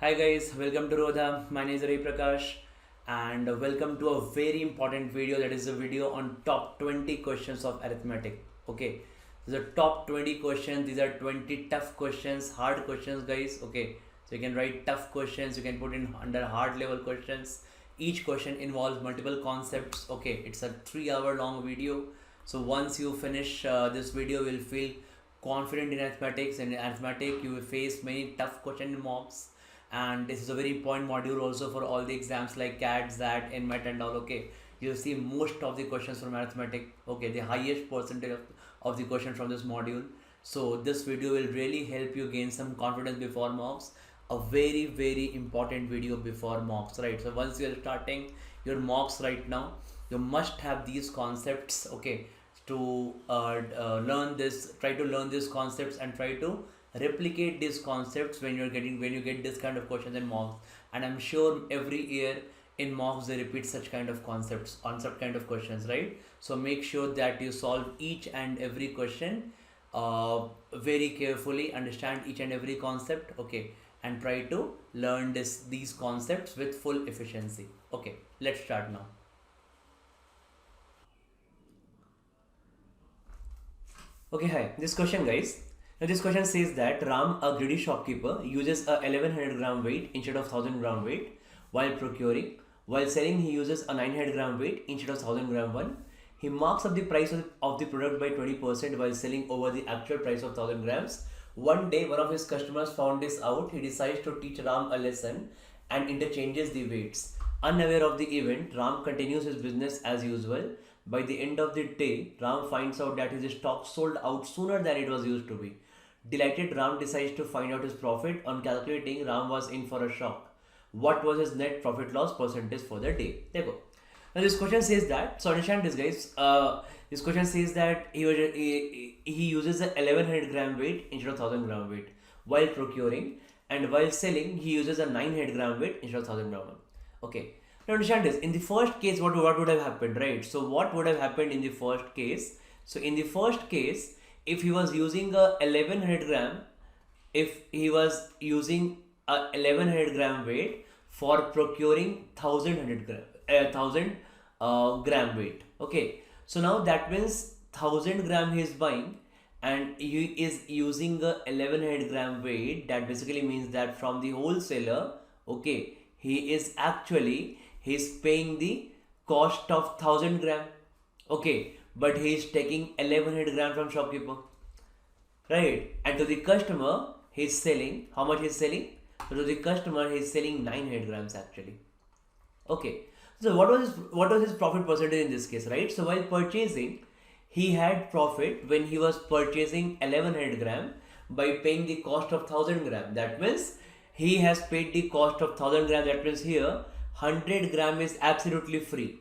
Hi guys, welcome to Rodha. My name is Ravi Prakash and welcome to a very important video, that is a video on top 20 questions of arithmetic. Okay, these are top 20 questions. These are 20 tough questions, hard questions guys. Okay, so you can write tough questions, you can put in under hard level questions. Each question involves multiple concepts. Okay, it's a 3 hour long video. So once you finish this video, you'll feel confident in arithmetics, and in arithmetic you will face many tough questions in mocks, and this is a very important module also for all the exams like CAT, ZAT, NMET and all. Okay, you'll see most of the questions from arithmetic. Okay, the highest percentage of the question from this module. So this video will really help you gain some confidence before mocks. A very important video before mocks, right? So once you're starting your mocks right now, you must have these concepts. Okay, to learn this, try to learn these concepts and try to replicate these concepts when you get this kind of questions in mocks. And I'm sure every year in mocks they repeat such kind of concepts on such kind of questions, right? So make sure that you solve each and every question very carefully, understand each and every concept. Okay, and try to learn these concepts with full efficiency. Okay, let's start now. Okay, hi. This question, guys. Now, this question says that Ram, a greedy shopkeeper, uses a 1100 gram weight instead of 1000 gram weight while procuring. While selling, he uses a 900 gram weight instead of 1000 gram one. He marks up the price of the product by 20% while selling over the actual price of 1000 grams. One day, one of his customers found this out. He decides to teach Ram a lesson and interchanges the weights. Unaware of the event, Ram continues his business as usual. By the end of the day, Ram finds out that his stock sold out sooner than it was used to be. Delighted, Ram decides to find out his profit. On calculating, Ram was in for a shock. What was his net profit loss percentage for the day? There you go. Now this question says that, so understand this guys, this question says that he uses a 1100 gram weight instead of 1000 gram weight while procuring, and while selling he uses a 900 gram weight instead of 1000 gram. Okay, now understand this. In the first case, what would have happened, right? So what would have happened in the first case? So in the first case, if he was using a 1100 gram, if he was using a 1100 gram weight for procuring 1000 gram weight. Okay, so now that means 1000 gram he is buying and he is using a 1100 gram weight. That basically means that from the wholesaler, okay, he's paying the cost of 1000 gram. Okay, but he is taking 1100 gram from shopkeeper, right? And to the customer he's selling, how much he's selling? So to the customer he's selling 900 grams actually. Okay, so what was his profit percentage in this case, right? So while purchasing, he had profit when he was purchasing 1100 gram by paying the cost of 1000 gram. That means he has paid the cost of 1000 gram. That means here 100 gram is absolutely free.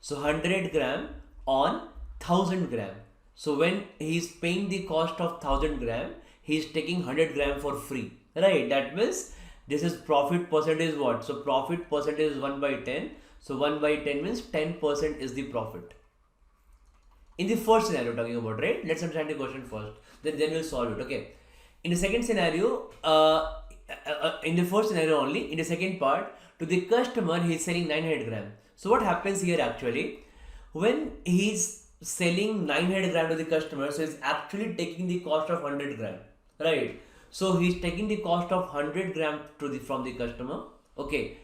So 100 gram on 1000 gram. So when he is paying the cost of 1000 gram, he is taking 100 gram for free, right? That means this is profit percentage what? So profit percentage is 1 by 10. So 1 by 10 means 10% is the profit. In the first scenario talking about, right? Let's understand the question first. Then we'll solve it. Okay. In the second scenario, in the first scenario only, in the second part, to the customer he is selling 900 gram. So what happens here actually? When he is selling 900 gram to the customer, so he's actually taking the cost of 100 gram, right? So he's taking the cost of 100 gram from the customer. Okay,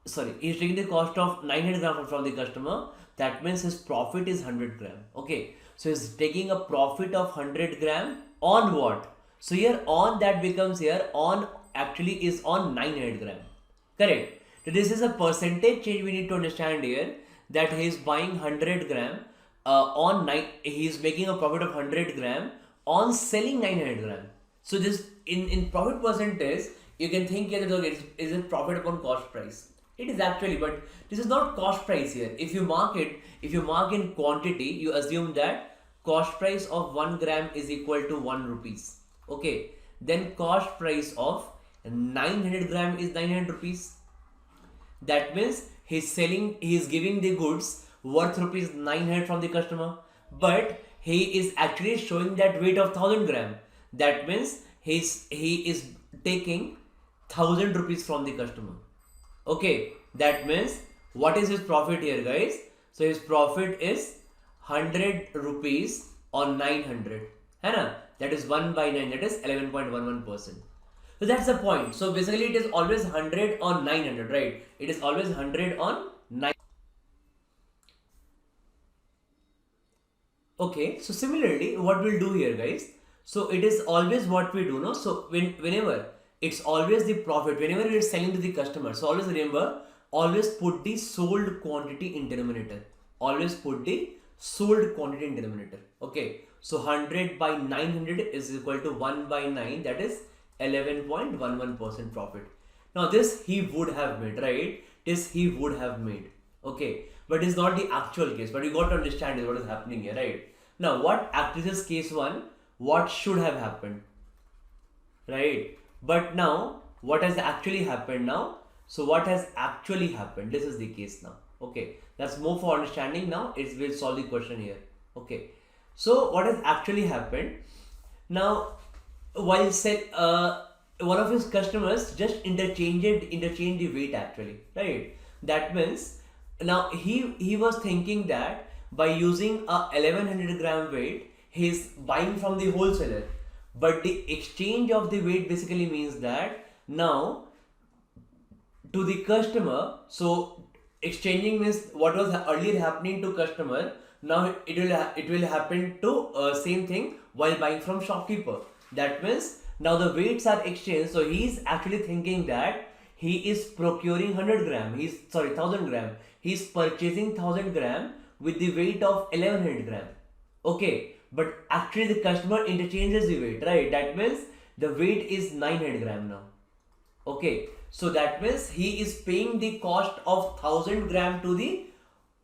sorry, he's taking the cost of 900 gram from the customer. That means his profit is 100 gram. Okay, so he's taking a profit of 100 gram on what? So here on, that becomes here on actually is on 900 gram. Correct. So this is a percentage change we need to understand here, that he is buying 100 gram he is making a profit of 100 gram on selling 900 gram. So this in profit percentage, you can think here that okay, is it profit upon cost price? It is actually, but this is not cost price here. If you mark in quantity, you assume that cost price of 1 gram is equal to 1 rupees. Okay, then cost price of 900 gram is 900 rupees. That means he is giving the goods worth rupees 900 from the customer, but he is actually showing that weight of 1000 gram. That means he is taking 1000 rupees from the customer. Okay, that means what is his profit here, guys? So his profit is 100 rupees on 900. है ना? That is 1 by 9, that is 11.11%. So that's the point. So basically it is always 100 on 900, right? It is always 100 on 9. Okay, so similarly, what we'll do here, guys? So it is always what we do, no? So whenever it's always the profit, whenever we are selling to the customer, so always remember, always put the sold quantity in denominator. Always put the sold quantity in denominator. Okay, so 100 by 900 is equal to 1 by 9, that is 11.11% profit. Now this he would have made, right? This he would have made. Okay, but it's not the actual case. But you got to understand is what is happening here, right? Now, what actually is case one? What should have happened, right? But now, what has actually happened now? So, what has actually happened? This is the case now. Okay, that's more for understanding now. It will solve the question here. Okay, so what has actually happened now? While one of his customers just interchanged the weight actually, right? That means now he was thinking that by using a 1100 gram weight he's buying from the wholesaler, but the exchange of the weight basically means that now to the customer, so exchanging means what was earlier happening to customer, now it will happen to same thing while buying from shopkeeper. That means now the weights are exchanged, so he's actually thinking that he is procuring 100 gram, 1000 gram, he's purchasing 1000 gram with the weight of 1100 gram. Okay, but actually the customer interchanges the weight, right? That means the weight is 900 gram now. Okay, so that means he is paying the cost of 1000 gram to the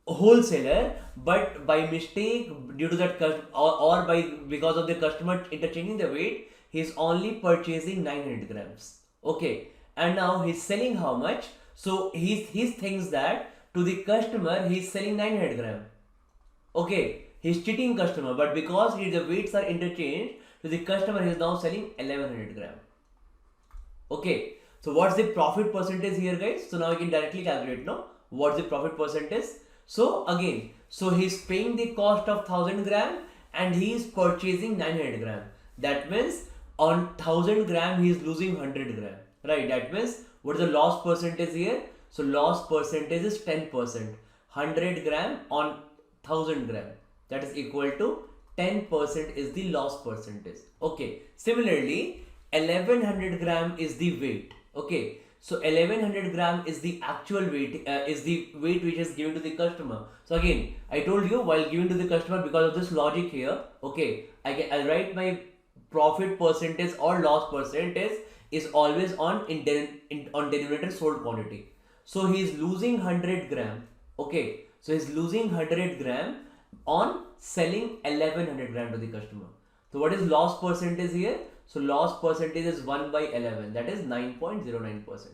wholesaler, but by mistake due to that or by because of the customer interchanging the weight, he is only purchasing 900 grams. Okay, and now he's selling how much? So he thinks that to the customer he's selling 900 gram. Okay, he's cheating customer, but because the weights are interchanged, to the customer he is now selling 1100 gram. Okay, so what's the profit percentage here, guys? So now you can directly calculate, no? What's the profit percentage? So again, so he's paying the cost of 1000 gram and he is purchasing 900 gram. That means on 1000 gram he is losing 100 gram, right? That means what is the loss percentage here? So loss percentage is 10%. 100 gram on 1000 gram, that is equal to 10% is the loss percentage. Okay, similarly 1100 gram is the weight. Okay, so 1100 gram is the actual weight, is the weight which is given to the customer. So again, I told you while giving to the customer, because of this logic here, okay, I'll write my profit percentage or loss percentage is always on denominator sold quantity. So he is losing 100 gram. Okay, so he's losing 100 gram on selling 1100 gram to the customer. So what is loss percentage here? So loss percentage is 1 by 11, that is 9.09%. So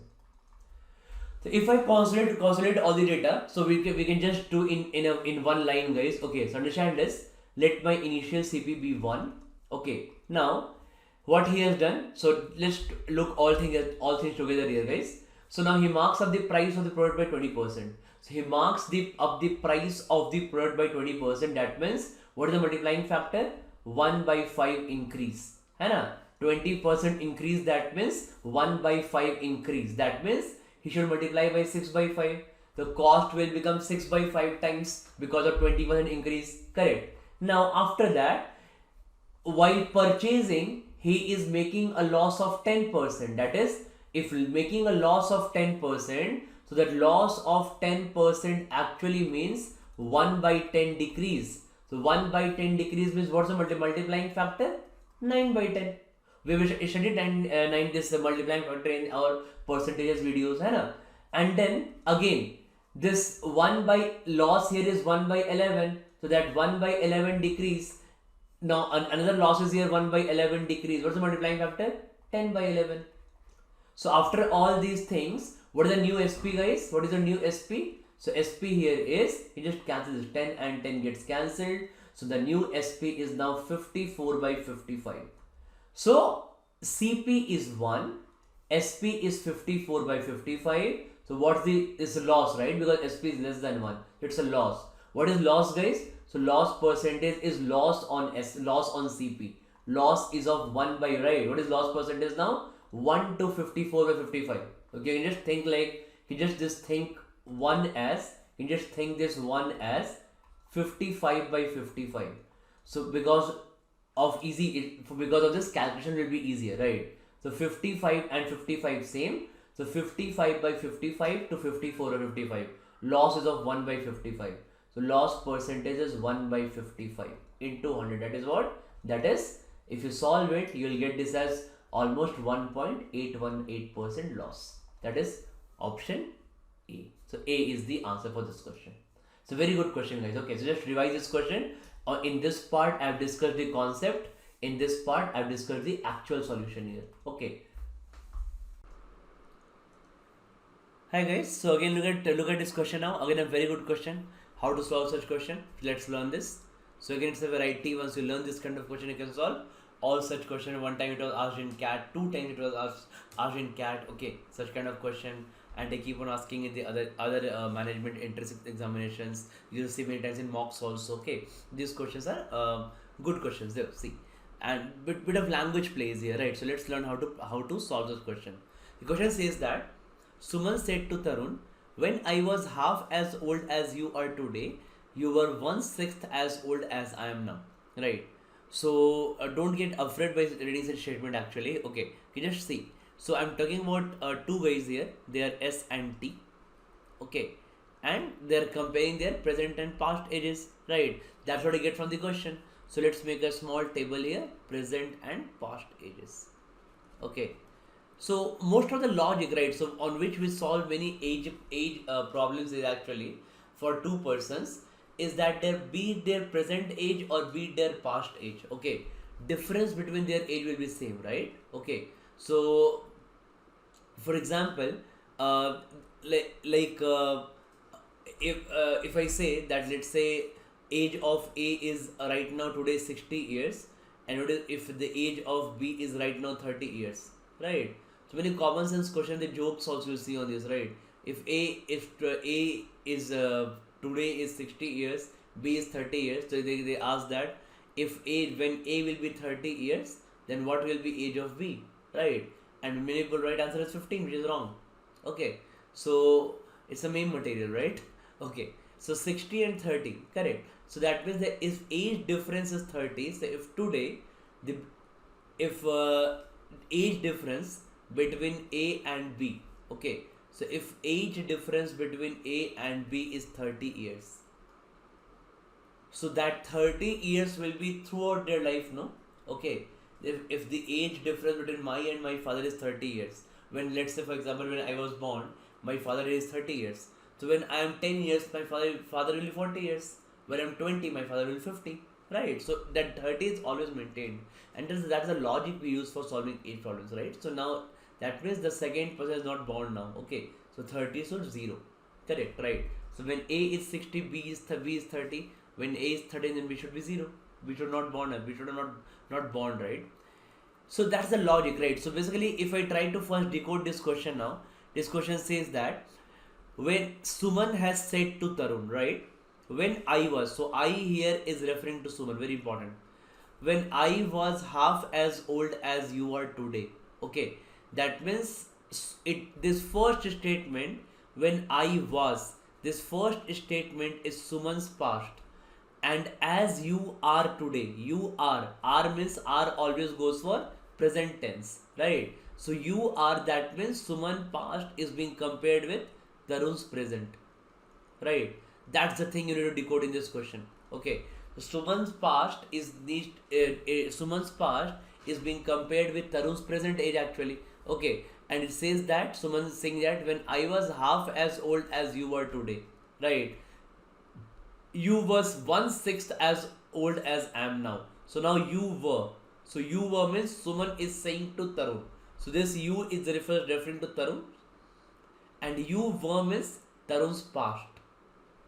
if I consolidate all the data, so we can just do in one line, guys. Okay, so understand this. Let my initial CP be 1. Okay, now what he has done. So let's look all things together here, guys. So now he marks up the price of the product by 20%. So he marks up the price of the product by 20%. That means what is the multiplying factor? 1 by 5 increase. है ना? 20% increase, that means 1 by 5 increase. That means he should multiply by 6 by 5. The cost will become 6 by 5 times because of 20% increase. Correct. Now after that, while purchasing, he is making a loss of 10%. That is, if making a loss of 10%, so that loss of 10% actually means 1 by 10 decrease. So 1 by 10 decrease means what's the multiplying factor? 9 by 10. We will study 9 this multiplying factor in our percentages videos, hai na? And then again, this 1 by loss here is 1 by 11. So that 1 by 11 decrease. Now another loss is here 1 by 11 decrease. What's the multiplying factor? 10 by 11. So after all these things, what is the new SP, guys? What is the new SP? So SP here is, you just cancel this, 10 and 10 gets cancelled. So the new SP is now 54 by 55. So CP is 1, SP is 54 by 55. So what's the is a loss, right? Because SP is less than 1. It's a loss. What is loss, guys? So loss percentage is loss on loss on CP. Loss is of 1 by, right? What is loss percentage now? 1 to 54 by 55. Okay, you just think like you just think 1 as you just think this 1 as 55 by 55. So because of this, calculation will be easier, right? So 55 and 55 same. So 55 by 55 to 54 or 55. Loss is of 1 by 55. So loss percentage is 1 by 55 into 100. That is what? That is, if you solve it, you will get this as almost 1.818% loss. That is option A. So A is the answer for this question. It's a very good question, guys. Okay, so just revise this question. In this part, I have discussed the concept. In this part, I have discussed the actual solution here. Okay. Hi guys. So again, look at this question now. Again, a very good question. How to solve such question? Let's learn this. So again, it's a variety. Once you learn this kind of question, you can solve all such question. One time it was asked in CAT. 2 times it was asked in CAT. Okay, such kind of question. And they keep on asking in the other management intrinsic examinations. You'll see many times in mocks also. Okay, these questions are good questions. There, see, and bit of language plays here, right? So let's learn how to solve this question. The question says that Suman said to Tarun, "When I was half as old as you are today, you were 1/6 as old as I am now." Right? So don't get afraid by reading such statement. Actually, okay, you just see. So I'm talking about two guys here. They are S and T. Okay, and they're comparing their present and past ages. Right? That's what I get from the question. So let's make a small table here: present and past ages. Okay. So most of the logic, right? So on which we solve many age problems is actually for two persons is that there be their present age or be their past age. Okay, difference between their age will be same, right? Okay, so for example, like if I say that, let's say age of A is right now today 60 years, and if the age of B is right now 30 years, right? So many common sense question, the jokes also you see on this, right? If A is today is 60 years, B is 30 years, so they ask that if when A will be 30 years, then what will be age of B, right? And many people right answer is 15, which is wrong. Okay, so it's the main material, right? Okay, so 60 and 30, correct. So that means that if age difference is 30, so if today if age difference between A and B, okay, so if age difference between A and B is 30 years, so that 30 years will be throughout their life, no? Okay, if the age difference between my father is 30 years, when, let's say for example, when I was born, my father is 30 years, so when I am 10 years, my father will be 40 years, when I am 20, my father will be 50, right? So that 30 is always maintained, and that's the logic we use for solving age problems, right? So now that means the second person is not born now. Okay, so 30 is 0, correct, right? So when A is 60, B is 30. When A is 30, then B should be 0. We should not born. We should not born, right? So that's the logic, right? So basically, if I try to first decode this question now, this question says that when Suman has said to Tarun, right? When I was, so I here is referring to Suman, very important. When I was half as old as you are today, okay, that means this first statement, when I was, this first statement is Suman's past, and as you are today, you are, R means R always goes for present tense, right? So you are, that means Suman past is being compared with Tarun's present, right? That's the thing you need to decode in this question. Okay, so Suman's past is Suman's past is being compared with Tarun's present age actually. Okay, and it says that Suman is saying that when I was half as old as you were today, right? You was 1/6 as old as I am now. So now you were. So you were means Suman is saying to Tarun. So this you is referring to Tarun, and you were means Tarun's past.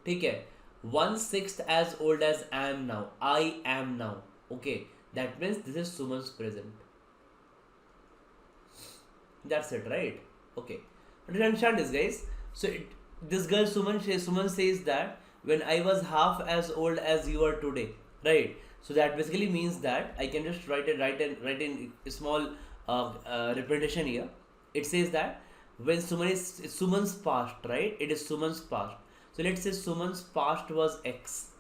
ठीक है? 1/6 as old as I am now. I am now. Okay, that means this is Suman's present. That's it, right? Okay. Understand this, guys. So this girl Suman says that when I was half as old as you are today, right? So that basically means that I can just write in a small repetition here. It says that when it's Suman's past, right? It is Suman's past. So let's say Suman's past was X.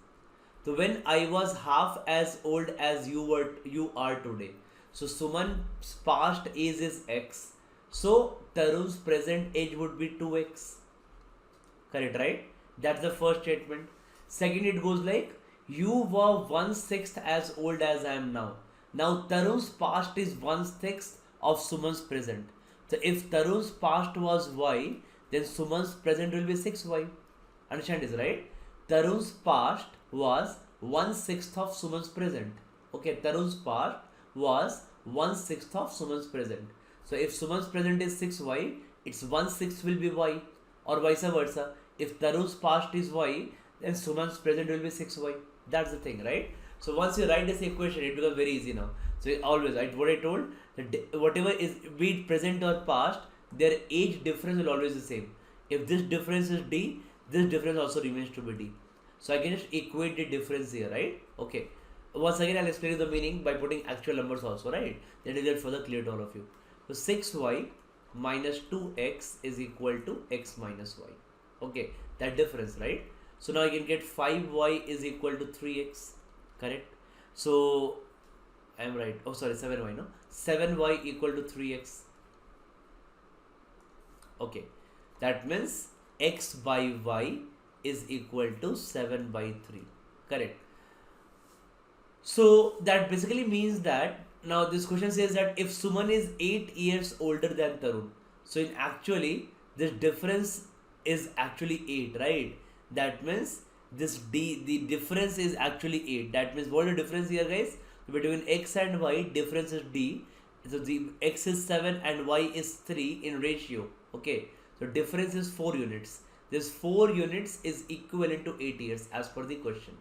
So when I was half as old as you are today. So Suman's past age is X. So Tarun's present age would be 2x. Correct, right? That's the first statement. Second, it goes like you were 1/6 as old as I am now. Now Tarun's past is 1/6 of Suman's present. So if Tarun's past was y, then Suman's present will be 6y. Understand this, right? Tarun's past was 1/6 of Suman's present. Okay, Tarun's past was 1/6 of Suman's present. So if Suman's present is 6y, its 1/6 will be y, or vice versa. If Tarun's past is y, then Suman's present will be 6y. That's the thing, right? So once you write this equation, it becomes very easy now. So always, right, what I told, that whatever is be it present or past, their age difference will always be the same. If this difference is d, this difference also remains to be d. So I can just equate the difference here, right? Okay. Once again, I'll explain you the meaning by putting actual numbers also, right? That is get further clear to all of you. So 6y minus 2x is equal to x minus y. Okay, that difference, right? So now I can get 5y is equal to 3x, correct? So I am right. Oh, sorry, 7y, no? 7y equal to 3x. Okay, that means x by y is equal to 7 by 3, correct? So that basically means that now this question says that if Suman is 8 years older than Tarun, so in actually this difference is actually 8, right? That means the difference is actually 8. That means what is the difference here, guys? Between x and y, difference is d. So the x is 7 and y is 3 in ratio. Okay, so difference is 4 units. This 4 units is equivalent to 8 years as per the question.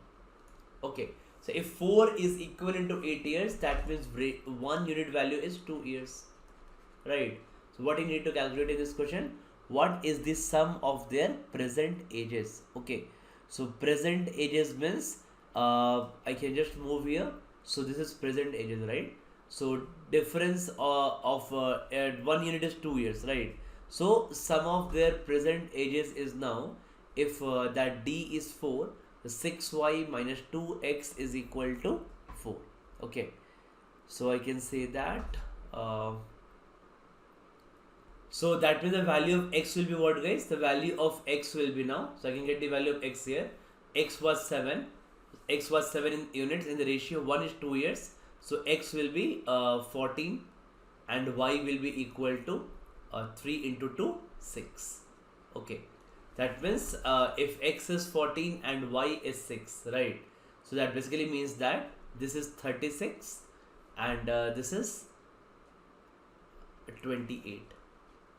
Okay, so if 4 is equivalent to 8 years, that means 1 unit value is 2 years, right? So what you need to calculate in this question, what is the sum of their present ages? Okay, so present ages means I can just move here. So this is present ages, right? So difference of 1 unit is 2 years, right? So sum of their present ages is now, if that d is 4, 6y minus 2x is equal to 4. Okay, so I can say that so that means the value of x will be what, guys? The value of x will be now, so I can get the value of x here. X was 7 in units in the ratio 1 is 2 years, so x will be 14 and y will be equal to 3 into 2, 6. Okay, that means if x is 14 and y is 6, right? So that basically means that this is 36 and this is 28,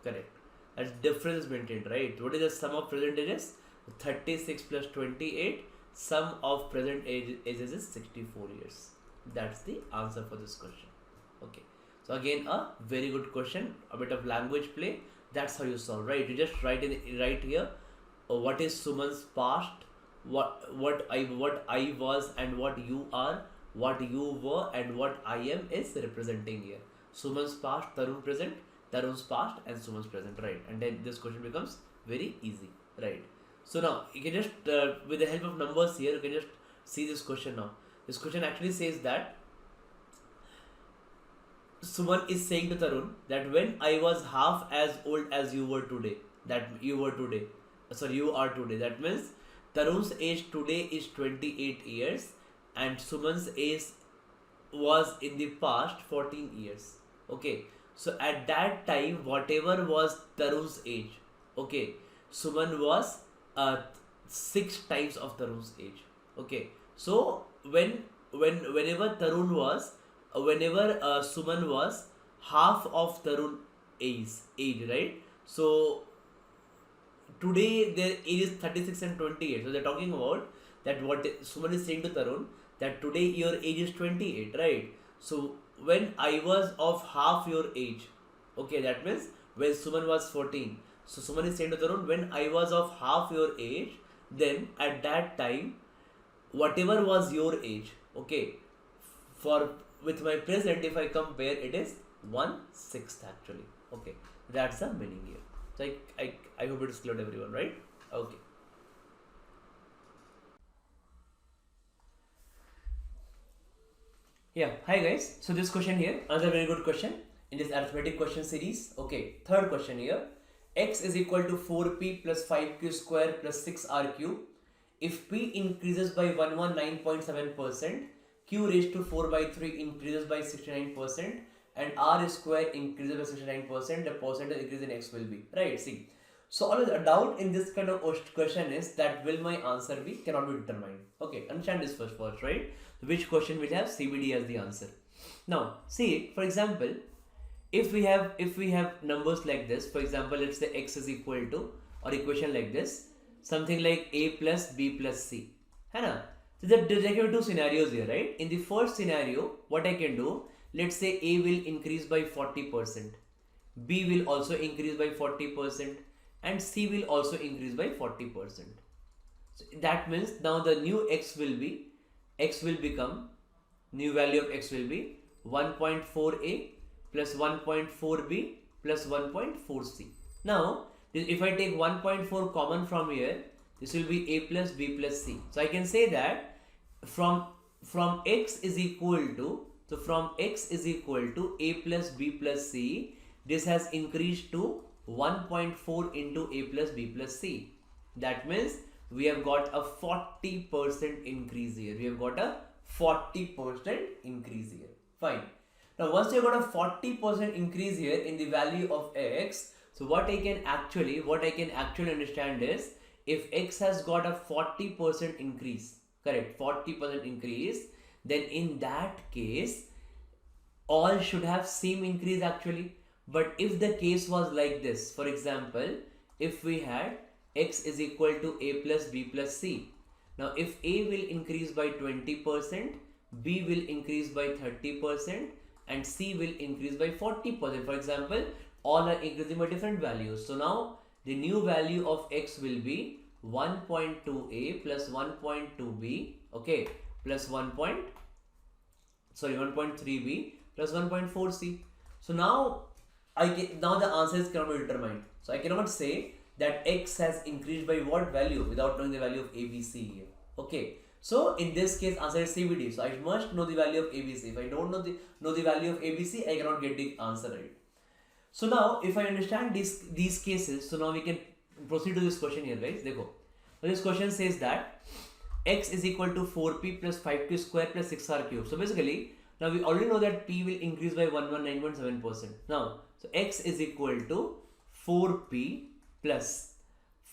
correct? That's difference maintained, right? What is the sum of present ages? 36 plus 28, sum of present ages is 64 years. That's the answer for this question. Okay, so again a very good question, a bit of language play. That's how you solve, right? You just write here what is Suman's past, what I was and what you are, what you were and what I am is representing here. Suman's past, Tarun present, Tarun's past and Suman's present, right? And then this question becomes very easy, right? So now you can just with the help of numbers here, you can just see this question now. This question actually says that Suman is saying to Tarun that when I was half as old as you are today, that means Tarun's age today is 28 years and Suman's age was in the past 14 years. Okay, so at that time, whatever was Tarun's age, okay, Suman was 6 times of Tarun's age. Okay, so whenever Suman was half of Tarun age, right? So today their age is 36 and 28. So they're talking about that what Suman is saying to Tarun, that today your age is 28, right? So when I was of half your age, okay, that means when Suman was 14. So Suman is saying to Tarun, when I was of half your age, then at that time, whatever was your age, okay, for with my present, if I compare, it is 1/6 actually. Okay, that's the meaning here. So I hope it is clear to everyone, right? Okay. Yeah, hi guys. So this question here, another very good question in this arithmetic question series. Okay, third question here. X is equal to 4p plus 5q square plus 6r cube. If p increases by 119.7%, q raised to 4 by 3 increases by 69%, and r square increases by 69%, the percentage increase in x will be. Right, see. So always a doubt in this kind of question is that will my answer be, cannot be determined. Okay, understand this first, right? Which question will have CBD as the answer. Now, see, for example, if we have numbers like this, for example, let's say x is equal to, or equation like this, something like a plus b plus c. है ना? So there are two scenarios here, right? In the first scenario, what I can do, let's say a will increase by 40%, b will also increase by 40%, and c will also increase by 40%. So that means now the new x will become, new value of x will be 1.4a plus 1.4b plus 1.4c. Now, if I take 1.4 common from here, this will be a plus b plus c. So I can say that from x is equal to, so from x is equal to a plus b plus c, this has increased to 1.4 into a plus b plus c. That means we have got a 40% increase here. We have got a 40% increase here. Fine. Now once you got a 40% increase here in the value of x, so what I can actually understand is, if x has got a 40% increase, correct, 40% increase, then in that case all should have same increase actually. But if the case was like this, for example, if we had x is equal to a plus b plus c. Now if a will increase by 20%, b will increase by 30%, and c will increase by 40%. For example, all are increasing by different values. So now the new value of x will be 1.2a plus 1.2b, okay, plus 1.3b plus 1.4c. So now now the answer is cannot be determined. So I cannot say that x has increased by what value without knowing the value of ABC here. Okay. So in this case, answer is CBD. So I must know the value of ABC. If I don't know the value of ABC, I cannot get the answer right. So now if I understand these cases, so now we can proceed to this question here, guys. Dekho. So this question says that x is equal to 4p plus 5q square plus 6r cube. So basically, now we already know that p will increase by 119.7%. Now, so x is equal to 4p plus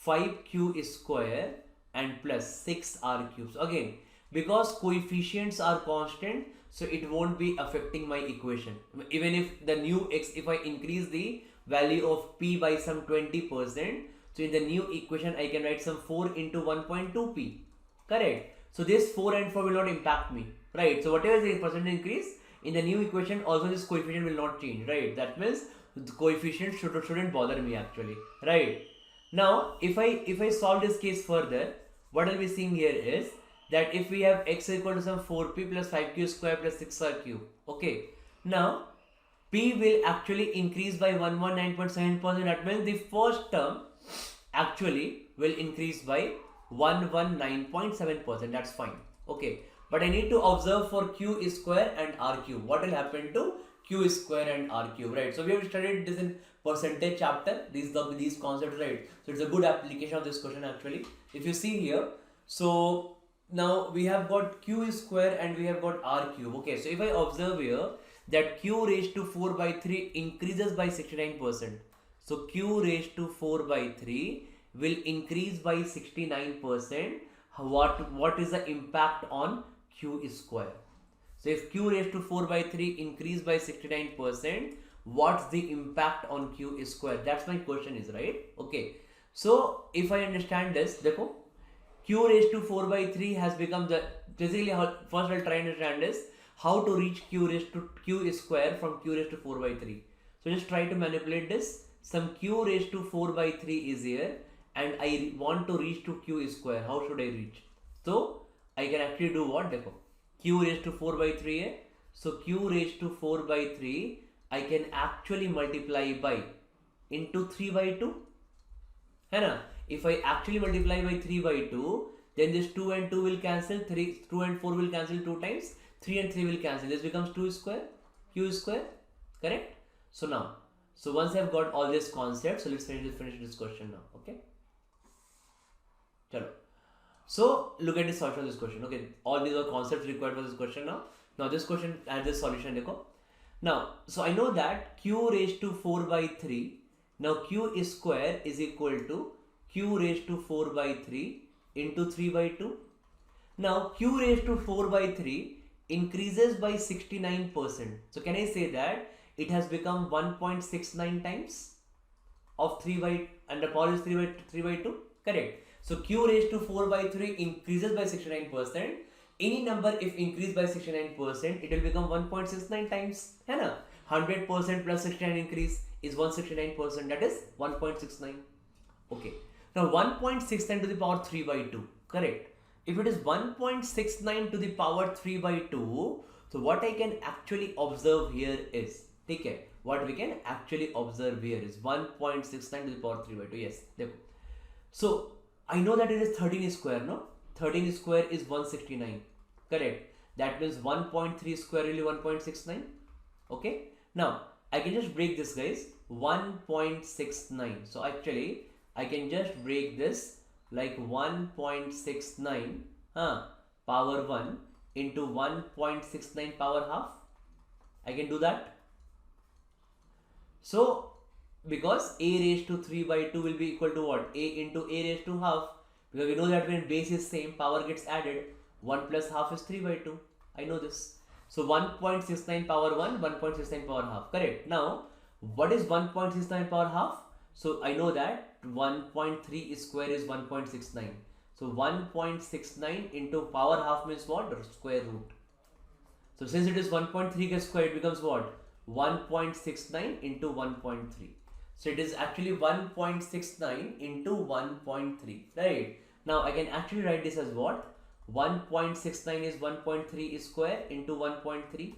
5q square and plus 6r cubes. Again, because coefficients are constant, so it won't be affecting my equation. Even if the new x, if I increase the value of p by some 20%, so in the new equation I can write some 4 into 1.2p. Correct. So this 4 and 4 will not impact me. Right. So whatever is the percent increase in the new equation, also this coefficient will not change. Right. That means the coefficient shouldn't bother me actually. Right. Now if I solve this case further, what I'll be seeing here is that if we have x equal to some 4p plus 5q square plus 6r cube. Okay. Now p will actually increase by 119.7%. That means the first term actually will increase by 119.7%. That's fine. Okay. But I need to observe for q square and r cube. What will happen to q square and r cube, right? So we have studied this in percentage chapter, these concepts, right? So it's a good application of this question actually. If you see here, so now we have got q square and we have got r cube. Okay, so if I observe here that q raised to 4 by 3 increases by 69%. So q raised to 4 by 3 will increase by 69%. What is the impact on q square? So if q raised to 4 by 3 increase by 69%, what's the impact on q square? That's my question is, right? Okay. So if I understand this, देखो, q raised to 4 by 3 has become the, basically first I'll try and understand is how to reach q raised to q square from q raised to 4 by 3. So just try to manipulate this. some q raised to 4 by 3 is here and I want to reach to q square. How should I reach? So I can actually do what? देखो, q raised to 4 by 3 है. So q raised to 4 by 3 I can actually multiply by into 3 by 2. है ना? If I actually multiply by 3 by 2, then this 2 and 2 will cancel, 2 and 4 will cancel 2 times, 3 and 3 will cancel. This becomes 2 square, q square, correct? So now, so once I've got all this concept, so let's finish this question now, okay? Chalo. So look at the solution of this question. Okay, all these are concepts required for this question now. Now this question and this solution, देखो. Now, so I know that q raised to 4 by 3. Now q square is equal to q raised to 4 by 3 into 3 by 2. Now q raised to 4 by 3 increases by 69%. So can I say that it has become 1.69 times of 3 by, and the power is 3 by 2? Correct. So q raised to 4 by 3 increases by 69%. Any number if increased by 69%, it will become 1.69 times. है ना? 100% plus 69 increase is 169%. That is 1.69. Okay. Now 1.69 to the power 3 by 2. Correct. If it is 1.69 to the power 3 by 2, so what I can actually observe here is, okay, what we can actually observe here is 1.69 to the power 3 by 2. Yes. So I know that it is 13 square, no? 13 square is 169. Correct. That means 1.3 square will be 1.69. Okay. Now I can just break this, guys. 1.69. So actually I can just break this like 1.69 power 1 into 1.69 power half. I can do that. So because a raised to 3 by 2 will be equal to what? A into a raised to half. Because we know that when base is same, power gets added. 1 plus half is 3 by 2. I know this. So 1.69 power 1, 1.69 power half. Correct. Now, what is 1.69 power half? So I know that 1.3 square is 1.69. So 1.69 into power half means what? Square root. So since it is 1.3 square, it becomes what? 1.69 into 1.3. So it is actually 1.69 into 1.3, right? Now I can actually write this as what? 1.69 is 1.3 square into 1.3,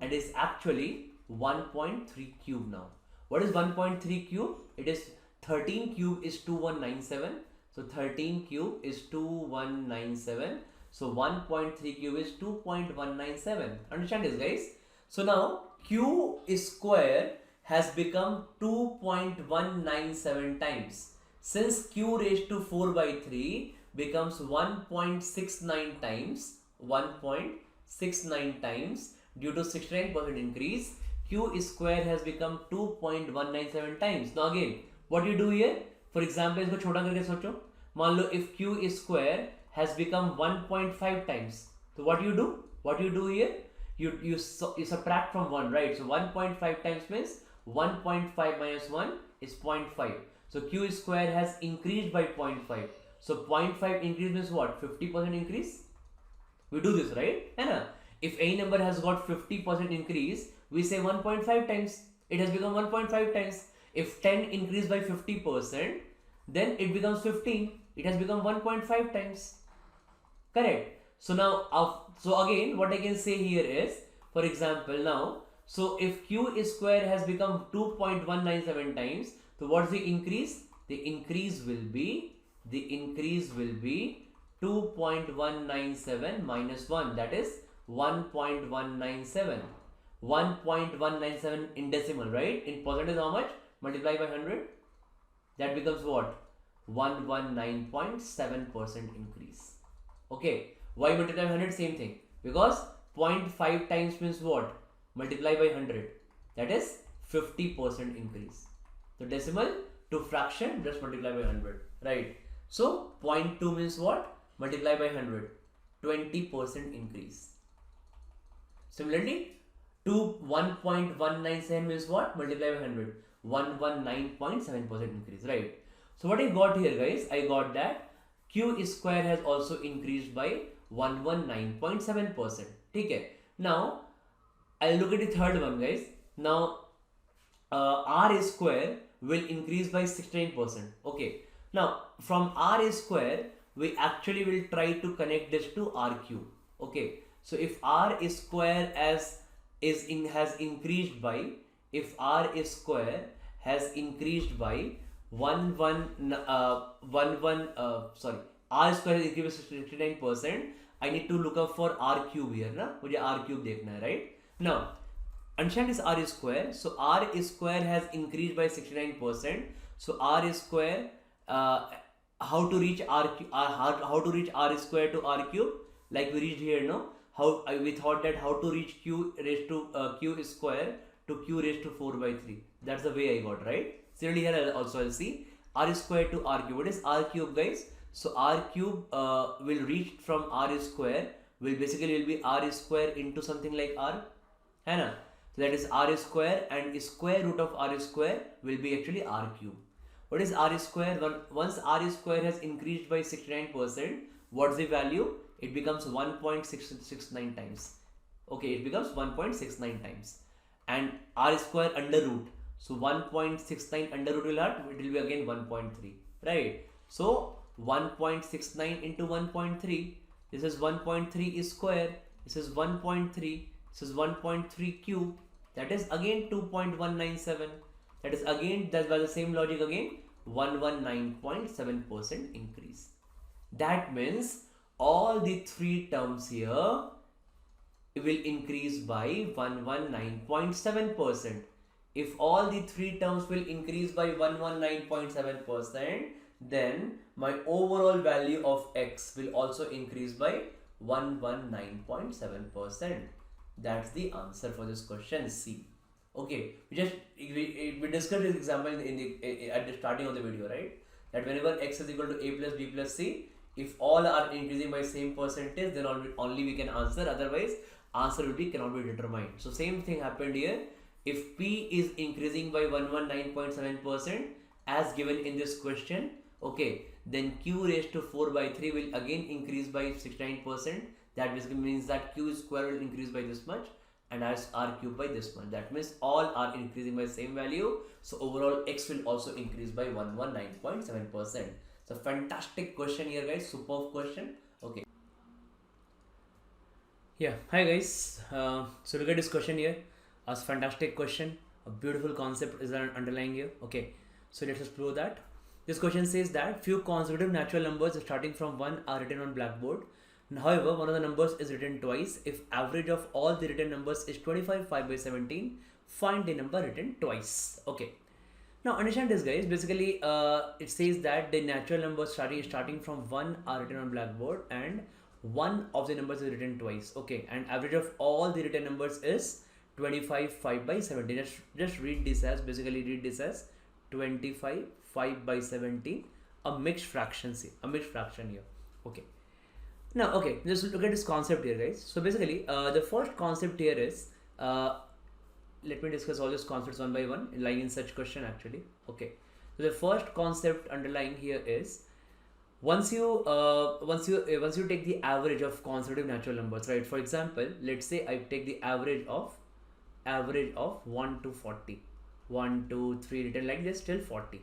and is actually 1.3 cube now. What is 1.3 cube? It is 13 cube is 2197. So 13 cube is 2197. So 1.3 cube is 2.197. Understand this, guys? So now q square has become 2.197 times. Since q raised to 4 by 3 becomes 1.69 times, 1.69 times due to 69% increase, q square has become 2.197 times. Now again, what you do here? For example, इसको छोटा करके सोचो. मान लो if q square has become 1.5 times, so what you do? What you do here? You subtract from 1, right? So 1.5 times means 1.5 minus 1 is 0.5. So q square has increased by 0.5. So 0.5 increase means what? 50% increase? We do this, right? If any number has got 50% increase, we say 1.5 times. It has become 1.5 times. If 10 increase by 50%, then it becomes 15. It has become 1.5 times. Correct. So now, so again, what I can say here is, for example, now, so if q square has become 2.197 times, so what's the increase? The increase will be 2.197 minus 1, that is 1.197. 1.197 in decimal, right? In percentage, how much? Multiply by 100. That becomes what? 119.7% increase. Okay. Why multiply by 100? Same thing. Because 0.5 times means what? Multiply by 100. That is 50% increase. So decimal to fraction, just multiply by 100. Right. So 0.2 means what? Multiply by 100. 20% increase. Similarly, to 1.197 means what? Multiply by 100. 119.7% increase. Right. So what I got here, guys? I got that q square has also increased by 119.7%. Okay. Now I'll look at the third one, guys. Now r square will increase by 69%. Okay, now from r square we actually will try to connect this to r cube. Okay, so if r square has increased by, if r square has increased by 1 1 1 1 sorry, r square has increased by 69%, I need to look up for r cube here ना, मुझे r cube देखना है, right? Now understand is r square, so r square has increased by 69%, so r square, how to reach how to reach r square to r cube, like we reached here, no? We thought that how to reach q raised to q square to q raised to 4 by 3, that's the way I got, right? Similarly here also I'll see r square to r cube. What is r cube, guys? So r cube will reach from r square, will be r square into something like r, है ना? So that is r square, and square root of r square will be actually r cube. What is r square? Once r square has increased by 69%, what's the value? It becomes 1.669 times. Okay, it becomes 1.69 times. And r square under root. So 1.69 under root will hurt, it will be again 1.3. Right? So 1.69 into 1.3. This is 1.3 square. This is 1.3. This is 1.3 cube. That is again 2.197. That is again, that's by the same logic again, 119.7% increase. That means all the three terms here will increase by 119.7%. If all the three terms will increase by 119.7%, then my overall value of x will also increase by 119.7%. That's the answer for this question C. Okay, we discussed this example at the starting of the video, right? That whenever x is equal to a plus b plus c, if all are increasing by same percentage, then only we can answer. Otherwise, answer will be cannot be determined. So same thing happened here. If p is increasing by 119.7% as given in this question, okay, then q raised to 4 by 3 will again increase by 69%. That basically means that q square will increase by this much, and as r cube by this much. That means all are increasing by same value. So overall x will also increase by 119.7%. It's a fantastic question here, guys. Superb question. Okay. Yeah. Hi guys. So look at this question here. A fantastic question. A beautiful concept is underlying here. Okay. So let's explore that. This question says that few consecutive natural numbers starting from 1 are written on blackboard. However, one of the numbers is written twice. If average of all the written numbers is 25 5 by 17, find the number written twice. Okay. Now understand this, guys. Basically, it says that the natural numbers starting from 1 are written on blackboard, and one of the numbers is written twice. Okay. And average of all the written numbers is 25 5 by 17. Just read this as 25 5 by 17, a mixed fraction here. Okay. Now, okay, just look at this concept here, guys. So basically, the first concept here is, let me discuss all these concepts one by one, lying in such question actually. Okay, so the first concept underlying here is, once you take the average of consecutive natural numbers, right? For example, let's say I take the average of 1 to 40, 1 2 3 written like this till 40.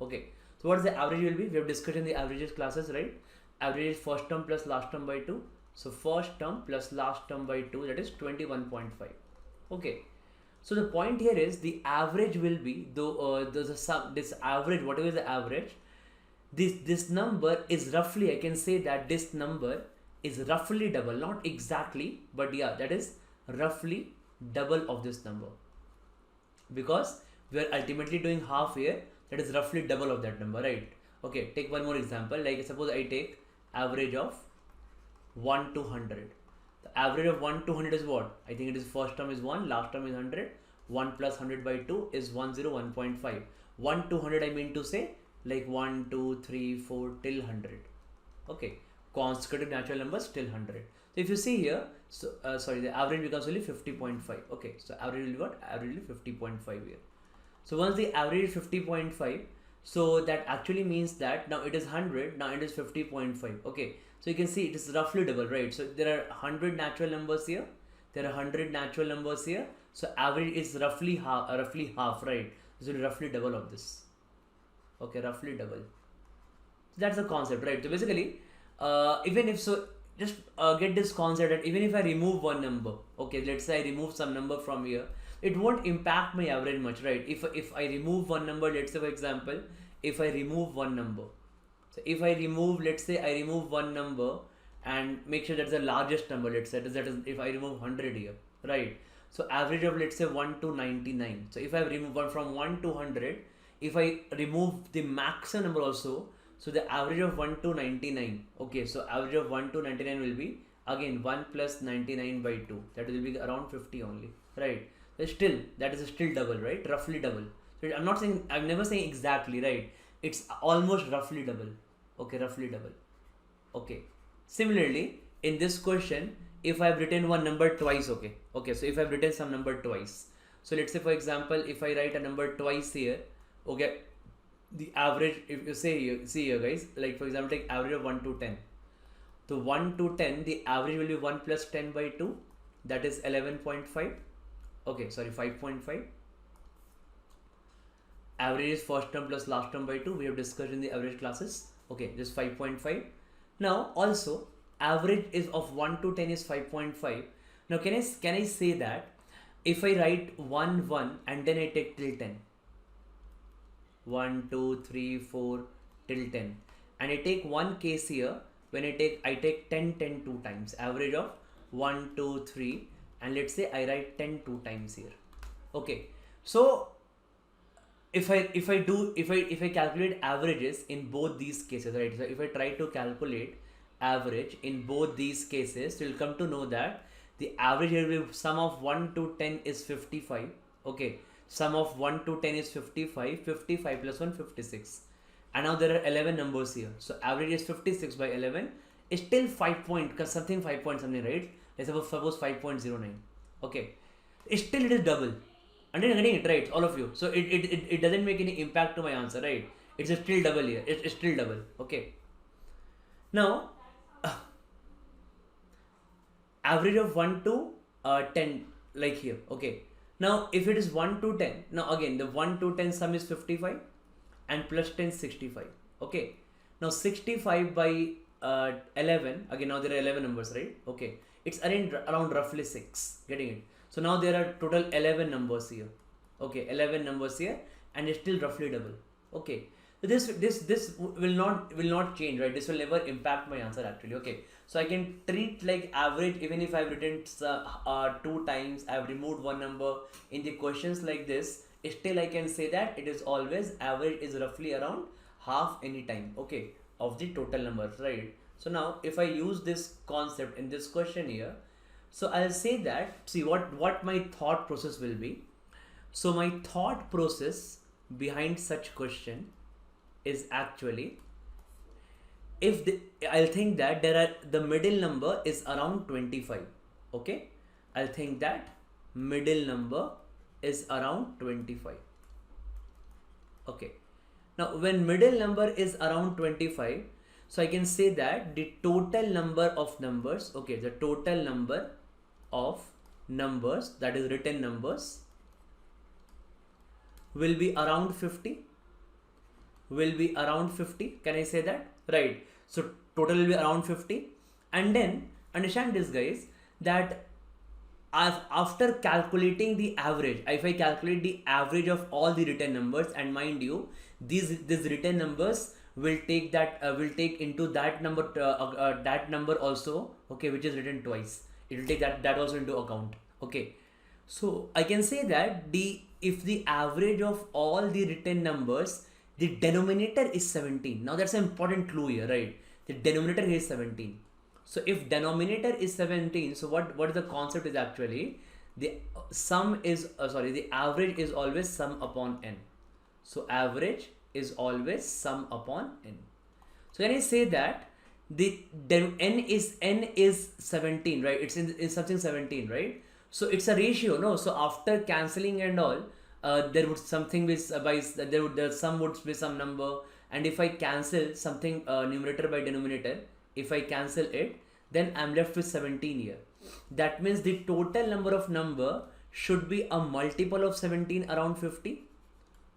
Okay, so what is the average will be? We have discussed in the averages classes, right? Average is first term plus last term by 2. So first term plus last term by 2, that is 21.5. Okay. So the point here is the average will be, though this average, whatever is the average, this number is roughly, I can say that this number is roughly double, not exactly, but yeah, that is roughly double of this number. Because we are ultimately doing half here, that is roughly double of that number, right? Okay, take one more example. Like suppose I take average of 1 to 100. The average of 1 to 100 is what? I think it is first term is 1, last term is 100. 1 plus 100 by 2 is 101.5. 1 to 100 I mean to say like 1, 2, 3, 4 till 100. Okay, consecutive natural numbers till 100. So if you see here, so the average becomes only 50.5. Okay, so average will be what? Average will be 50.5 here. So once the average is 50.5, so that actually means that now it is 100, now it is 50.5. Okay, so you can see it is roughly double, right? So there are 100 natural numbers here, there are 100 natural numbers here, So average is roughly half, right? So roughly double of this. Okay, roughly double. So that's the concept, right? So basically, even if so, just get this concept that even if I remove one number, okay, let's say I remove some number from here, it won't impact my average much, right? If I remove one number, let's say for example, if I remove one number, so if I remove, let's say I remove one number and make sure that's the largest number, let's say that is if I remove 100 here, right? So average of let's say 1 to 99. So if I remove one from 1 to 100, if I remove the maximum number also, so the average of 1 to 99, okay, so average of 1 to 99 will be again 1 plus 99 by 2, that will be around 50 only, right? So still, that is still double, right? Roughly double. So I'm not saying, I'm never saying exactly, right? It's almost roughly double. Okay, roughly double. Okay. Similarly, in this question, if I've written one number twice, okay. Okay, so if I've written some number twice. So let's say for example, if I write a number twice here, okay, the average, if you say here, see here guys, like for example, take average of 1 to 10. So 1 to 10, the average will be 1 plus 10 by 2, that is 11.5. Okay, sorry, 5.5. Average is first term plus last term by 2. We have discussed in the average classes. Okay, just 5.5. Now also average is of 1 to 10 is 5.5. Now can I say that if I write 1 1 and then I take till 10, 1 2 3 4 till 10, and I take one case here when I take 10 10 two times, average of 1 2 3, and let's say I write 10 two times here. Okay, so if I calculate averages in both these cases, right? So if I try to calculate average in both these cases, you'll come to know that the average here will be sum of 1 to 10 is 55. Okay, sum of 1 to 10 is 55. 55 plus 1, 56. And now there are 11 numbers here. So average is 56 by 11 is still 5 point, because something 5 point something, right? Let's suppose 5.09. Okay, still it is double. And then getting it right, all of you. So it doesn't make any impact to my answer, right? It's still double here. It's still double. Okay. Now, average of 1 to 10, like here. Okay. Now, if it is 1 to 10, now again, the 1 to 10 sum is 55 and plus 10 65. Okay. Now, 65 by 11, again, now there are 11 numbers, right? Okay. It's around roughly 6. Getting it? So now there are total 11 numbers here. Okay, 11 numbers here, and it's still roughly double. Okay, so this will not change, right? This will never impact my answer actually. Okay, so I can treat like average even if I've written 2 times, I've removed one number in the questions like this. Still I can say that it is always average is roughly around half any time. Okay, of the total numbers, right? So now if I use this concept in this question here, so I'll say that, see what my thought process will be. So my thought process behind such question is actually, I'll think that the middle number is around 25. Okay, I'll think that middle number is around 25. Okay, now when middle number is around 25, so I can say that the total number of numbers, okay, the total number of numbers, that is written numbers, will be around 50. Will be around 50. Can I say that? Right. So total will be around 50. And then understand this guys, that after calculating the average, if I calculate the average of all the written numbers, and mind you, these written numbers will take that into that number also, okay, which is written twice. It will take that also into account. Okay, so I can say that if the average of all the written numbers, the denominator is 17. Now that's an important clue here, right? The denominator here is 17. So if denominator is 17, so what the concept is actually, the average is always sum upon n. So average is always sum upon n. So can I say that the n is 17, right? It's in something 17, right? So it's a ratio, no? So after cancelling and all, there would something be the sum would be some number, and if I cancel something numerator by denominator, if I cancel it, then I'm left with 17 here. That means the total number of number should be a multiple of 17 around 50.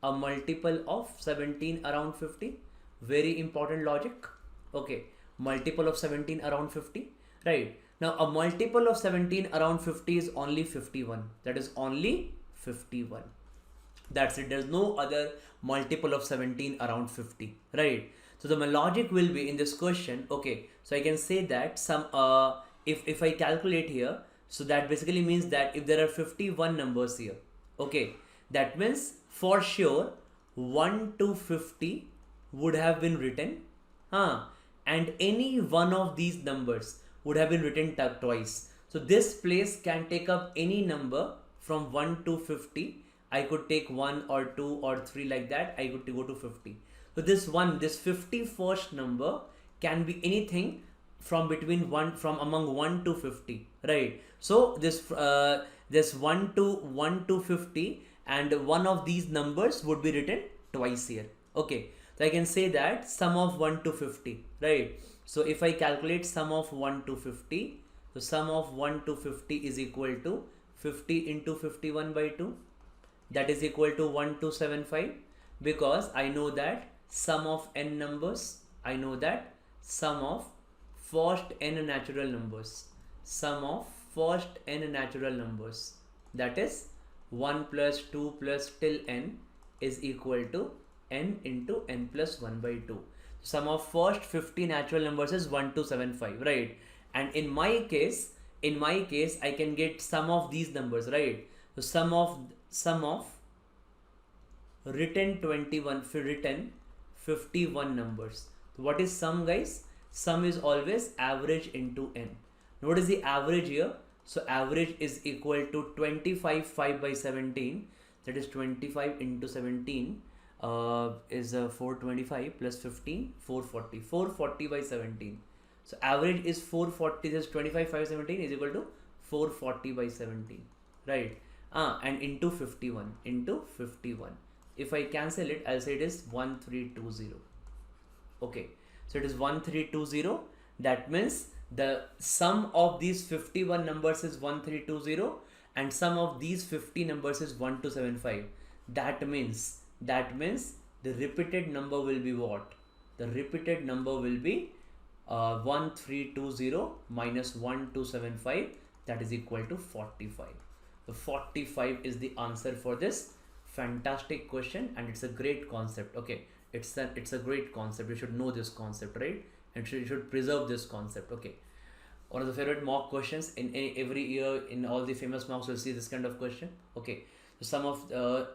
A multiple of 17 around 50. Very important logic. Okay, multiple of 17 around 50. Right. Now a multiple of 17 around 50 is only 51. That is only 51. That's it. There's no other multiple of 17 around 50. Right. So the logic will be in this question. Okay. So I can say that some if I calculate here, so that basically means that if there are 51 numbers here, okay, that means for sure 1 to 50 would have been written, and any one of these numbers would have been written twice. So this place can take up any number from 1 to 50. I could take 1 or 2 or 3 like that. I could go to 50. So this 51st number can be anything from between from among 1 to 50, right? So this 1 to 50, and one of these numbers would be written twice here. Okay, so I can say that sum of 1 to 50, right? So if I calculate sum of 1 to 50, so sum of 1 to 50 is equal to 50 into 51 by 2, that is equal to 1275, because I know that sum of n numbers, I know that sum of first n natural numbers, sum of first n natural numbers, that is 1 plus 2 plus till n is equal to n into n plus 1 by 2. Sum of first 50 natural numbers is 1275, right? And in my case I can get sum of these numbers, right? So sum of written 51 numbers. So what is sum, guys? Sum is always average into n. Now what is the average here? So average is equal to 25 5 by 17, that is 25 into 17 is 425 plus 15, 440 by 17. So average is 440, this 25 5 17 is equal to 440 by 17, right? And into 51. If I cancel it, I'll say it is 1320. Okay, so it is 1320. That means the sum of these 51 numbers is 1320, and sum of these 50 numbers is 1275. That means the repeated number will be what? The repeated number will be 1320 minus 1275, that is equal to 45. The 45 is the answer for this fantastic question, and it's a great concept. Okay, it's a great concept. You should know this concept, right? And you should preserve this concept. Okay, one of the favorite mock questions in every year in all the famous mocks, you'll see this kind of question. Okay, so sum of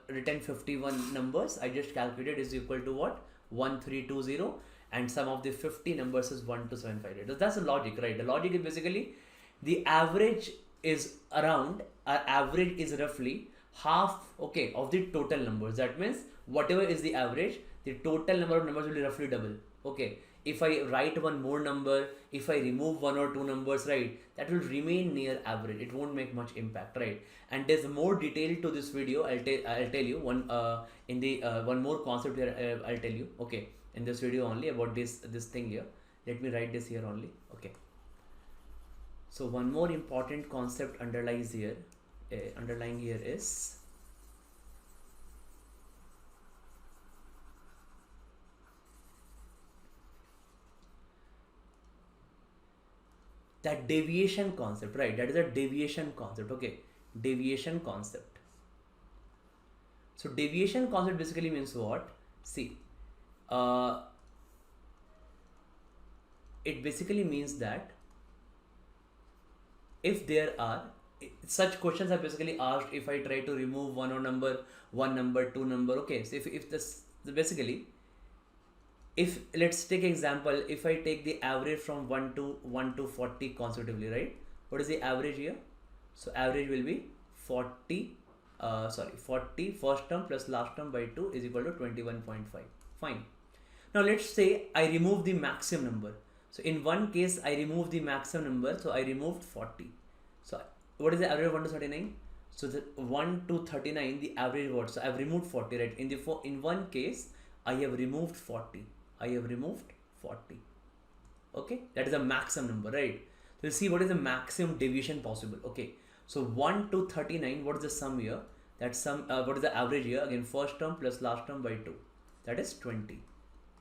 written 51 numbers I just calculated is equal to what? 1320, and sum of the 50 numbers is 1275. That's the logic, right? The logic is basically the average is around, average is roughly half, okay, of the total numbers. That means whatever is the average, the total number of numbers will be roughly double. Okay, if I write one more number, if I remove one or two numbers, right, that will remain near average. It won't make much impact, right? And there's more detail to this video. I'll tell you one in the one more concept here. I'll tell you, okay, in this video only about this thing here. Let me write this here only. Okay, so one more important concept underlying here is that deviation concept, right? That is a deviation concept. Okay, deviation concept. So deviation concept basically means what? See, it basically means that if there are such questions are basically asked if I try to remove one number, two number. Okay, so if this basically, if let's take example, if I take the average from 1 to 40 consecutively, right? What is the average here? So average will be 40 first term plus last term by 2 is equal to 21.5. Fine. Now let's say I remove the maximum number. So in one case I remove the maximum number, so I removed 40. So what is the average of 1 to 39? So the 1 to 39, the average what? So I have removed 40, right? In one case I have removed 40. Okay, that is a maximum number, right? So we'll see what is the maximum deviation possible. Okay, So 1 to 39, what is the sum here? That sum, what is the average here? Again, first term plus last term by 2. That is 20.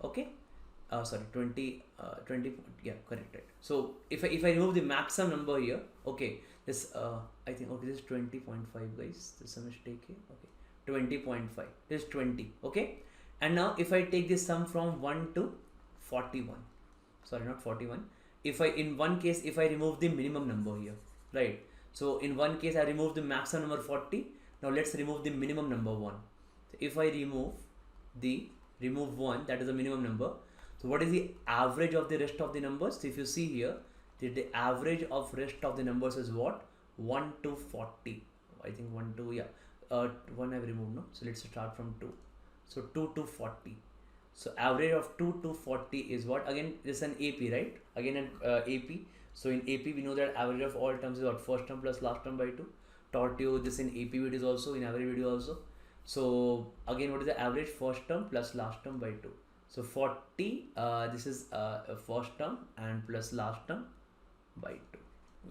Okay? Sorry, 20, 20, yeah, correct, right. So if I remove the maximum number here, okay, this, I think, okay, this is 20.5, guys. This is a mistake here. Okay, 20.5. This is 20, okay? And now if I take this sum from 1 to 41, sorry, not 41. In one case, if I remove the minimum number here, right? So in one case, I remove the maximum number 40. Now let's remove the minimum number 1. So if I remove 1, that is the minimum number. So what is the average of the rest of the numbers? So if you see here, the average of rest of the numbers is what? 1 to 40. I think 1 to, yeah. 1 I've removed, no? So let's start from 2. So 2 to 40. So average of 2 to 40 is what? Again, this is an AP, right? Again, an AP. So in AP, we know that average of all terms is what? First term plus last term by 2. Taught you this in AP videos also, in average video also. So again, what is the average? First term plus last term by 2. So 40, this is first term and plus last term by 2.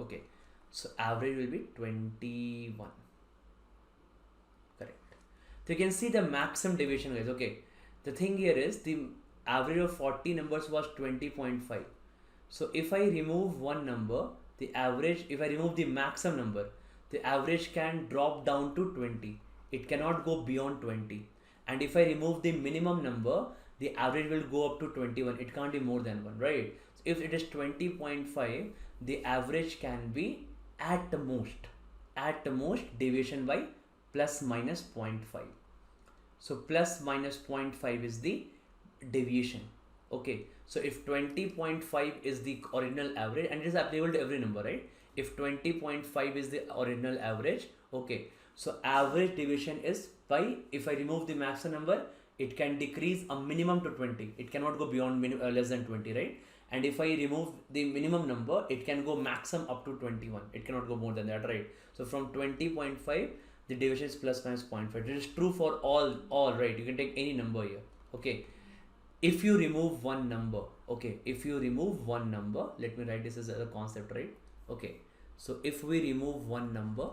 Okay. So average will be 21. Correct. So you can see the maximum deviation, guys. Okay. The thing here is the average of 40 numbers was 20.5. So if I remove one number, the average, if I remove the maximum number, the average can drop down to 20. It cannot go beyond 20. And if I remove the minimum number, the average will go up to 21. It can't be more than 1, right? So if it is 20.5, the average can be at the most deviation by plus minus 0.5. So plus minus 0.5 is the deviation. Okay. So if 20.5 is the original average, and it is applicable to every number, right? If 20.5 is the original average, okay. So average deviation is by, if I remove the maximum number, it can decrease a minimum to 20. It cannot go beyond less than 20, right? And if I remove the minimum number, it can go maximum up to 21. It cannot go more than that, right? So from 20.5, the deviation is plus minus 0.5. It is true for all, right? You can take any number here, okay? If you remove one number, okay, if you remove one number, let me write this as a concept, right? Okay, so if we remove one number,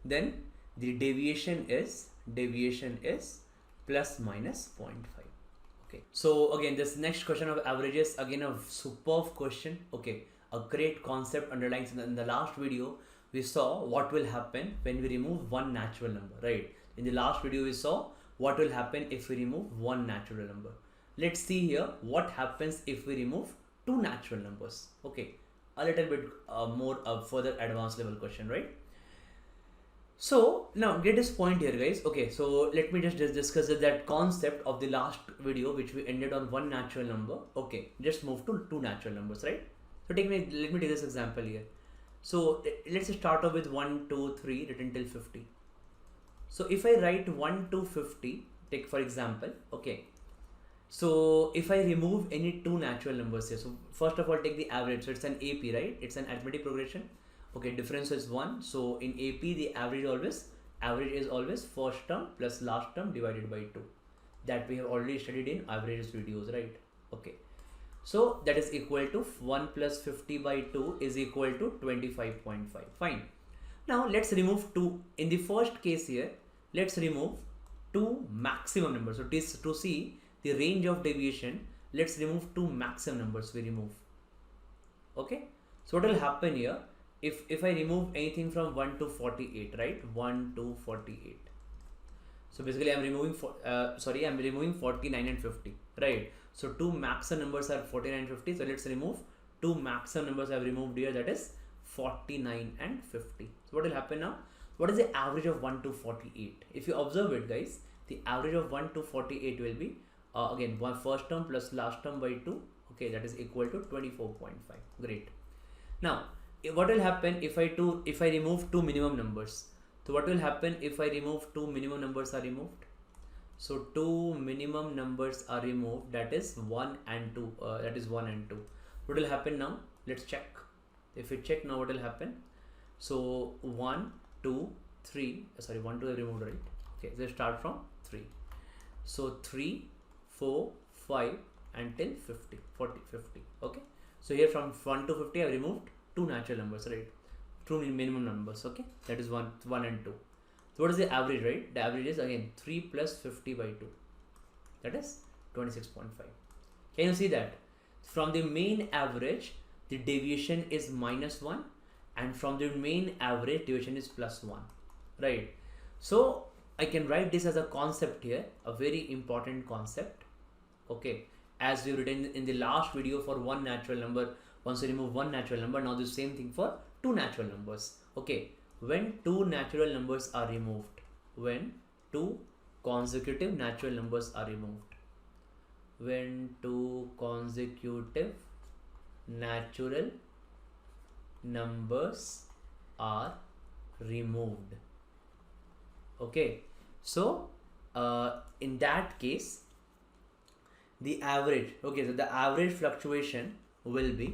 then the deviation is plus minus 0.5. Okay, so again, this next question of averages, again a superb question. Okay, a great concept underlines in the last video. We saw what will happen when we remove one natural number, right? In the last video, we saw what will happen if we remove one natural number. Let's see here what happens if we remove two natural numbers. Okay, a little bit more further advanced level question, right? So now get this point here, guys. Okay, so let me just discuss that concept of the last video, which we ended on one natural number. Okay, just move to two natural numbers, right? So let me take this example here. So let's start off with 1, 2, 3 written till 50. So if I write 1 to 50, take for example, okay. So if I remove any two natural numbers here, so first of all take the average. So it's an AP, right? It's an arithmetic progression. Okay, difference is 1. So in AP the average is always first term plus last term divided by 2. That we have already studied in averages videos, right? Okay. So that is equal to 1 plus 50 by 2 is equal to 25.5. Fine. Now let's remove 2. In the first case here, let's remove two maximum numbers. So to see the range of deviation, let's remove two maximum numbers we remove. Okay. So what will happen here? If I remove anything from 1 to 48, right? 1 to 48. So basically I'm removing 49 and 50, right? So two maximum numbers are 49 and 50. So let's remove two maximum numbers I've removed here, that is 49 and 50. So what will happen now? What is the average of 1 to 48? If you observe it, guys, the average of 1 to 48 will be again one first term plus last term by 2. Okay, that is equal to 24.5. Great. Now what will happen if I remove two minimum numbers? So what will happen if I remove two minimum numbers are removed? So two minimum numbers are removed, that is 1 and 2. What will happen now? Let's check. If we check now, what will happen? So 1, 2, 3. Sorry, 1, 2 I removed, right? Okay, let's start from 3. So 3, 4, 5 until 50, 40, 50. Okay. So here from 1 to 50 I removed two natural numbers, right? Two minimum numbers, okay? That is 1 and 2. So what is the average, right? The average is again 3 plus 50 by 2. That is 26.5. Can you see that? From the main average, the deviation is -1, and from the main average, deviation is +1, right? So I can write this as a concept here, a very important concept, okay? As we written in the last video for one natural number, once you remove one natural number, now the same thing for two natural numbers, okay? When two natural numbers are removed, when two consecutive natural numbers are removed, when two consecutive natural numbers are removed, okay? So in that case, the average, okay, so the average fluctuation will be,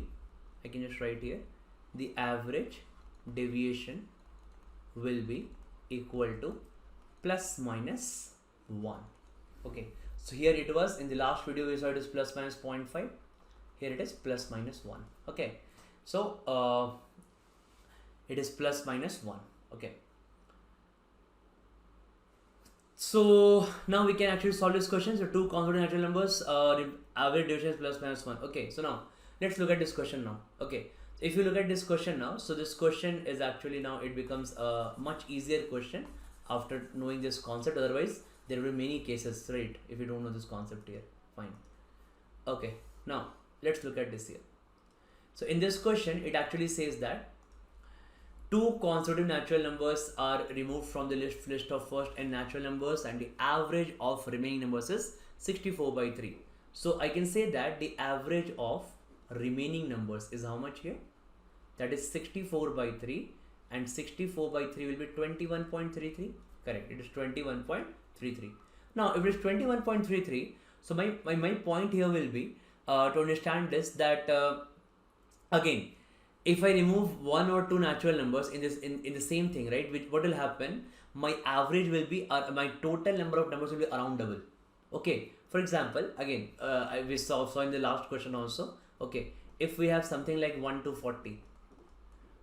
I can just write here, the average deviation will be equal to ±1, okay? So here it was, in the last video we saw it is ±0.5, here it is ±1, okay? So it is ±1, okay? So now we can actually solve this question. So two consecutive natural numbers, average division is ±1. Okay, so now let's look at this question now. Okay, so if you look at this question now, so this question is actually, now it becomes a much easier question after knowing this concept. Otherwise there will be many cases, right, if you don't know this concept here. Fine. Okay, now let's look at this here. So in this question it actually says that two consecutive natural numbers are removed from the list of first n natural numbers, and the average of remaining numbers is 64 by 3. So I can say that the average of remaining numbers is how much here? That is 64 by 3, and 64 by 3 will be 21.33. Correct, it is 21.33. Now if it is 21.33, so my point here will be to understand this, that again, if I remove one or two natural numbers in this in the same thing, right, what will happen? My average will be, my total number of numbers will be around double. Okay, for example, again, we saw in the last question also. Okay, if we have something like 1 to 40,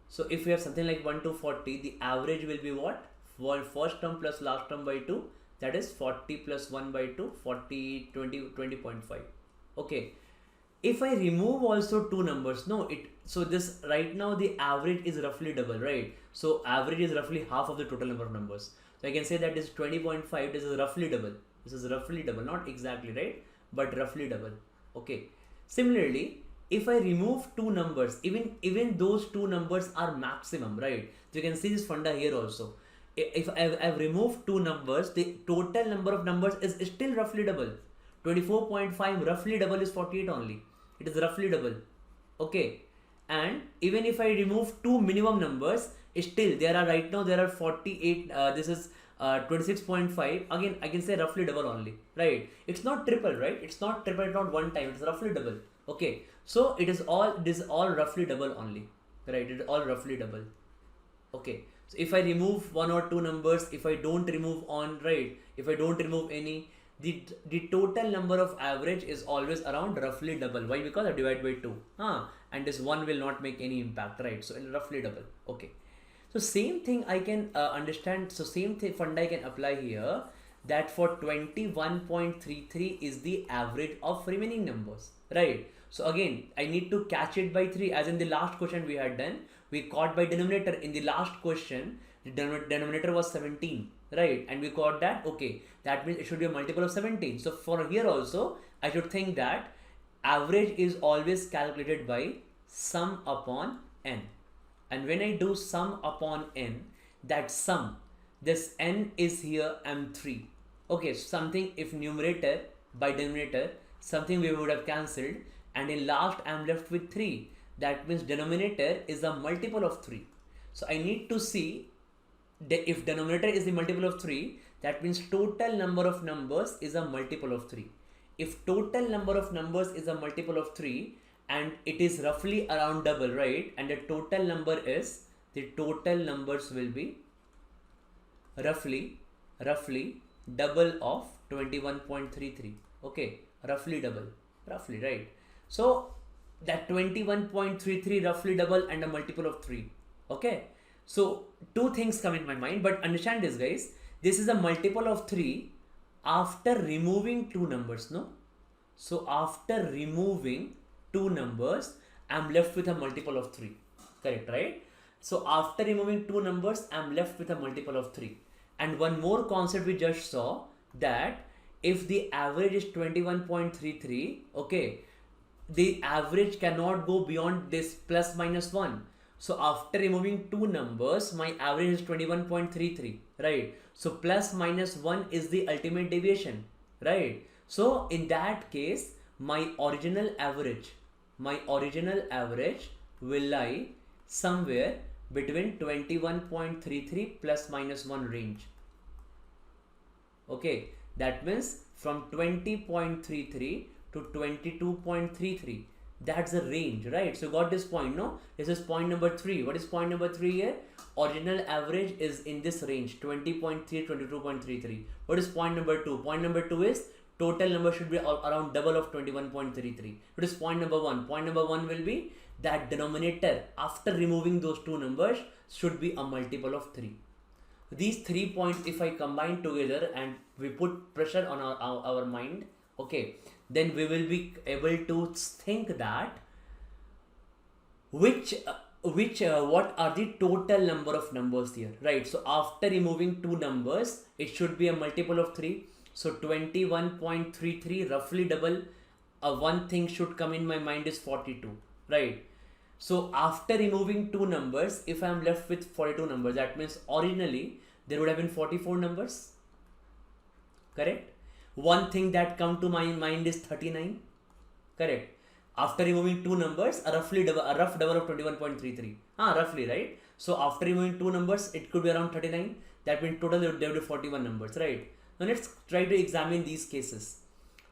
so if we have something like 1 to 40, the average will be what? First term plus last term by 2, that is 40 plus 1 by 2, 40, 20.5. Okay, if I remove also two numbers, so this right now the average is roughly double, right? So average is roughly half of the total number of numbers. So I can say that this 20.5, this is roughly double. This is roughly double, not exactly, right, but roughly double. Okay. Similarly, if I remove two numbers, even those two numbers are maximum, right? So you can see this funda here also. If I've removed two numbers, the total number of numbers is still roughly double. 24.5 roughly double is 48 only. It is roughly double. Okay, and even if I remove two minimum numbers, still there are 48. This is 26.5. Again, I can say roughly double only, right? It's not triple, right? It's not triple, not one time. It's roughly double. Okay, so this is all roughly double only, right? It is all roughly double. Okay, so if I remove one or two numbers, if I don't remove if I don't remove any, the total number of average is always around roughly double. Why? Because I divide by 2, and this 1 will not make any impact, right? So roughly double. Okay, so same thing I can understand. So same thing funda I can apply here, that for 21.33 is the average of remaining numbers, right? So again, I need to catch it by 3, as in the last question we had done. We caught by denominator. In the last question, the denominator was 17, right? And we caught that. Okay, that means it should be a multiple of 17. So for here also, I should think that average is always calculated by sum upon n. And when I do sum upon n, that sum, this n is here m3. Okay, something, if numerator by denominator, something we would have cancelled, and in last I am left with 3. That means denominator is a multiple of 3. So I need to see that if denominator is the multiple of 3, that means total number of numbers is a multiple of 3. If total number of numbers is a multiple of 3 and it is roughly around double, right? And the total number is, the total numbers will be roughly double of 21.33. Okay, roughly double, right? So that 21.33 roughly double and a multiple of 3. Okay, so two things come in my mind, but understand this guys, this is a multiple of 3 after removing two numbers, no? So after removing two numbers, I'm left with a multiple of 3. Correct, right? So after removing two numbers, I'm left with a multiple of 3. And one more concept we just saw, that if the average is 21.33, okay, the average cannot go beyond this plus minus 1. So after removing two numbers, my average is 21.33, right? So plus minus 1 is the ultimate deviation, right? So in that case, my original average will lie somewhere between 21.33 plus minus 1 range. Okay, that means from 20.33 to 22.33. That's the range, right? So you got this point, no? This is point number 3. What is point number 3 here? Original average is in this range, 20.3 to 22.33. What is point number 2? Point number 2 is total number should be around double of 21.33. What is point number 1? Point number 1 will be that denominator after removing those two numbers should be a multiple of 3. These 3 points, if I combine together and we put pressure on our mind, okay, then we will be able to think that what are the total number of numbers here, right? So after removing two numbers, it should be a multiple of 3. So 21.33 roughly double. One thing should come in my mind is 42, right? So after removing two numbers, if I am left with 42 numbers, that means originally there would have been 44 numbers, correct? One thing that come to my mind is 39, correct? After removing two numbers, a rough double of 21.33, roughly, right? So after removing two numbers, it could be around 39. That means total there would be 41 numbers, right? Now let's try to examine these cases.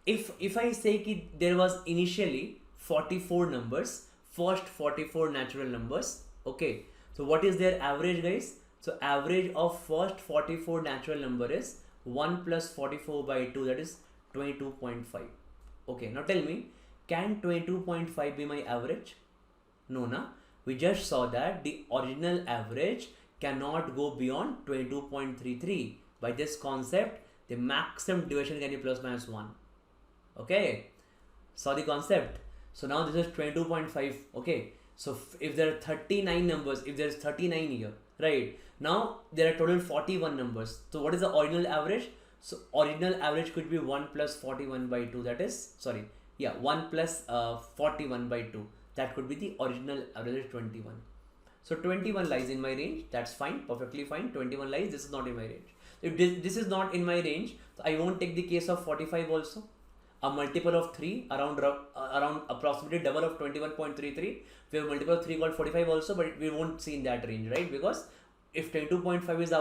If I say that there was initially 44 numbers, first 44 natural numbers, okay, so what is their average, guys? So average of first 44 natural number is 1 plus 44 by 2, that is 22.5. Okay, now tell me, can 22.5 be my average? No, na? We just saw that the original average cannot go beyond 22.33. By this concept, the maximum deviation can be plus minus 1. Okay, saw the concept. So now this is 22.5. Okay, so if there are 39 numbers, if there is 39 here, right? Now there are total 41 numbers. So what is the original average? So original average could be 1 plus 41 by 2. That is, 1 plus 41 by 2. That could be the original average, 21. So 21 lies in my range. That's fine, perfectly fine. 21 lies. This is not in my range. If this is not in my range, so I won't take the case of 45 also. A multiple of 3 around approximately double of 21.33. We have multiple of 3 called 45 also, but we won't see in that range, right? Because if 22.5 is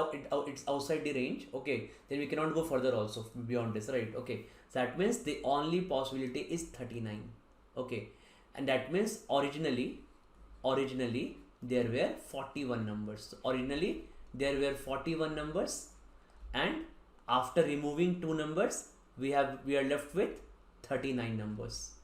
it's outside the range, okay, then we cannot go further also beyond this, right? Okay, so that means the only possibility is 39. Okay, and that means originally there were 41 numbers. So originally there were 41 numbers, and after removing two numbers, we are left with 39 numbers.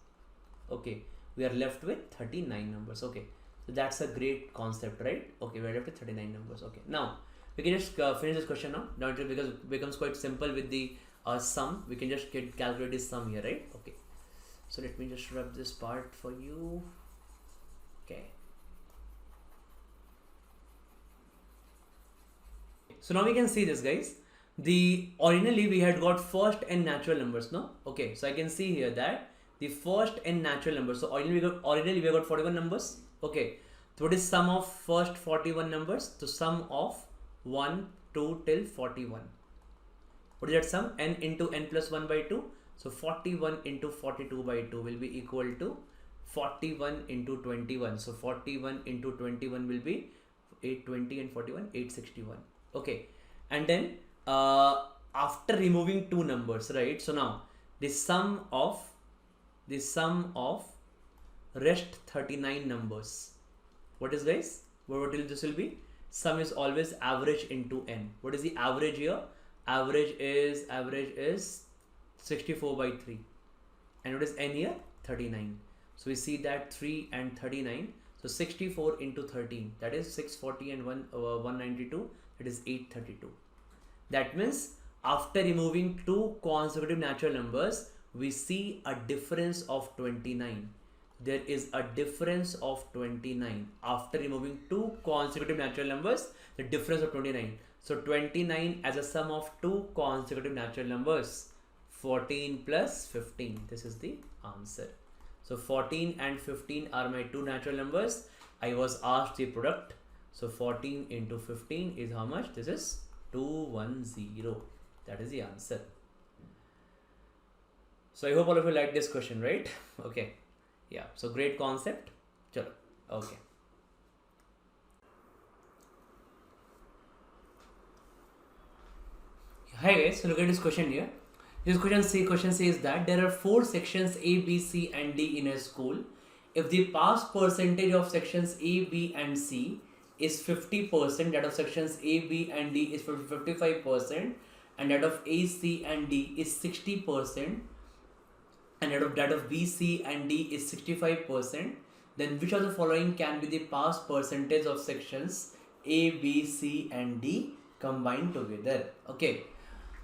Okay, we are left with 39 numbers. Okay, so that's a great concept, right? Okay, we are left with 39 numbers. Okay, now we can just finish this question now. Now it becomes quite simple with the sum. We can just calculate this sum here, right? Okay, so let me just rub this part for you. Okay, so now we can see this, guys. The originally we had got first n natural numbers, no? Okay, so I can see here that the first n natural numbers. So originally we got 41 numbers. Okay, so what is sum of first 41 numbers? So sum of 1, 2 till 41. What is that sum? N into n plus 1 by 2. So 41 into 42 by 2 will be equal to 41 into 21. So 41 into 21 will be 820 and 41, 861. Okay, and then after removing two numbers, right? So now the sum of rest 39 numbers. What is, guys? What will this will be? Sum is always average into n. What is the average here? Average is 64 by 3. And what is n here? 39. So we see that 3 and 39. So 64 into 13, that is 640 and 192, that is 832. That means after removing two consecutive natural numbers, we see a difference of 29. There is a difference of 29. After removing two consecutive natural numbers, the difference of 29. So 29 as a sum of two consecutive natural numbers. 14 plus 15. This is the answer. So 14 and 15 are my two natural numbers. I was asked the product. So 14 into 15 is how much? This is 210. That is the answer. So I hope all of you like this question, right? Okay. Yeah. So great concept. Chalo. Okay. Hi guys. So look at this question here. This question says that there are 4 sections A, B, C and D in a school. If the pass percentage of sections A, B and C is 50%, that of sections A, B and D is 55%, and that of A, C and D is 60%, and that of B, C and D is 65%, then which of the following can be the pass percentage of sections A, B, C and D combined together? Okay.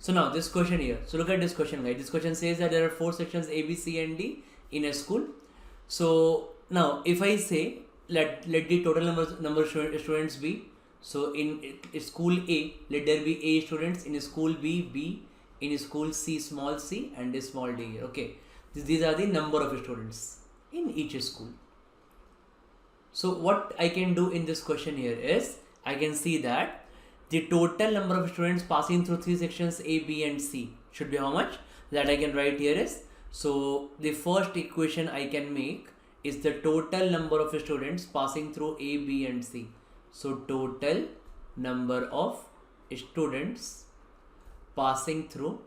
So now this question here. So look at this question, guys. This question says that there are 4 sections A, B, C and D in a school. So now if I say let the total number of students be. So in school A, let there be A students, in school B, B, in school C, small c, and a small d here. Okay. These are the number of students in each school. So what I can do in this question here is, I can see that the total number of students passing through 3 sections A, B and C should be how much? That I can write here is, so the first equation I can make is the total number of students passing through A, B and C. So total number of students passing through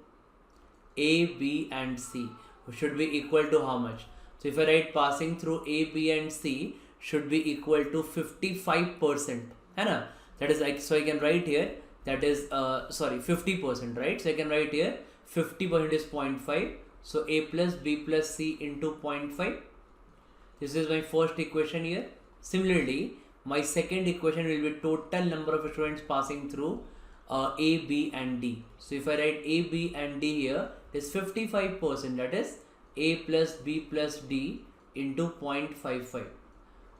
A, B and C should be equal to how much? So if I write passing through A, B and C should be equal to 55%. Hai? That is like, so I can write here, that is 50%, right? So I can write here 50% is 0.5. So A plus B plus C into 0.5. This is my first equation here. Similarly, my second equation will be total number of students passing through A, B and D. So if I write A, B and D here, it is 55%, that is A plus B plus D into 0.55.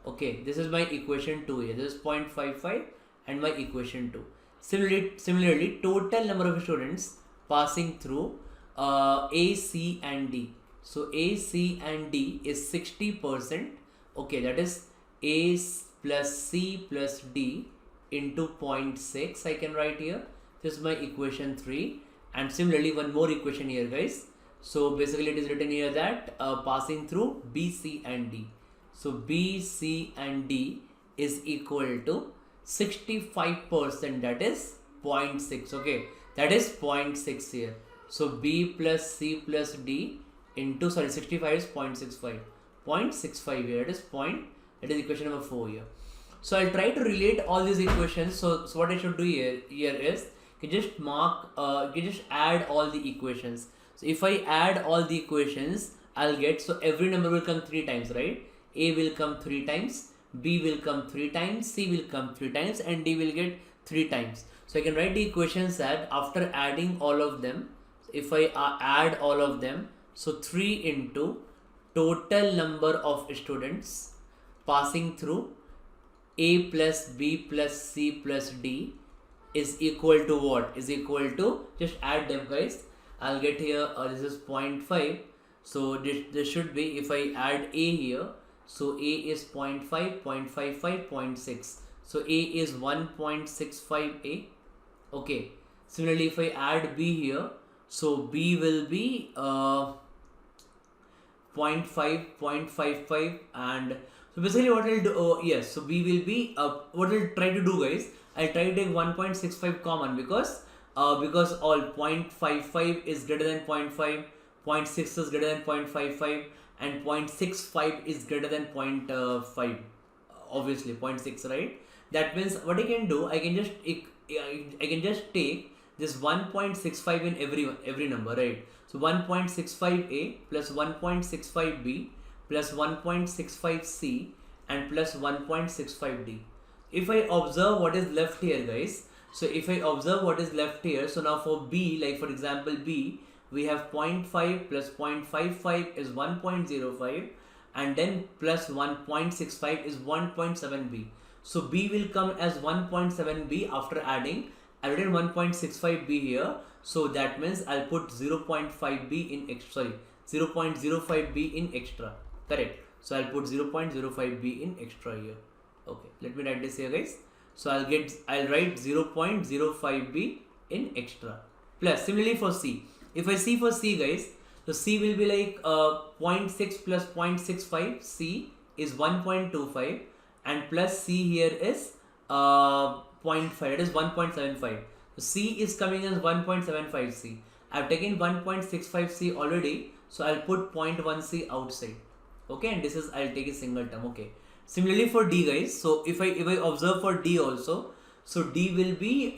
Okay, this is my equation 2 here. This is 0.55 and my equation 2. Similarly, total number of students passing through A, C and D. So A, C and D is 60%. Okay, that is A plus C plus D into 0.6 I can write here. This is my equation 3. And similarly, one more equation here, guys. So basically it is written here that passing through B, C and D. So B, C and D is equal to 65%, that is 0.6. Okay, that is 0.6 here. So B plus C plus D into 65 is 0.65. 0.65 here, that is equation number 4 here. So I'll try to relate all these equations. So what I should do here is you just add all the equations. So if I add all the equations, I'll get, so every number will come 3 times, right? A will come 3 times, B will come 3 times, C will come 3 times, and D will get 3 times. So I can write the equations that after adding all of them, if I add all of them, so 3 into total number of students passing through A plus B plus C plus D is equal to what? Is equal to, just add them, guys. I'll get here, this is 0.5. So this should be, if I add A here, so A is 0.5, 0.55, 0.6. So A is 1.65A. Okay. Similarly, if I add B here, so B will be 0.5, 0.55, and so basically what I'll do, yes, so B will be, what I'll try to do, guys, I'll try to take 1.65 common because all 0.55 is greater than 0.5, 0.6 is greater than 0.55, and 0.65 is greater than 0.5, obviously 0.6, right? That means what I can do, I can just take this 1.65 in every number, right? So 1.65a plus 1.65b plus 1.65C and plus 1.65D. If I observe what is left here, guys, so if I observe what is left here, so now for B, like for example B, we have 0.5 plus 0.55 is 1.05 and then plus 1.65 is 1.7B. So B will come as 1.7B after adding. I written 1.65B here, so that means I'll put 0.5B in extra, 0.05B in extra, correct? So I'll put 0.05B in extra here. Okay, let me write this here, guys. So I'll write 0.05B in extra. Plus similarly for C, if I see for C, guys, so C will be like 0.6 plus 0.65, C is 1.25 and plus C here is 0.5, that is 1.75. So C is coming as 1.75C. I've taken 1.65C already, so I'll put 0.1C outside. Okay, and this is, I'll take a single term. Okay. Similarly for D, guys, so if I observe for D also, so D will be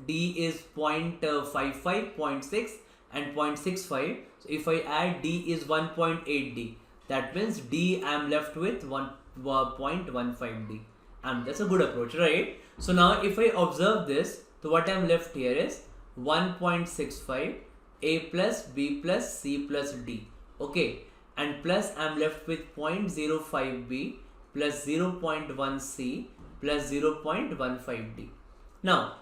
D is 0.55, 0.6 and 0.65. So if I add D is 1.8D, that means D I am left with 1.15D, and that's a good approach, right? So now if I observe this, so what I am left here is 1.65 A plus B plus C plus D. Okay. And plus I am left with 0.05B plus 0.1C plus 0.15D. Now,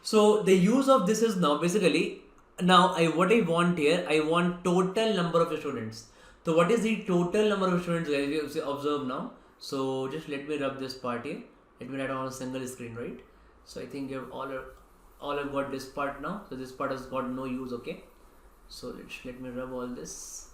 so the use of this is now basically, now what I want here, I want total number of students. So what is the total number of students, guys? If you observe now, so just let me rub this part here. Let me write on a single screen, right? So I think you have all have got this part now. So this part has got no use, okay? So let me rub all this.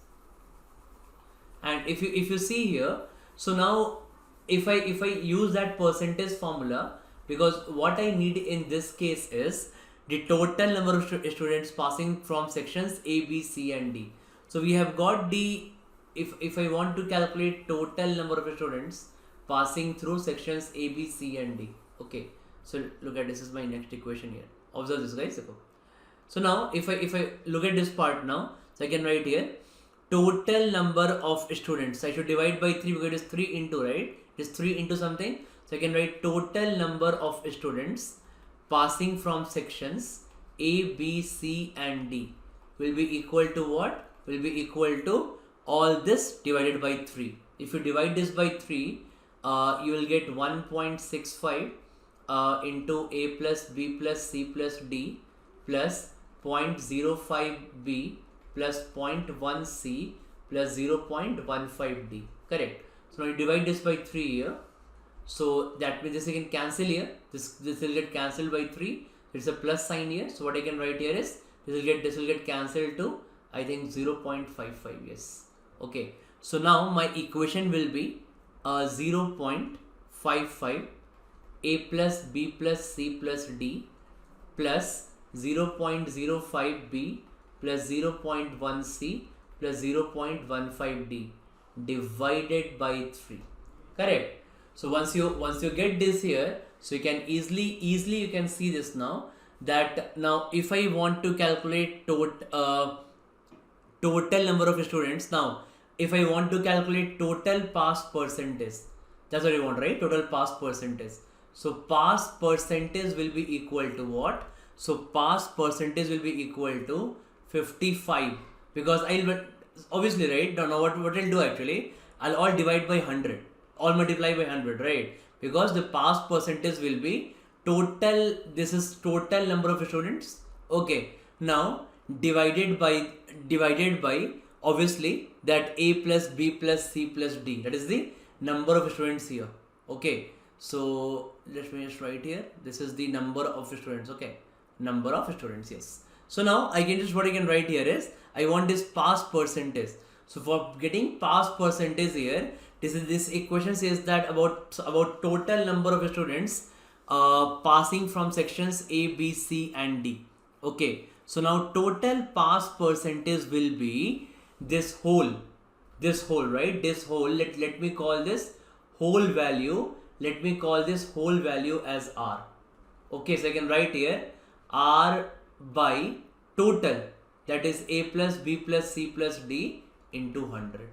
And if you see here, so now if I use that percentage formula, because what I need in this case is the total number of students passing from sections A, B, C and D. So we have got the, if I want to calculate total number of students passing through sections A, B, C and D. Okay, so look at this is my next equation here. Observe this, guys. So now if I look at this part now, so I can write here total number of students. So I should divide by 3 because it is 3 into, right? It is 3 into something. So I can write total number of students passing from sections A, B, C and D will be equal to what? Will be equal to all this divided by 3. If you divide this by 3, you will get 1.65 into A plus B plus C plus D plus 0.05B plus 0.1C plus 0.15D. Correct. So now you divide this by 3 here. So that means this you can cancel here. This will get cancelled by 3. It's a plus sign here. So what I can write here is this will get cancelled to, I think, 0.55. Yes. Okay. So now my equation will be 0.55 A plus B plus C plus D plus 0.05B plus 0.1C plus 0.15D divided by 3. Correct. So once you get this here, so you can easily you can see this now, that now if I want to calculate total number of students, now if I want to calculate total pass percentage, that's what you want, right? Total pass percentage. So pass percentage will be equal to what? So pass percentage will be equal to 55, because I'll obviously, right, don't know what I'll do actually, I'll all divide by 100, all multiply by 100, right? Because the pass percentage will be total, this is total number of students, okay, now divided by obviously that A plus B plus C plus D, that is the number of students here. Okay, so let me just write here, this is the number of students. Okay, number of students. Yes. So now I can just, what I can write here is I want this pass percentage. So for getting pass percentage here, this equation says that about total number of students passing from sections A, B, C and D. Okay, so now total pass percentage will be this whole, right? This whole, let me call this whole value, let me call this whole value as R. Okay, so I can write here R by total, that is A plus B plus C plus D into 100.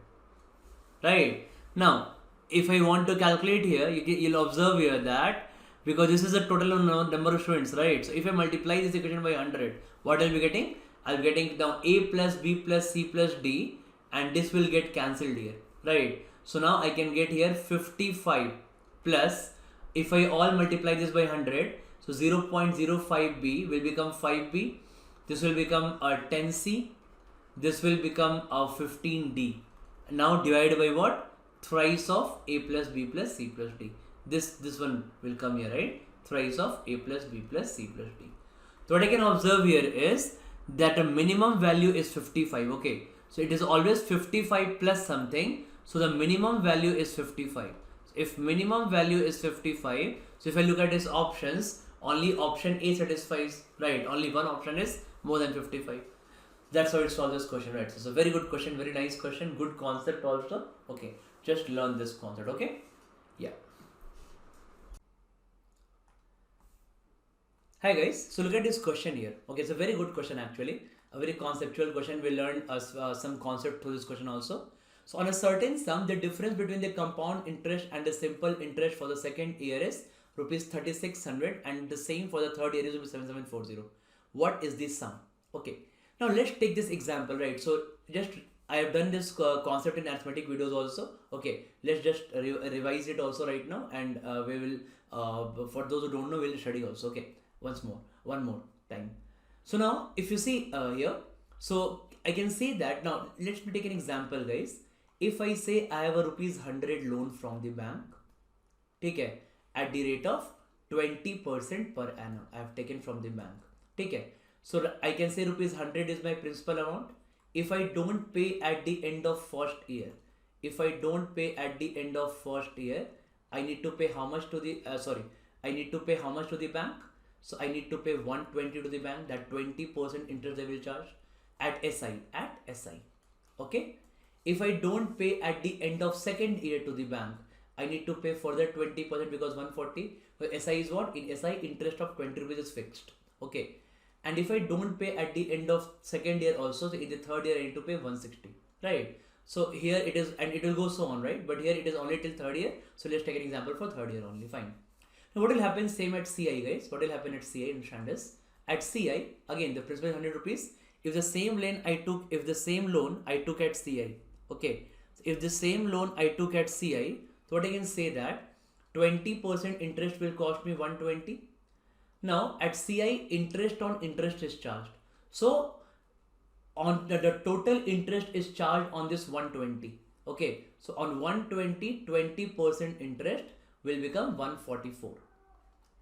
right? Now, if I want to calculate here, you'll observe here that because this is the total number of students, right? So if I multiply this equation by 100, what I'll be getting? I'll be getting now a plus b plus c plus d, and this will get cancelled here, right? So now I can get here 55 plus, if I all multiply this by 100, so 0.05b will become 5b, this will become a 10c, this will become a 15d. Now divided by what? Thrice of a plus b plus c plus d. This one will come here, right? Thrice of a plus b plus c plus d. So what I can observe here is that a minimum value is 55. Okay, so it is always 55 plus something. So the minimum value is 55. So if minimum value is 55, so if I look at its options, only option A satisfies, right? Only one option is more than 55. That's how it solves this question, right? So it's a very good question, very nice question, good concept also. Okay, just learn this concept. Okay, yeah. Hi guys, so look at this question here. Okay, it's a very good question actually, a very conceptual question. We learned some concept through this question also. So on a certain sum, the difference between the compound interest and the simple interest for the second year is rupees 3600, and the same for the third year is rupees 7740. What is the sum? Okay, now let's take this example, right? So just I have done this concept in arithmetic videos also. Okay, let's just revise it also right now, and we will for those who don't know, we'll study also. Okay, one more time. So now if you see here, so I can say that now let me take an example, guys. If I say I have a rupees 100 loan from the bank, okay, at the rate of 20% per annum, I have taken from the bank, okay. So I can say rupees 100 is my principal amount. If I don't pay at the end of first year, I need to pay how much to the I need to pay how much to the bank? So I need to pay 120 to the bank. That 20% interest they will charge at SI. Okay. If I don't pay at the end of second year to the bank, I need to pay further 20% because 140. So SI is what? In SI, interest of 20 rupees is fixed. Okay. And if I don't pay at the end of second year also, so in the third year I need to pay 160. Right. So here it is, and it will go so on, right? But here it is only till third year. So let's take an example for third year only. Fine. Now what will happen? Same at CI, guys. What will happen at CI? Understand this. At CI, again the principal is 100 rupees. If the same loan I took at CI, okay. So if the same loan I took at CI, so what I can say that 20% interest will cost me 120. Now at CI, interest on interest is charged. So on the total interest is charged on this 120. Okay. So on 120, 20% interest will become 144.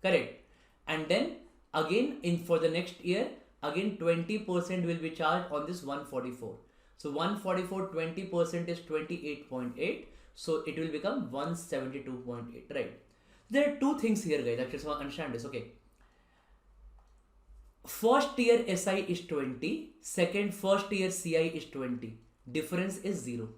Correct. And then again for the next year, again 20% will be charged on this 144. So 144, 20% is 28.8. So it will become 172.8, right? There are two things here, guys. Actually, so understand this. Okay. First year SI is 20. First year CI is 20. Difference is 0.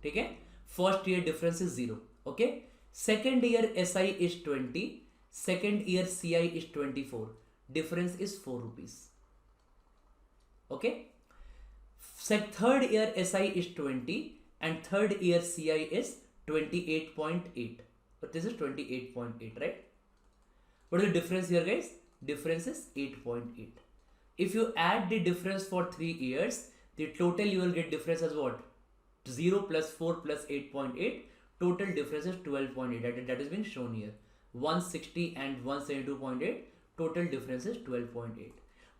Okay. First year difference is 0. Okay. Second year SI is 20. Second year CI is 24. Difference is 4 rupees. Okay. Third year SI is 20 and third year CI is 28.8. But this is 28.8, right? What is the difference here, guys? Difference is 8.8. If you add the difference for 3 years, the total you will get difference as what? 0 plus 4 plus 8.8. Total difference is 12.8. That is being shown here. 160 and 172.8. Total difference is 12.8.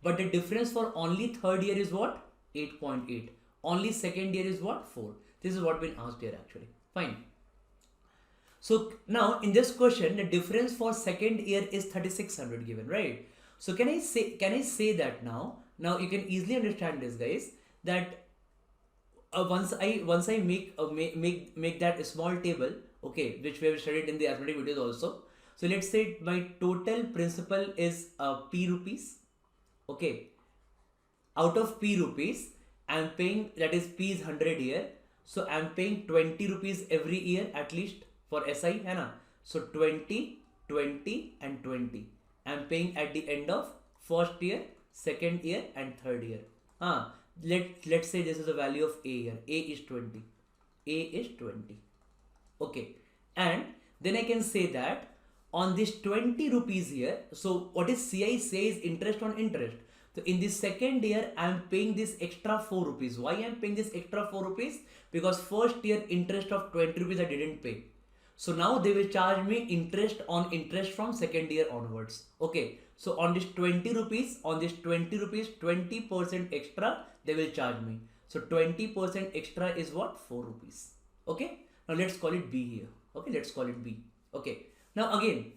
But the difference for only third year is what? 8.8. Only second year is what? 4. This is what been asked here actually. Fine. So now in this question, the difference for second year is 3600 given, right? So can I say that now? Now you can easily understand this, guys, that once I make that a small table, okay, which we have studied in the arithmetic videos also. So let's say my total principal is P rupees. Okay. Out of P rupees, I am paying, that is P is 100 here. So I am paying 20 rupees every year at least for SI, है ना? So 20, 20 and 20. I am paying at the end of first year, second year and third year. Let's say this is the value of A here. A is 20. A is 20. Okay, and then I can say that on this 20 rupees here, so what is CI? CI is interest on interest. So in the second year, I am paying this extra 4 rupees. Why I am paying this extra 4 rupees? Because first year interest of 20 rupees I didn't pay. So now they will charge me interest on interest from second year onwards. Okay, so on this 20 rupees, 20% extra they will charge me. So 20% extra is what? 4 rupees. Okay, now let's call it B here. Okay, let's call it B. Okay, now again,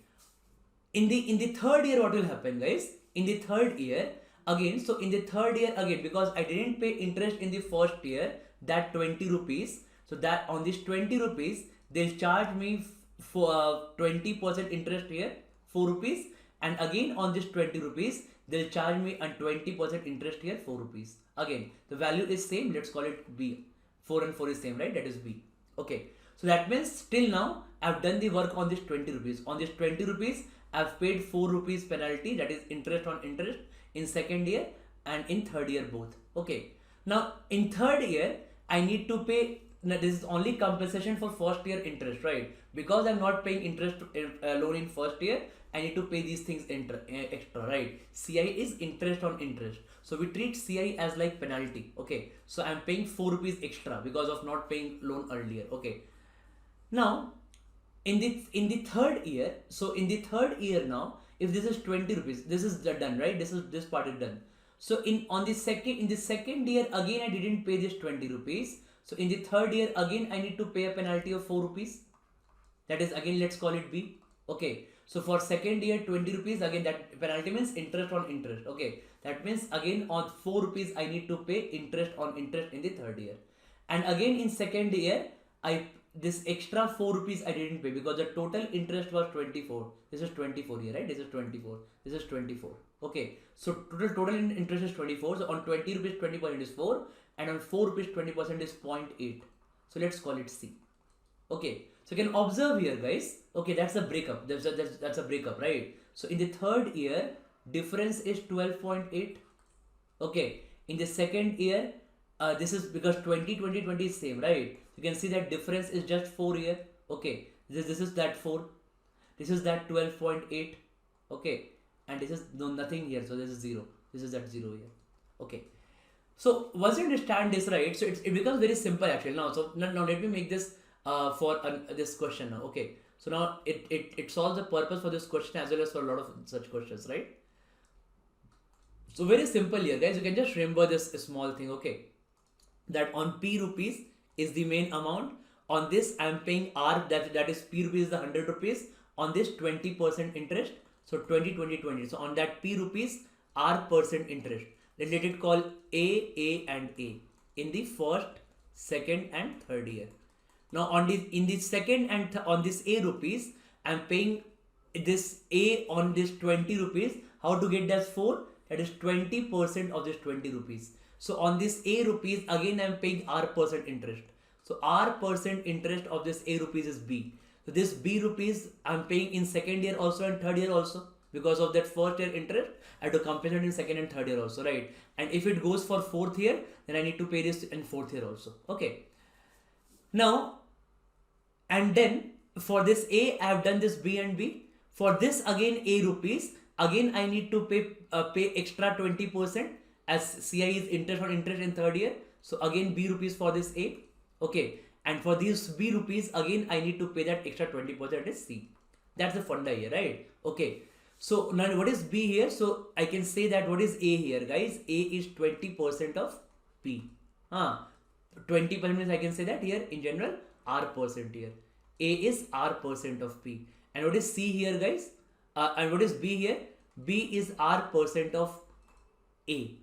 in the third year, what will happen, guys? In the third year, again, so in the third year, again, because I didn't pay interest in the first year, that 20 rupees, so that on this 20 rupees, they'll charge me for 20% interest here, 4 rupees, and again on this 20 rupees, they'll charge me on 20% interest here, 4 rupees. Again, the value is same, let's call it B. 4 and 4 is same, right? That is B. Okay, so that means till now, I've done the work on this 20 rupees. On this 20 rupees, I've paid 4 rupees penalty, that is interest on interest in second year and in third year both. Okay, now in third year, I need to pay. Now this is only compensation for first year interest, right? Because I'm not paying interest loan in first year, I need to pay these things extra, right? CI is interest on interest. So we treat CI as like penalty. Okay, so I'm paying 4 rupees extra because of not paying loan earlier. Okay, now in the third year, so in the third year now, if this is 20 rupees, this is done, right? This part is done. So in the second year again, I didn't pay this 20 rupees. So in the third year again, I need to pay a penalty of 4 rupees. That is again, let's call it B. Okay, so for second year 20 rupees, again that penalty means interest on interest. Okay, that means again on 4 rupees I need to pay interest on interest in the third year. And again in second year, this extra 4 rupees I didn't pay because the total interest was 24. This is 24 here, right? This is 24. This is 24. Okay, so total interest is 24. So on 20 rupees 20% is 4, and on 4 rupees 20% is 0.8. So let's call it C. Okay, so you can observe here, guys. Okay, that's a breakup. That's a breakup, right? So in the third year, difference is 12.8. Okay, in the second year, this is because 20 is same, right? You can see that difference is just 4 here. Okay, this is that 4. This is that 12.8. Okay, and this is nothing here. So this is 0. This is that 0 here. Okay. So once you understand this, right, so it becomes very simple actually now. So now let me make this for this question now. Okay, so now it solves the purpose for this question as well as for a lot of such questions, right? So very simple here, guys. You can just remember this small thing. Okay, that on P rupees is the main amount. On this I am paying R, that is P rupees is the 100 rupees. On this 20% interest. So 20. So on that P rupees, R percent interest. Then let it call A and A in the first, second and third year. Now on this in the second and on this A rupees, I am paying this A on this 20 rupees. How to get that 4? That is 20% of this 20 rupees. So on this A rupees, again I am paying R percent interest. So R percent interest of this A rupees is B. So this B rupees I am paying in second year also and third year also. Because of that first year interest, I have to compensate in second and third year also, right? And if it goes for fourth year, then I need to pay this in fourth year also. Okay. Now, and then for this A, I have done this B and B. For this again A rupees, again I need to pay extra 20% as CI is interest on interest in third year. So again B rupees for this A. Okay. And for these B rupees, again I need to pay that extra 20% is C. That's the funda here, right? Okay. So now what is B here? So I can say that what is A here, guys? A is 20% of P. 20% means I can say that here in general R percent here. A is R percent of P. And what is C here, guys? And what is B here? B is R percent of A.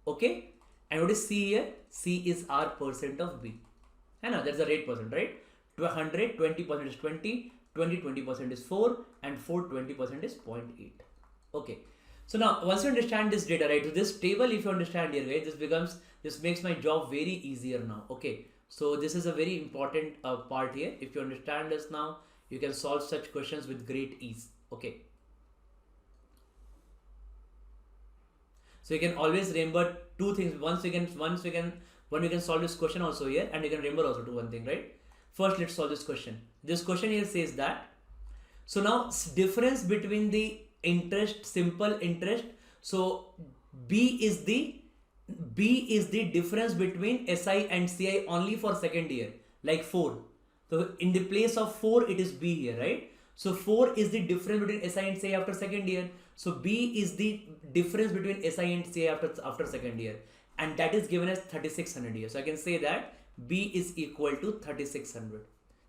Okay. And what is C here? C is R percent of B. And that's the rate percent, right? 100, 20% is 20. 20% is 4 and 20% is 0.8. Okay, so now once you understand this data, right, so this table, if you understand here, guys, this makes my job very easier now. Okay, so this is a very important part here. If you understand this now, you can solve such questions with great ease. Okay, so you can always remember two things. Once you can One, you can solve this question also here, and you can remember also to one thing, right? First, let's solve this question. This question here says that, so now difference between the interest, simple interest. So B is the difference between SI and CI only for second year, like 4. So in the place of 4, it is B here, right? So 4 is the difference between SI and CI after second year. So B is the difference between SI and CI after second year, and that is given as 3600 here. So I can say that B is equal to 3600.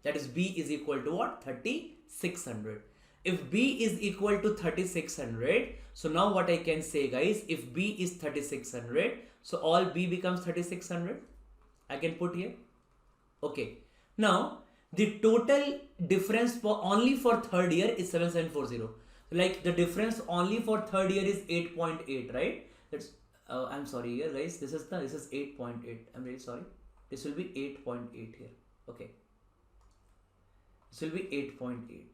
That is, B is equal to what? 3600. If B is equal to 3600, so now what I can say, guys, if B is 3600, so all B becomes 3600. I can put here. Okay. Now the total difference for only for third year is 7740. Like the difference only for third year is 8.8, right? That's I'm sorry here, guys. This is 8.8. I'm really sorry. This will be 8.8 here. Okay. This will be 8.8.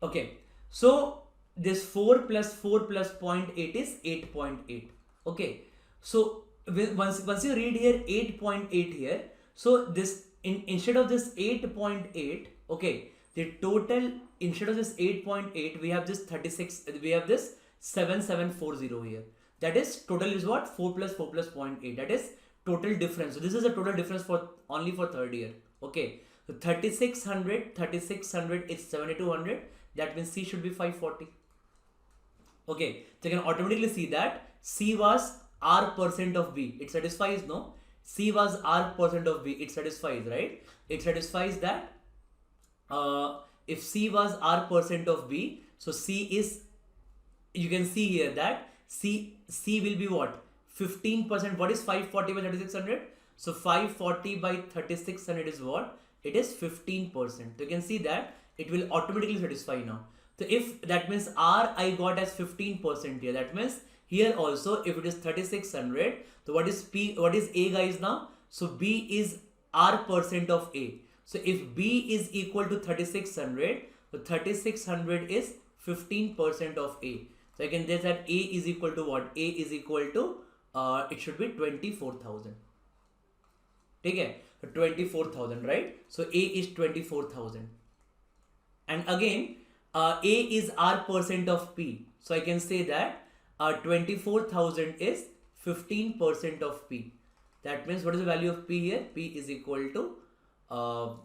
Okay, so this 4 plus 4 plus 0.8 is 8.8. Okay, so once you read here 8.8 here, so this instead of this 8.8, okay, the total, instead of this 8.8, we have this 36, we have this 7740 here. That is, total is what? 4 plus 4 plus 0.8. That is total difference. So this is a total difference for only for third year. Okay, so 3600 is 7200. That means C should be 540. Okay, so you can automatically see that C was R percent of B. It satisfies, no? C was R percent of B. It satisfies, right? It satisfies that if C was R percent of B, so C is, you can see here that C will be what? 15%. What is 540 by 3600? So 540 by 3600 is what? It is 15%. So you can see that it will automatically satisfy now. So if that means R I got as 15% here, that means here also if it is 3600, so what is P, what is A, guys, now? So B is R percent of A. So if B is equal to 3600, so 3600 is 15% of A. So I can say that A is equal to what? A is equal to it should be 24,000. Okay, 24,000, right? So A is 24,000. And again, A is R percent of P. So I can say that 24,000 is 15% of P. That means what is the value of P here? P is equal to I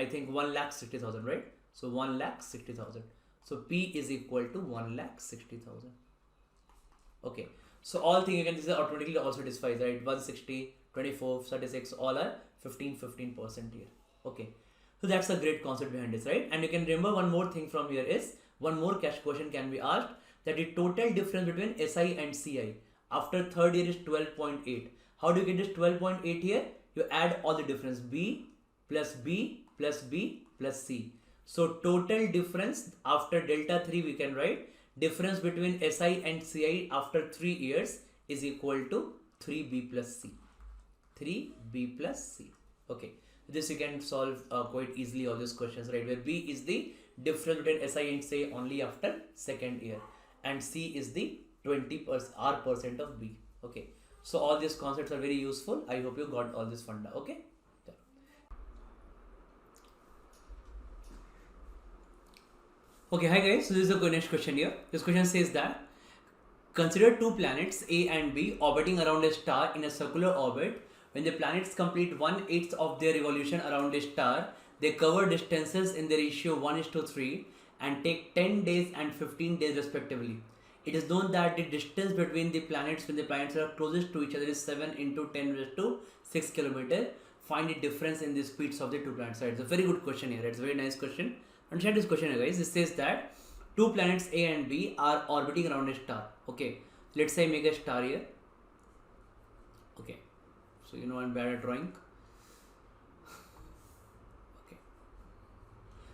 think 1,60,000, right? So 1,60,000. So P is equal to 1,60,000. Okay. So all things you can see automatically also satisfies, right? 160, 24, 36, all are 15% here. Okay. So that's a great concept behind this, right? And you can remember one more thing from here is, one more cash question can be asked, that the total difference between SI and CI after third year is 12.8. How do you get this 12.8 here? You add all the difference, B plus B plus B plus C. So total difference after delta 3 we can write difference between SI and CI after 3 years is equal to 3B plus C. 3B plus C. Okay. This you can solve quite easily all these questions, right? Where B is the difference between SI and CI only after second year, and C is the 20% R percent of B. Okay. So all these concepts are very useful. I hope you got all this funda. Okay. Okay, hi guys. So this is the next question here. This question says that consider two planets A and B orbiting around a star in a circular orbit. When the planets complete 1/8 of their revolution around a star, they cover distances in the ratio 1:3 and take 10 days and 15 days respectively. It is known that the distance between the planets when the planets are closest to each other is 7 × 10⁶ kilometers. Find the difference in the speeds of the two planets. Right? It's a very good question here. It's a very nice question. Understand this question here, guys. It says that two planets A and B are orbiting around a star. Okay, let's say I make a star here. Okay, so you know I'm bad at drawing. Okay,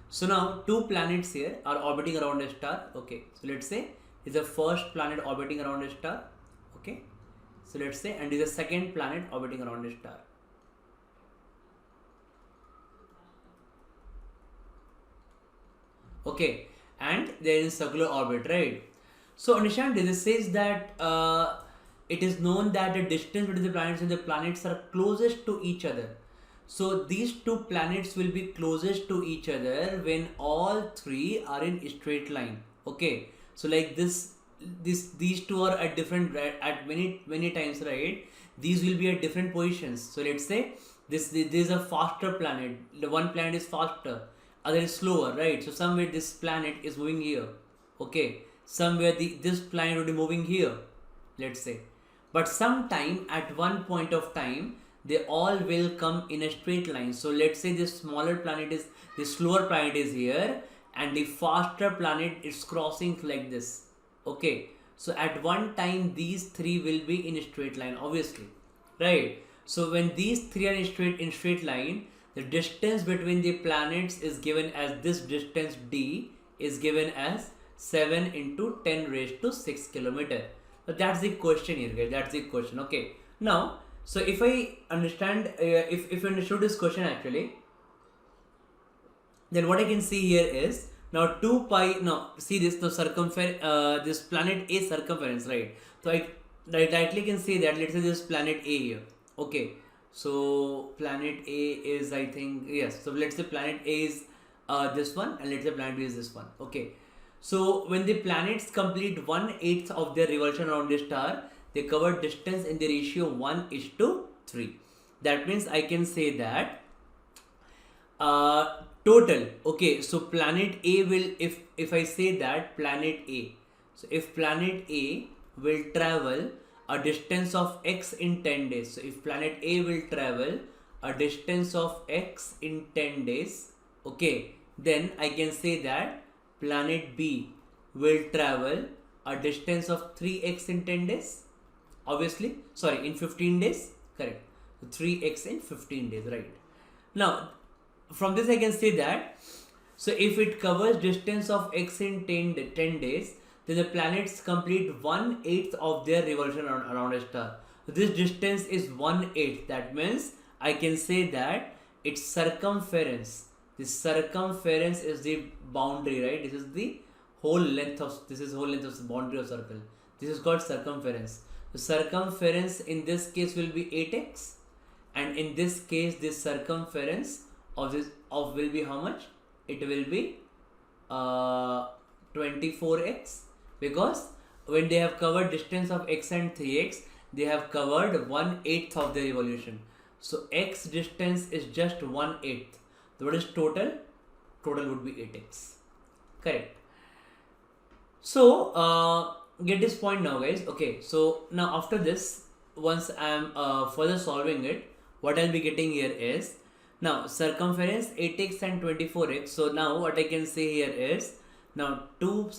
so now two planets here are orbiting around a star. Okay, so let's say is the first planet orbiting around a star. Okay, so let's say, and is the second planet orbiting around a star. Okay, and they're in circular orbit, right? So understand this. It says that it is known that the distance between the planets and the planets are closest to each other. So these two planets will be closest to each other when all three are in a straight line. Okay. So like these two are at different at many times, right? These will be at different positions. So let's say this is a faster planet. The one planet is faster, other is slower, right? So somewhere this planet is moving here. Okay. Somewhere this planet will be moving here, let's say. But sometime at one point of time they all will come in a straight line. So let's say this slower planet is here, and the faster planet is crossing like this. Okay, so at one time these three will be in a straight line, obviously, right? So when these three are in straight line, the distance between the planets is given as this distance d is given as 7 into 10 raised to 6 kilometer. So that's the question here, guys. That's the question. Okay. Now, so if I understand, if I understood this question actually, then what I can see here is now 2 pi. Now see this, the this planet A circumference, right? So I directly can say that, let's say this planet A here. Okay. So planet A is, I think, yes. So let's say planet A is this one, and let's say planet B is this one. Okay. So when the planets complete 1/8 of their revolution around the star, they cover distance in the ratio 1:3. That means I can say that total. Okay, so planet A will, if I say that planet A, so if planet A will travel a distance of x in 10 days. So if planet A will travel a distance of x in 10 days, okay, then I can say that planet B will travel a distance of 3x in 10 days. Obviously, sorry, in 15 days, correct. So 3x in 15 days, right? Now, from this I can say that, so if it covers distance of x in 10 days, then the planets complete 1/8 of their revolution around a star. So this distance is 1/8. That means I can say that its circumference, this circumference is the boundary, right? This is the whole length of the boundary of circle. This is called circumference. The circumference in this case will be 8x, and in this case this circumference of will be how much? It will be 24x, because when they have covered distance of x and 3x, they have covered 1/8 of the revolution. So x distance is just 1/8. So what is total? Total would be 8x. Correct. So get this point now, guys. Okay, so now after this, once I am further solving it, what I'll be getting here is, now circumference 8x and 24x. So now what I can say here is, now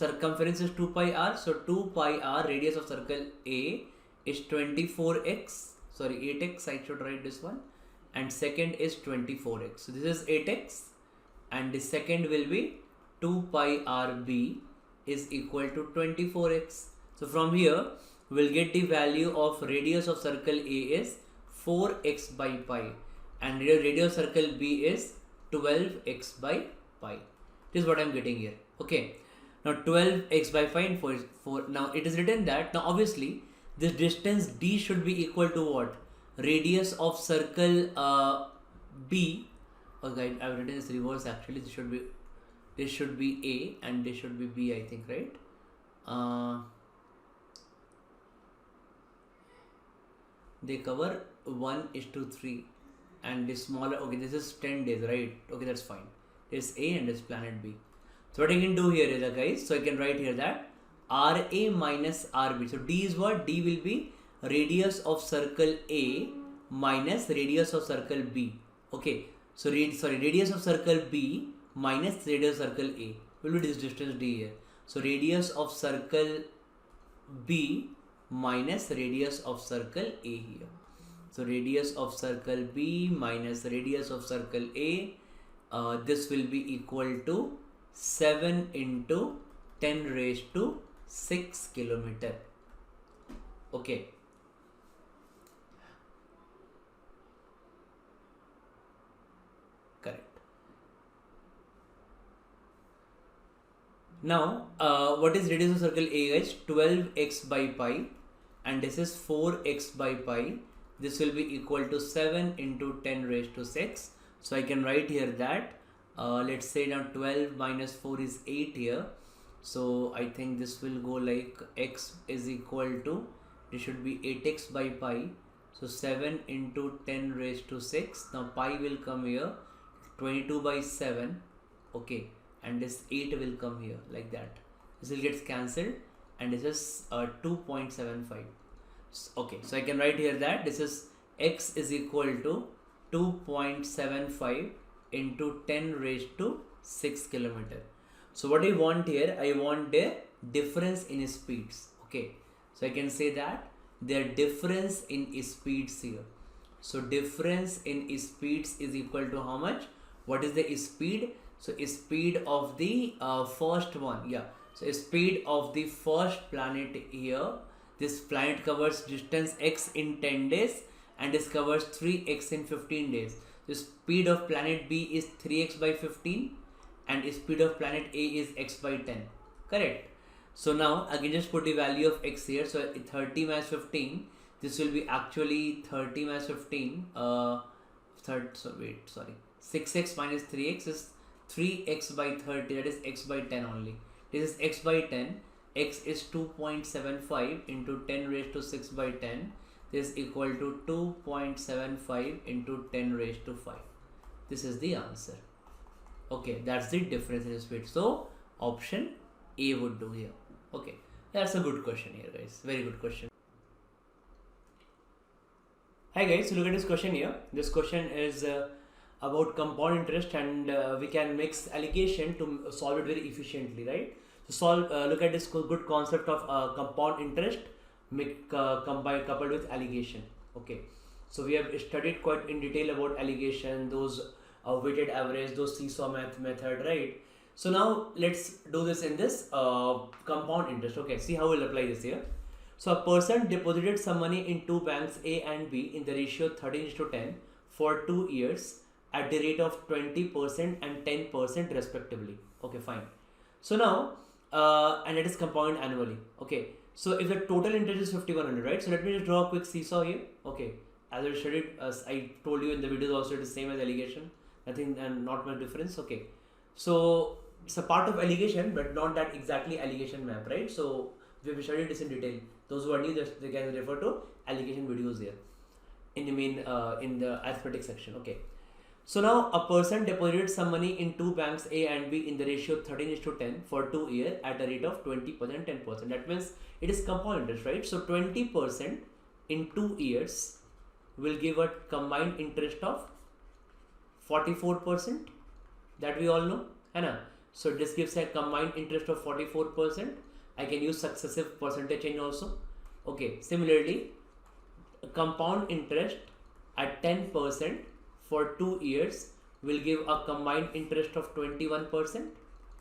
circumference is 2 pi r. So 2 pi r, radius of circle A, is 24x. Sorry, 8x, I should write this one. And second is 24x. So this is 8x, and the second will be 2 pi rb is equal to 24x. So from here we'll get the value of radius of circle A is 4x by pi, and radius of circle B is 12x by pi. This is what I'm getting here. Okay, now 12x by pi and 4. Now it is written that, now obviously this distance d should be equal to what? Radius of circle B. Okay, I've written this reverse actually. This should be A and this should be B, I think, right? They cover 1:3, and this smaller, okay, this is 10 days, right? Okay, that's fine. This is A and this planet B. So what I can do here is, guys, so I can write here that RA minus RB. So D is what? D will be radius of circle A minus radius of circle B. Okay, so radius of circle B minus radius of circle A will be this distance D here. So radius of circle B minus radius of circle A here. So radius of circle B minus radius of circle A, this will be equal to 7 into 10 raised to 6 kilometer. Okay. Correct. Now, what is radius of circle A, guys? 12x by pi, and this is 4x by pi. This will be equal to 7 into 10 raised to 6. So I can write here that, let's say now 12 minus 4 is 8 here. So I think this will go like x is equal to, this should be 8x by pi. So 7 into 10 raised to 6. Now pi will come here, 22 by 7. Okay. And this 8 will come here like that. This will get cancelled, and this is 2.75. Okay, so I can write here that this is x is equal to 2.75 into 10 raised to 6 kilometer. So what I want here, I want a difference in speeds. Okay, so I can say that their difference in speeds here. So difference in speeds is equal to how much? What is the speed? So speed of the first one, yeah. So speed of the first planet here. This planet covers distance x in 10 days, and this covers 3x in 15 days. The speed of planet B is 3x by 15, and speed of planet A is x by 10. Correct. So now I can just put the value of x here. So 30 minus 15. This will be actually 30 minus 15. 6x minus 3x is 3x by 30, that is x by 10 only. This is x by 10. X is 2.75 into 10 raised to 6 by 10. This is equal to 2.75 into 10 raised to 5. This is the answer. Okay, that's the difference in speed. So option A would do here. Okay, that's a good question here, guys. Very good question. Hi guys, so look at this question here. This question is about compound interest, and we can mix allegation to solve it very efficiently, right? So look at this good concept of compound interest coupled with allegation. Okay, so we have studied quite in detail about allegation, those weighted average, those seesaw method, right? So now let's do this in this compound interest. Okay, see how we'll apply this here. So a person deposited some money in two banks A and B in the ratio 13:10 for 2 years at the rate of 20% and 10% respectively. Okay, fine. So now, and it is compound annually. Okay, so if the total interest is 5100, right? So let me just draw a quick seesaw here. Okay, as I studied, as I told you in the videos also, it is same as allegation. Nothing and not much difference. Okay, so it's a part of allegation, but not that exactly allegation map, right? So we have studied this in detail. Those who are new, they can refer to allegation videos here in the main in the arithmetic section. Okay. So now a person deposited some money in two banks A and B in the ratio 13:10 for 2 years at a rate of 20% and 10%. That means it is compound interest, right? So 20% in 2 years will give a combined interest of 44%. That we all know, Anna. So this gives a combined interest of 44%. I can use successive percentage change also. Okay. Similarly, compound interest at 10% for 2 years will give a combined interest of 21%.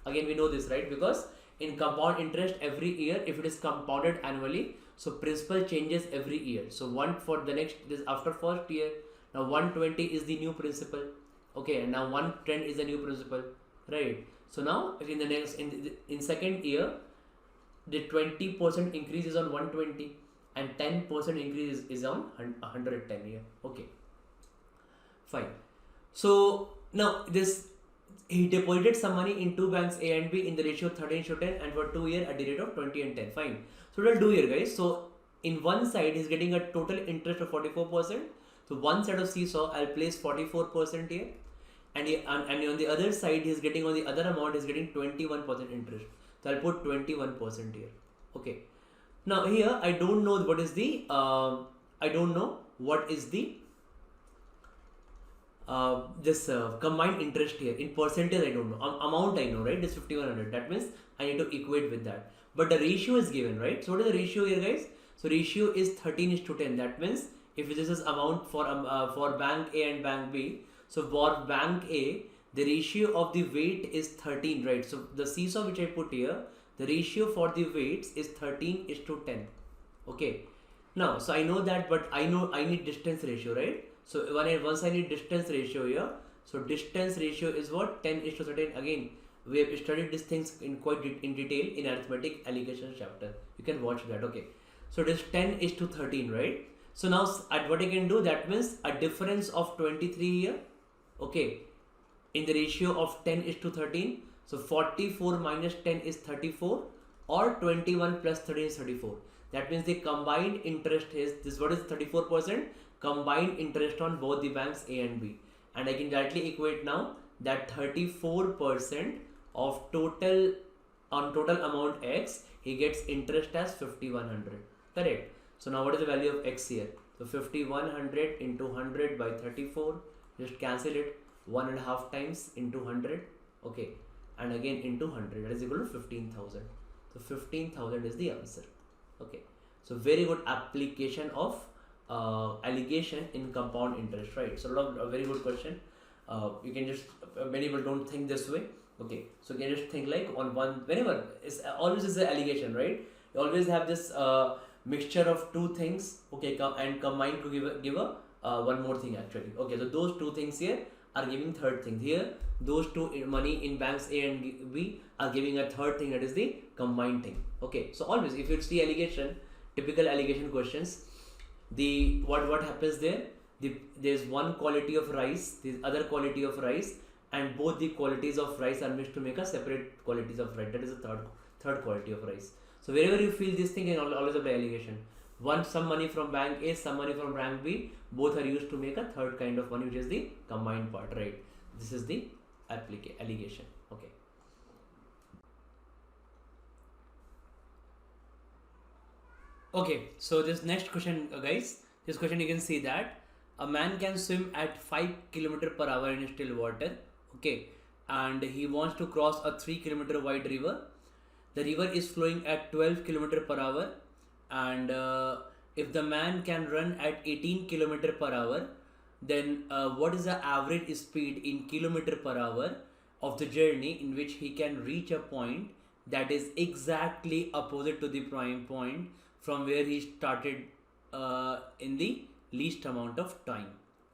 Again, we know this, right? Because in compound interest every year, if it is compounded annually, so principal changes every year. So one for the next, this after first year, now 120 is the new principal. Okay, and now 110 is the new principal, right? So now in the next, in second year, the 20% increase is on 120 and 10% increase is on 110 here. Okay, fine. So now this, he deposited some money in two banks A and B in the ratio 13:10 and for 2 years at the rate of 20 and 10. Fine. So what I'll do here, guys. So in one side he's getting a total interest of 44%. So one side of seesaw I'll place 44% here, and on the other side he's getting, on the other amount he's getting 21% interest. So I'll put 21% here. Okay. Now here I don't know what is the combined interest here in percentage. I don't know. Amount I know, right? It's 5100. That means I need to equate with that. But the ratio is given, right? So what is the ratio here, guys? So ratio is 13:10. That means if this is amount for bank A and bank B, so for bank A, the ratio of the weight is 13, right? So the seesaw which I put here, the ratio for the weights is 13:10. Okay. Now, so I know that, but I know I need distance ratio, right? So once I need distance ratio here, so distance ratio is what? 10:13. Again, we have studied these things in quite in detail in arithmetic alligation chapter. You can watch that. Okay, so it is 10 is to 13, right? So now at what I can do, that means a difference of 23 here, okay, in the ratio of 10 is to 13. So 44 minus 10 is 34, or 21 plus 13 is 34. That means the combined interest is this. What is 34%? Combined interest on both the banks A and B. And I can directly equate now that 34% of total amount X, he gets interest as 5100. Correct. So now what is the value of X here? So 5100 into 100 by 34. Just cancel it. 1.5 times into 100. Okay. And again into 100. That is equal to 15,000. So 15,000 is the answer. Okay. So very good application of allegation in compound interest, right? So a very good question. You can just many people don't think this way. Okay, so you can just think like on one, whenever it's always is an allegation, right? You always have this mixture of two things, okay, and combine to give a one more thing actually. Okay, so those two things here are giving third thing here. Those two money in banks A and B are giving a third thing, that is the combined thing. Okay, so always if you see allegation, typical allegation questions, the what happens there? There's one quality of rice, there's other quality of rice, and both the qualities of rice are mixed to make a separate qualities of rice. That is the third quality of rice. So wherever you feel this thing, and always apply allegation. Some money from bank A, some money from bank B, both are used to make a third kind of money, which is the combined part, right? This is the allegation. Okay. Okay, so this next question, guys, this question you can see that a man can swim at 5 km/h in still water, okay, and he wants to cross a 3 km wide river. The river is flowing at 12 km/h, and if the man can run at 18 km/h, then what is the average speed in km/h of the journey in which he can reach a point that is exactly opposite to the prime point from where he started in the least amount of time.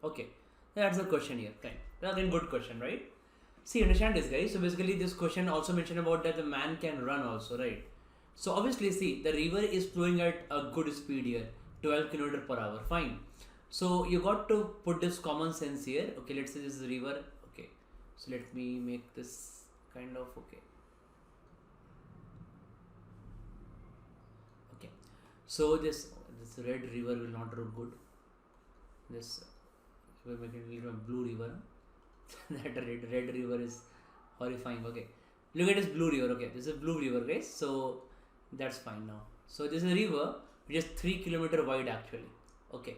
Okay, that's the question here. Okay, again, good question, right? See, understand this, guys. So basically this question also mentioned about that the man can run also, right? So obviously, see, the river is flowing at a good speed here, 12 km/h. Fine. So you got to put this common sense here. Okay, let's say this is a river. Okay, so let me make this kind of okay. Okay, so this red river will not look good. This we're making it a blue river. That red river is horrifying. Okay, look at this blue river. Okay, this is a blue river, guys. So that's fine now. So this is a river which is 3 km wide actually. Okay,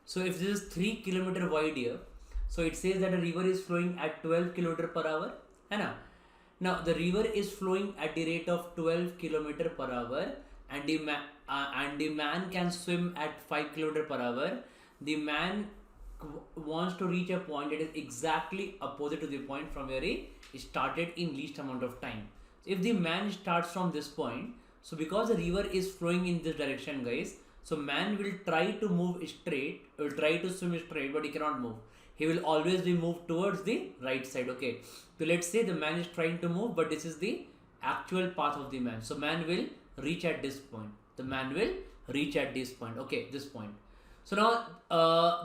so if this is 3 km wide here, so it says that a river is flowing at 12 km/h. Now the river is flowing at the rate of 12 km/h, and the man can swim at 5 km/h. The man wants to reach a point that is exactly opposite to the point from where he started in least amount of time. So if the man starts from this point, so because the river is flowing in this direction, guys, so man will try to move straight, will try to swim straight, but he cannot move. He will always be moved towards the right side. Okay, so let's say the man is trying to move, but this is the actual path of the man. So man will reach at this point. The man will reach at this point. Okay, this point. So now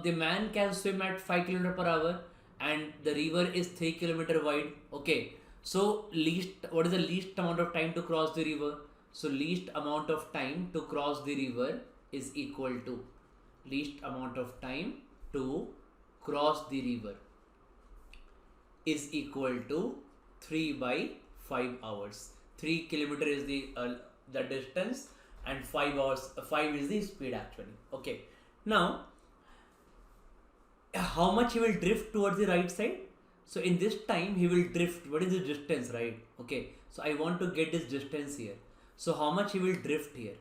the man can swim at 5 km/h, and the river is 3 km wide. Okay, so what is the least amount of time to cross the river? So least amount of time to cross the river is equal to least amount of time to cross the river is equal to 3 by 5 hours. 3 km is the distance, and 5 hours. 5 is the speed actually. Okay. Now, how much he will drift towards the right side? So in this time he will drift. What is the distance, right? Okay. So I want to get this distance here. So how much he will drift here?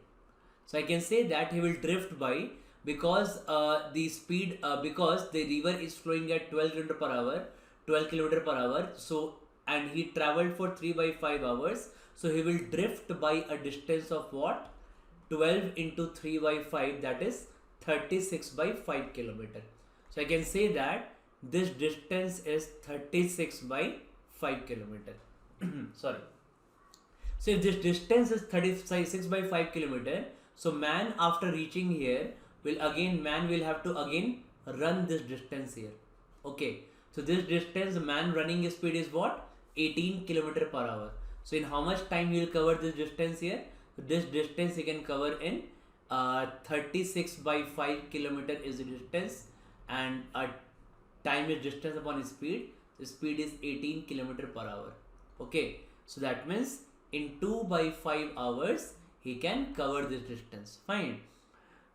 So I can say that he will drift by, because the speed, because the river is flowing at 12 km/h. So, and he traveled for 3 by 5 hours. So he will drift by a distance of what? 12 into 3 by 5, that is 36 by 5 km. So I can say that this distance is 36 by 5 km. sorry. So if this distance is 36 by 5 kilometer, so man after reaching here man will have to again run this distance here. Okay. So this distance, man running speed is what? 18 kilometer per hour. So in how much time he will cover this distance here? This distance he can cover in 36 by 5 kilometer is the distance, and time is distance upon speed. The speed is 18 kilometer per hour. Okay. So that means in 2 by 5 hours he can cover this distance. Fine.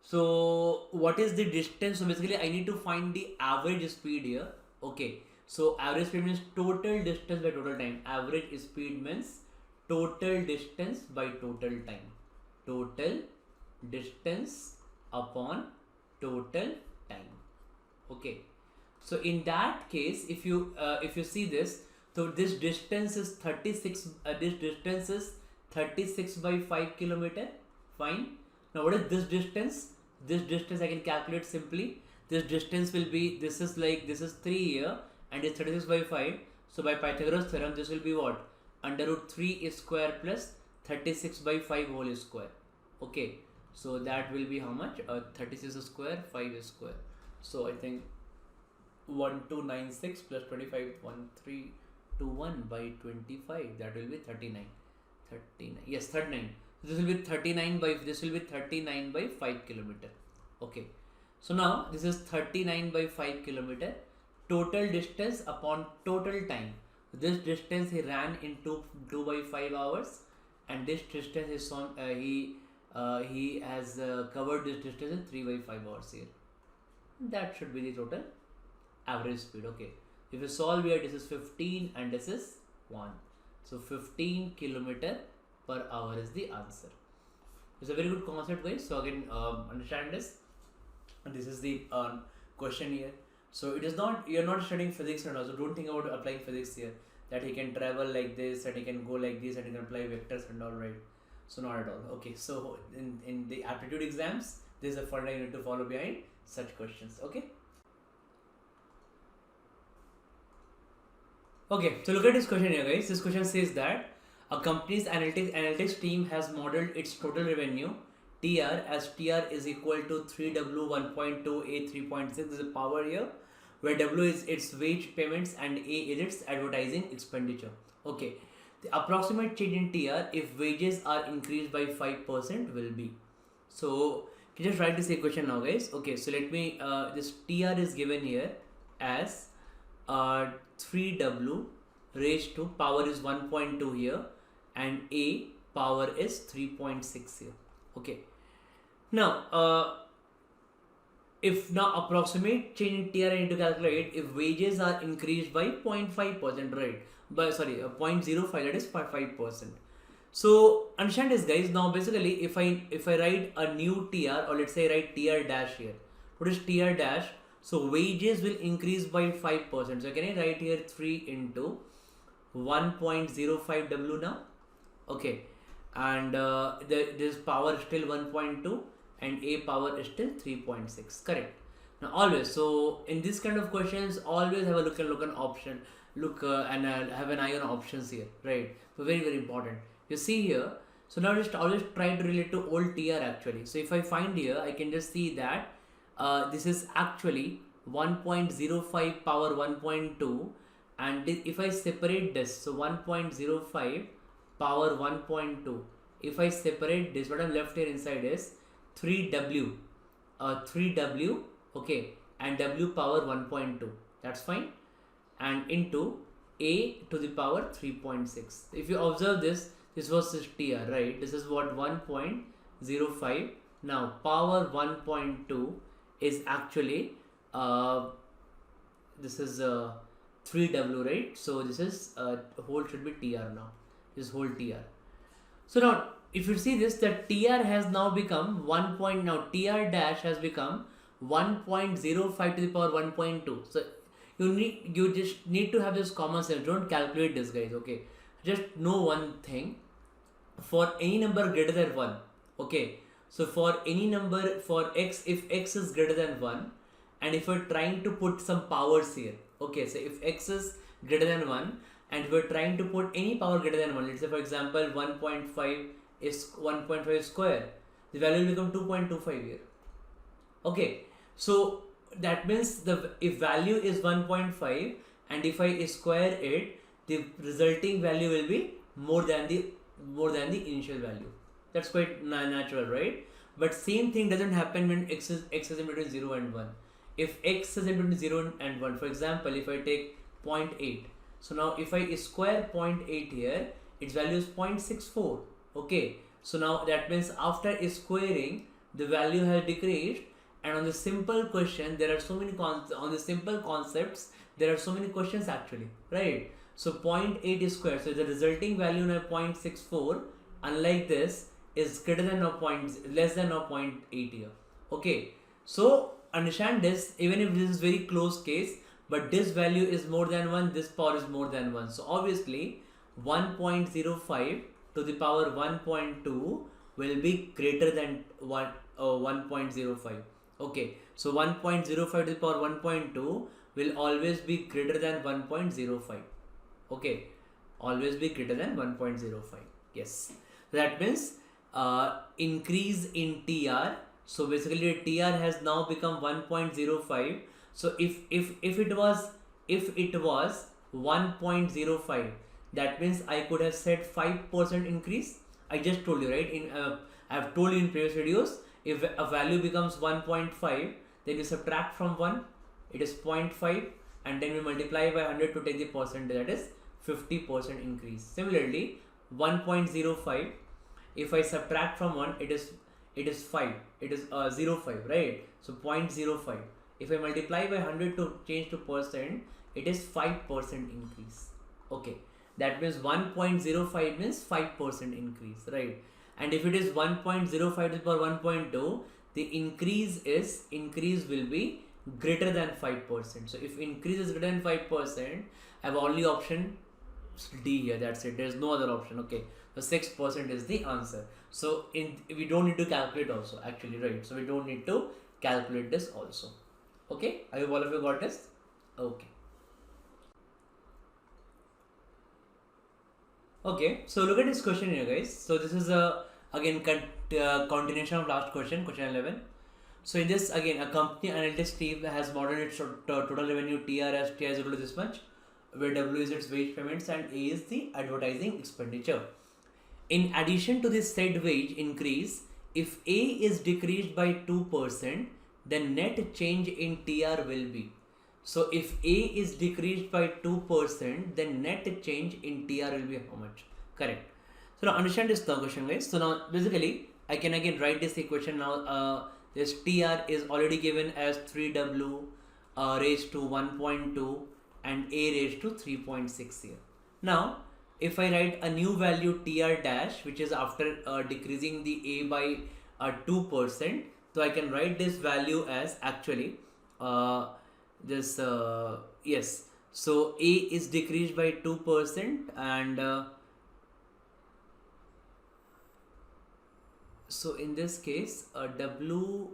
So what is the distance? So basically I need to find the average speed here. Okay. So average speed means total distance by total time. Average speed means total distance by total time. Total distance upon total time. Okay. So in that case, if you see this, so this distance is 36. This distance is 36 by 5 kilometer. Fine. Now what is this distance? This distance I can calculate simply. This distance will be, this is 3 here, and it's 36 by 5. So by Pythagoras theorem, this will be what? Under root 3 square plus 36 by 5 whole square. Okay. So that will be how much? 36 square, 5 square. So I think 1296 plus 25, 1321 by 25. That will be 39. 39. Yes, 39. This will be 39 by 5 kilometer. Okay. So now this is 39 by 5 kilometer. Total distance upon total time. This distance he ran in 2 by 5 hours, and this distance is he has covered this distance in 3 by 5 hours here. That should be the total average speed. Okay. If you solve here, this is 15 and this is 1. So 15 kilometer per hour is the answer. It's a very good concept, guys. So again, understand this. And this is the question here. So it is not, you're not studying physics and also don't think about applying physics here. That he can travel like this, and he can go like this, and he can apply vectors and all, right? So not at all. Okay. So in the aptitude exams, this is a formula you need to follow behind such questions. Okay. Okay, so look at this question here, guys. This question says that a company's analytics team has modeled its total revenue TR as TR is equal to 3W 1.2 A 3.6. This is the power here, where W is its wage payments and A is its advertising expenditure. Okay, the approximate change in TR if wages are increased by 5% will be. So you just write this equation now, guys. Okay, so let me this TR is given here as 3W raised to power is 1.2 here, and A power is 3.6 here. Okay. Now, if now approximate change in TR I need to calculate if wages are increased by 0.5%, right? But sorry, 0.05, that is 5%. So understand this, guys. Now basically, if I write a new TR, or let's say write TR dash here. What is TR dash? So wages will increase by 5%. So can I write here 3 into 1.05 W now? Okay. And this power is still 1.2 and A power is still 3.6. Correct. Now always, so in this kind of questions, always have a look on option. And have an eye on options here, right? So very, very important. You see here. So now just always try to relate to old TR actually. So if I find here, I can just see that this is actually 1.05 power 1.2, and if I separate this, so 1.05 power 1.2, if I separate this, what I'm left here inside is 3W, okay, and W power 1.2, that's fine, and into A to the power 3.6. If you observe this was this TR, right? This is what 1.05. Now power 1.2 is actually this is 3W, right? So this is whole should be TR now. This whole TR. So now if you see this, the TR has now become now TR dash has become 1.05 to the power 1.2. So you just need to have this common sense. Don't calculate this, guys. Okay, just know one thing. For any number greater than 1, okay, so for any number for x, if x is greater than 1, and if we're trying to put some powers here, okay, so if x is greater than 1 and we're trying to put any power greater than 1, let's say for example 1.5 is 1.5 square, the value will become 2.25 here. Okay, so that means if value is 1.5 and if I square it, the resulting value will be more than the initial value. That's quite natural, right? But same thing doesn't happen when x is in between 0 and 1. If x is in between 0 and 1, for example, if I take 0.8, so now if I square 0.8 here, its value is 0.64. Okay, so now that means after squaring, the value has decreased. And on the simple question, there are so many on the simple concepts, there are so many questions actually, right? So 0.8 is square, so the resulting value now 0.64, unlike this, is greater than or less than or 0.8 here. Okay, so understand this, even if this is very close case, but this value is more than 1, this power is more than 1. So obviously 1.05 to the power 1.2 will be greater than 1.05. Okay, so 1.05 to the power 1.2 will always be greater than 1.05. Okay, always be greater than 1.05. Yes, that means increase in TR. So basically TR has now become 1.05. So if it was 1.05, that means I could have said 5% increase. I just told you, right? I have told you in previous videos, if a value becomes 1.5, then you subtract from 1, it is 0.5, and then we multiply by 100 to take the percentage, that is 50% increase. Similarly, 1.05, if I subtract from 1, it is 5, it is 0.5, right? So 0.05. If I multiply by 100 to change to percent, it is 5% increase. Okay, that means 1.05 means 5% increase, right? And if it is 1.05 to the power 1.2, the increase will be greater than 5%. So if increase is greater than 5%, I have only option D here. That's it. There is no other option. Okay, so 6% is the answer. So we don't need to calculate also actually, right? So we don't need to calculate this also. Okay, I hope all of you got this. Okay. Okay, so look at this question here, guys. So this is again continuation of last question 11. So in this, again, a company analytics team has modeled its total revenue TR as T is equal to this much, where W is its wage payments and A is the advertising expenditure. In addition to this said wage increase, if A is decreased by 2%, then net change in TR will be. So if A is decreased by 2%, then net change in TR will be how much? Correct. So now understand this question, guys. So now basically I can again write this equation now. This TR is already given as 3W raised to 1.2 and A raised to 3.6 here. Now if I write a new value TR dash, which is after decreasing the A by 2%, so I can write this value as actually yes, so A is decreased by 2% and so in this case W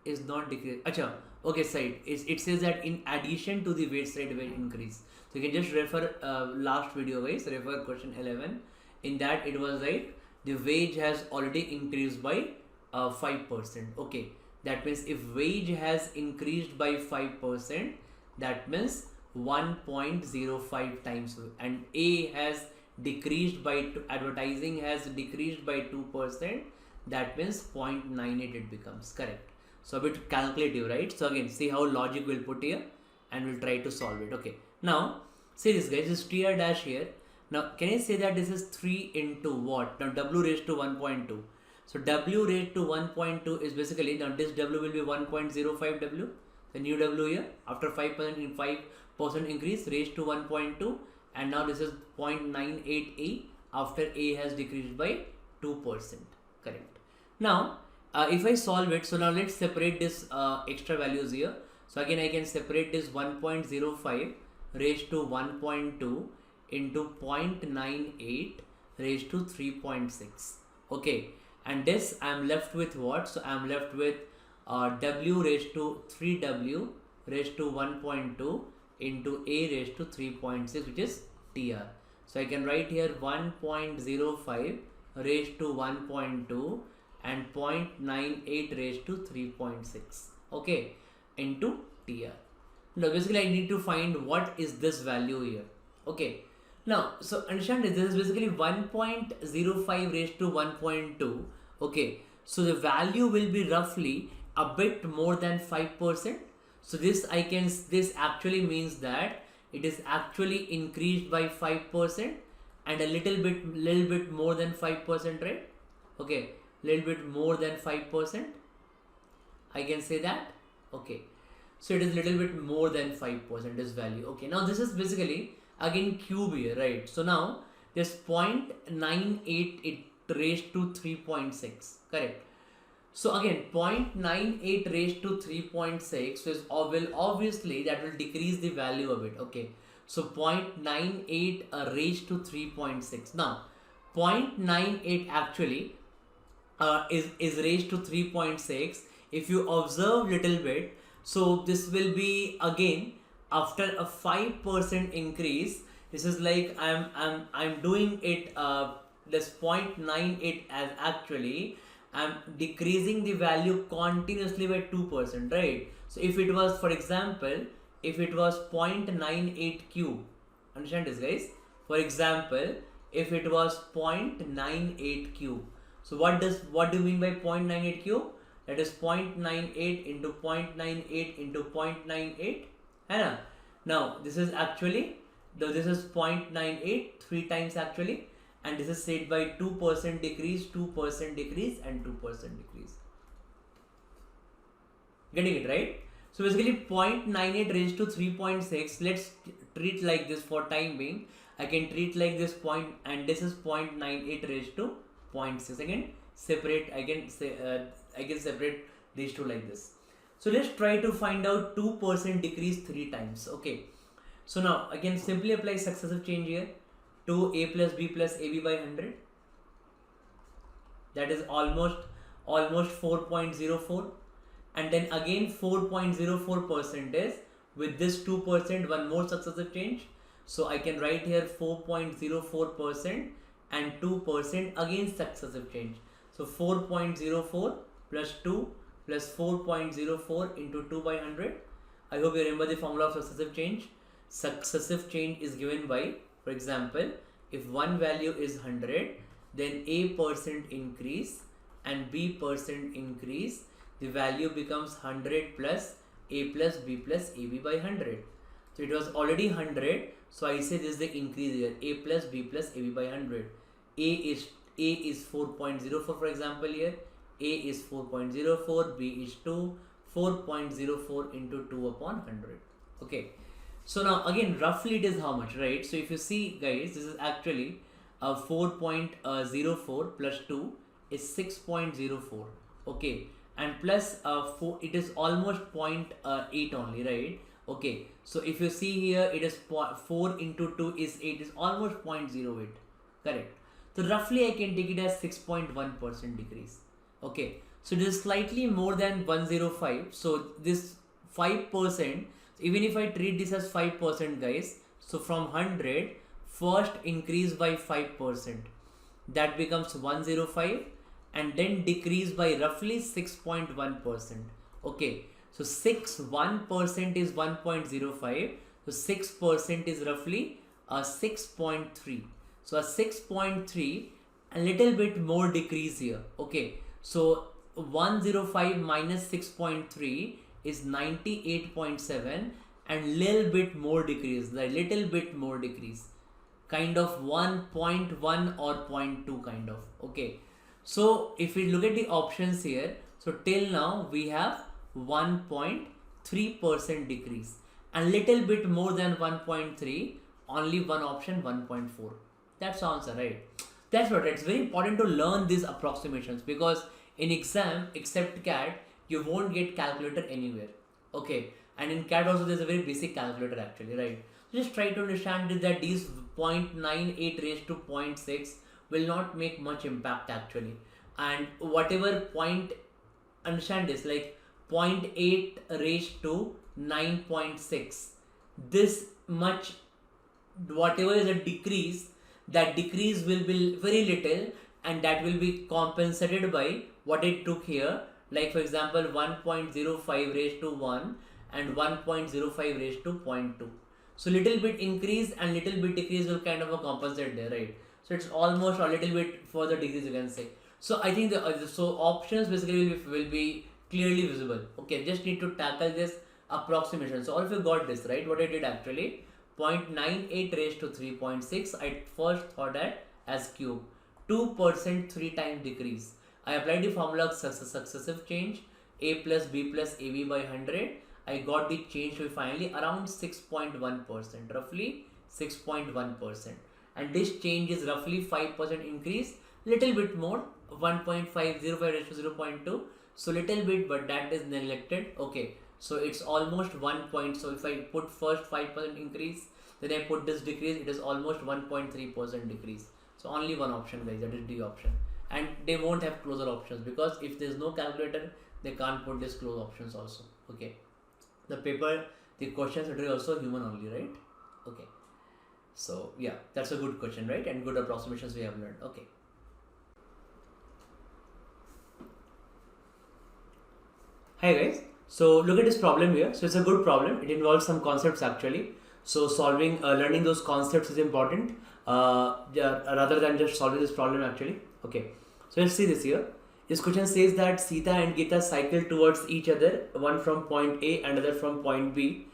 is not decreased. Acha, okay, side it says that in addition to the wage side wage increase. So you can just refer last video, guys, refer question 11. In that it was like the wage has already increased by 5%. Okay, that means if wage has increased by 5%, that means 1.05 times, and A has decreased by advertising has decreased by 2%, that means 0.98 it becomes. Correct. So a bit calculative, right? So again, see how logic will put here and we'll try to solve it. Okay, now see this, guys, this TR dash here. Now can I say that this is 3 into what? Now W raised to 1.2. So W raised to 1.2 is basically, now this W will be 1.05 W, the new W here, after 5% in 5% increase raised to 1.2, and now this is 0.98 A after A has decreased by 2%. Correct. Now if I solve it, so now let's separate this extra values here. So again I can separate this 1.05 raised to 1.2 into 0.98 raised to 3.6. Okay, and this I am left with what? So I am left with W raised to 3W raised to 1.2 into A raised to 3.6, which is TR. So I can write here 1.05 raised to 1.2 and 0.98 raised to 3.6, okay, into TR. Now basically I need to find what is this value here, okay. Now so understand this is basically 1.05 raised to 1.2, okay. So the value will be roughly a bit more than 5%. So this actually means that it is actually increased by 5% and a little bit more than 5%, right? Okay, little bit more than 5%. I can say that, okay. So it is little bit more than 5% this value, okay. Now this is basically again cube here, right? So now this 0.98 it raised to 3.6, correct. So again 0.98 raised to 3.6 is will obviously that will decrease the value of it, okay. So 0.98 raised to 3.6. Now 0.98 actually is raised to 3.6. If you observe little bit, so this will be again after a 5% increase. This is like I'm doing it this 0.98 as actually I'm decreasing the value continuously by 2%, right? So if it was, for example, if it was 0.98 cube, understand this guys? For example, if it was 0.98 cube, so what do you mean by 0.98 cube? That is 0.98 into 0.98 into 0.98, है Now this is actually this is 0.98 3 times actually, and this is said by 2% decrease, 2% decrease and 2% decrease. Getting it right? So basically 0.98 raised to 3.6. Let's treat like this for time being. I can treat like this point, and this is 0.98 raised to 0.6. Again separate. I can separate these two like this. So let's try to find out 2% decrease 3 times. Okay. So now again simply apply successive change here. 2a plus b plus ab by 100, that is almost 4.04, and then again 4.04% is with this 2% one more successive change. So I can write here 4.04% and 2% again successive change. So 4.04 plus 2 plus 4.04 into 2 by 100. I hope you remember the formula of successive change. Successive change is given by, for example, if one value is 100, then a percent increase and b percent increase, the value becomes 100 plus a plus b plus ab by 100. So it was already 100, so I say this is the increase here, a plus b plus ab by 100. A is 4.04 for example here, a is 4.04, b is 2, 4.04 into 2 upon 100, okay. So now again roughly it is how much, right? So if you see guys, this is actually 4.04 plus 2 is 6.04, okay, and plus 4, it is almost 0.8 only, right? Okay, so if you see here it is 4 into 2 is 8, is almost 0.08, correct. So roughly I can take it as 6.1% decrease, okay. So it is slightly more than 105. So this 5%, even if I treat this as 5% guys, so from 100 first increase by 5%, that becomes 105, and then decrease by roughly 6.1%, okay. So 1% is 1.05, so 6% is roughly a 6.3. So a 6.3, a little bit more decrease here, okay. So 105 minus 6.3 is 98.7, and little bit more decrease, kind of 1.1 or 0.2 kind of, okay. So if we look at the options here, so till now we have 1.3% decrease, and little bit more than 1.3, only one option 1.4. That's the answer, right? That's what it's very important to learn these approximations, because in exam except CAT you won't get calculator anywhere, okay. And in CAT also there's a very basic calculator actually, right? Just try to understand that these 0.98 raised to 0.6 will not make much impact actually, and whatever point, understand this, like 0.8 raised to 9.6, this much whatever is a decrease, that decrease will be very little, and that will be compensated by what it took here. Like for example 1.05 raised to 1 and 1.05 raised to 0.2. So little bit increase and little bit decrease will kind of compensate there, right? So it's almost a little bit further decrease, you can say. So I think so options basically will be clearly visible. Okay, just need to tackle this approximation. So all of you got this, right? What I did actually, 0.98 raised to 3.6, I first thought that as cube. 2% 3 times decrease. I applied the formula of successive change, a plus b plus ab by 100. I got the change to be finally around 6.1%, roughly 6.1%. And this change is roughly 5% increase, little bit more, 1.505 raised to 0.2. So little bit, but that is neglected. Okay, so it's almost 1 point. So if I put first 5% increase, then I put this decrease, it is almost 1.3% decrease. So only one option, guys, that is D option. And they won't have closer options, because if there is no calculator, they can't put this close options also. Okay, the paper, the questions are also human only, right? Okay, so yeah, that's a good question, right? And good approximations we have learned. Okay. Hi guys, so look at this problem here. So it's a good problem. It involves some concepts actually. So learning those concepts is important rather than just solving this problem actually. Okay, so let's see this here. This question says that Sita and Geeta cycle towards each other, one from point A and other from point B.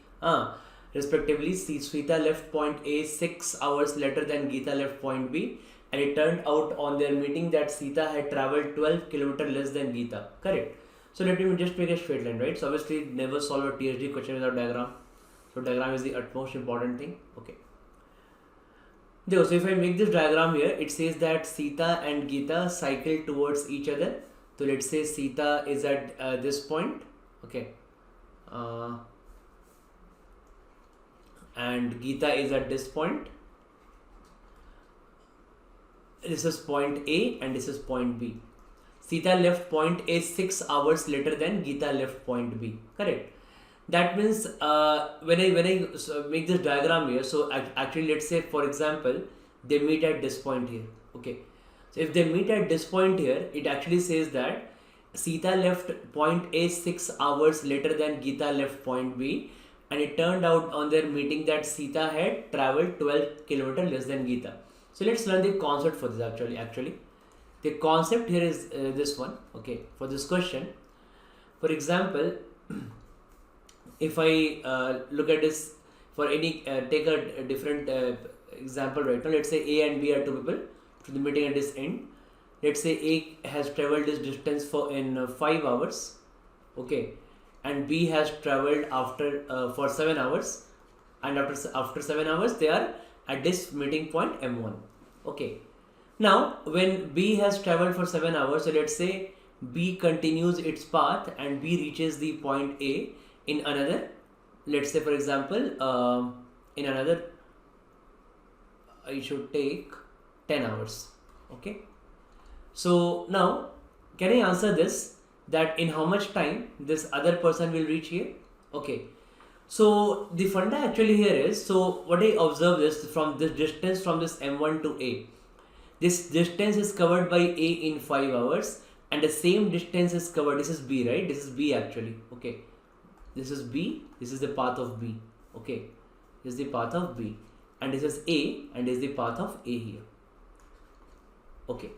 Respectively, Sita left point A 6 hours later than Geeta left point B, and it turned out on their meeting that Sita had traveled 12 km less than Geeta. Correct. So let me just make a straight line, right? So obviously never solve a THD question without diagram. So diagram is the utmost important thing. Okay. So if I make this diagram here, it says that Sita and Geeta cycle towards each other. So let's say Sita is at this point. Okay. And Geeta is at this point. This is point A and this is point B. Sita left point A 6 hours later than Geeta left point B. Correct. That means when I make this diagram here, so actually let's say for example they meet at this point here. Okay. So if they meet at this point here, it actually says that Sita left point A 6 hours later than Geeta left point B, and it turned out on their meeting that Sita had traveled 12 km less than Geeta. So let's learn the concept for this actually. The concept here is this one. Okay, for this question, for example, if I look at this for any take a different example right now. Let's say A and B are two people to the meeting at this end. Let's say A has traveled this distance in 5 hours, okay, and B has traveled for 7 hours, and after 7 hours they are at this meeting point M1. Okay. Now, when B has traveled for 7 hours, so let's say B continues its path and B reaches the point A in another, let's say for example, in another, I should take 10 hours. Okay. So now, can I answer this, that in how much time this other person will reach here? Okay. So the funda actually here is, so what I observe is from this distance from this M1 to A. This distance is covered by A in 5 hours, and the same distance is covered. This is B, right? This is B actually. Okay. This is B. This is the path of B. Okay. This is the path of B. And this is A, and this is the path of A here. Okay.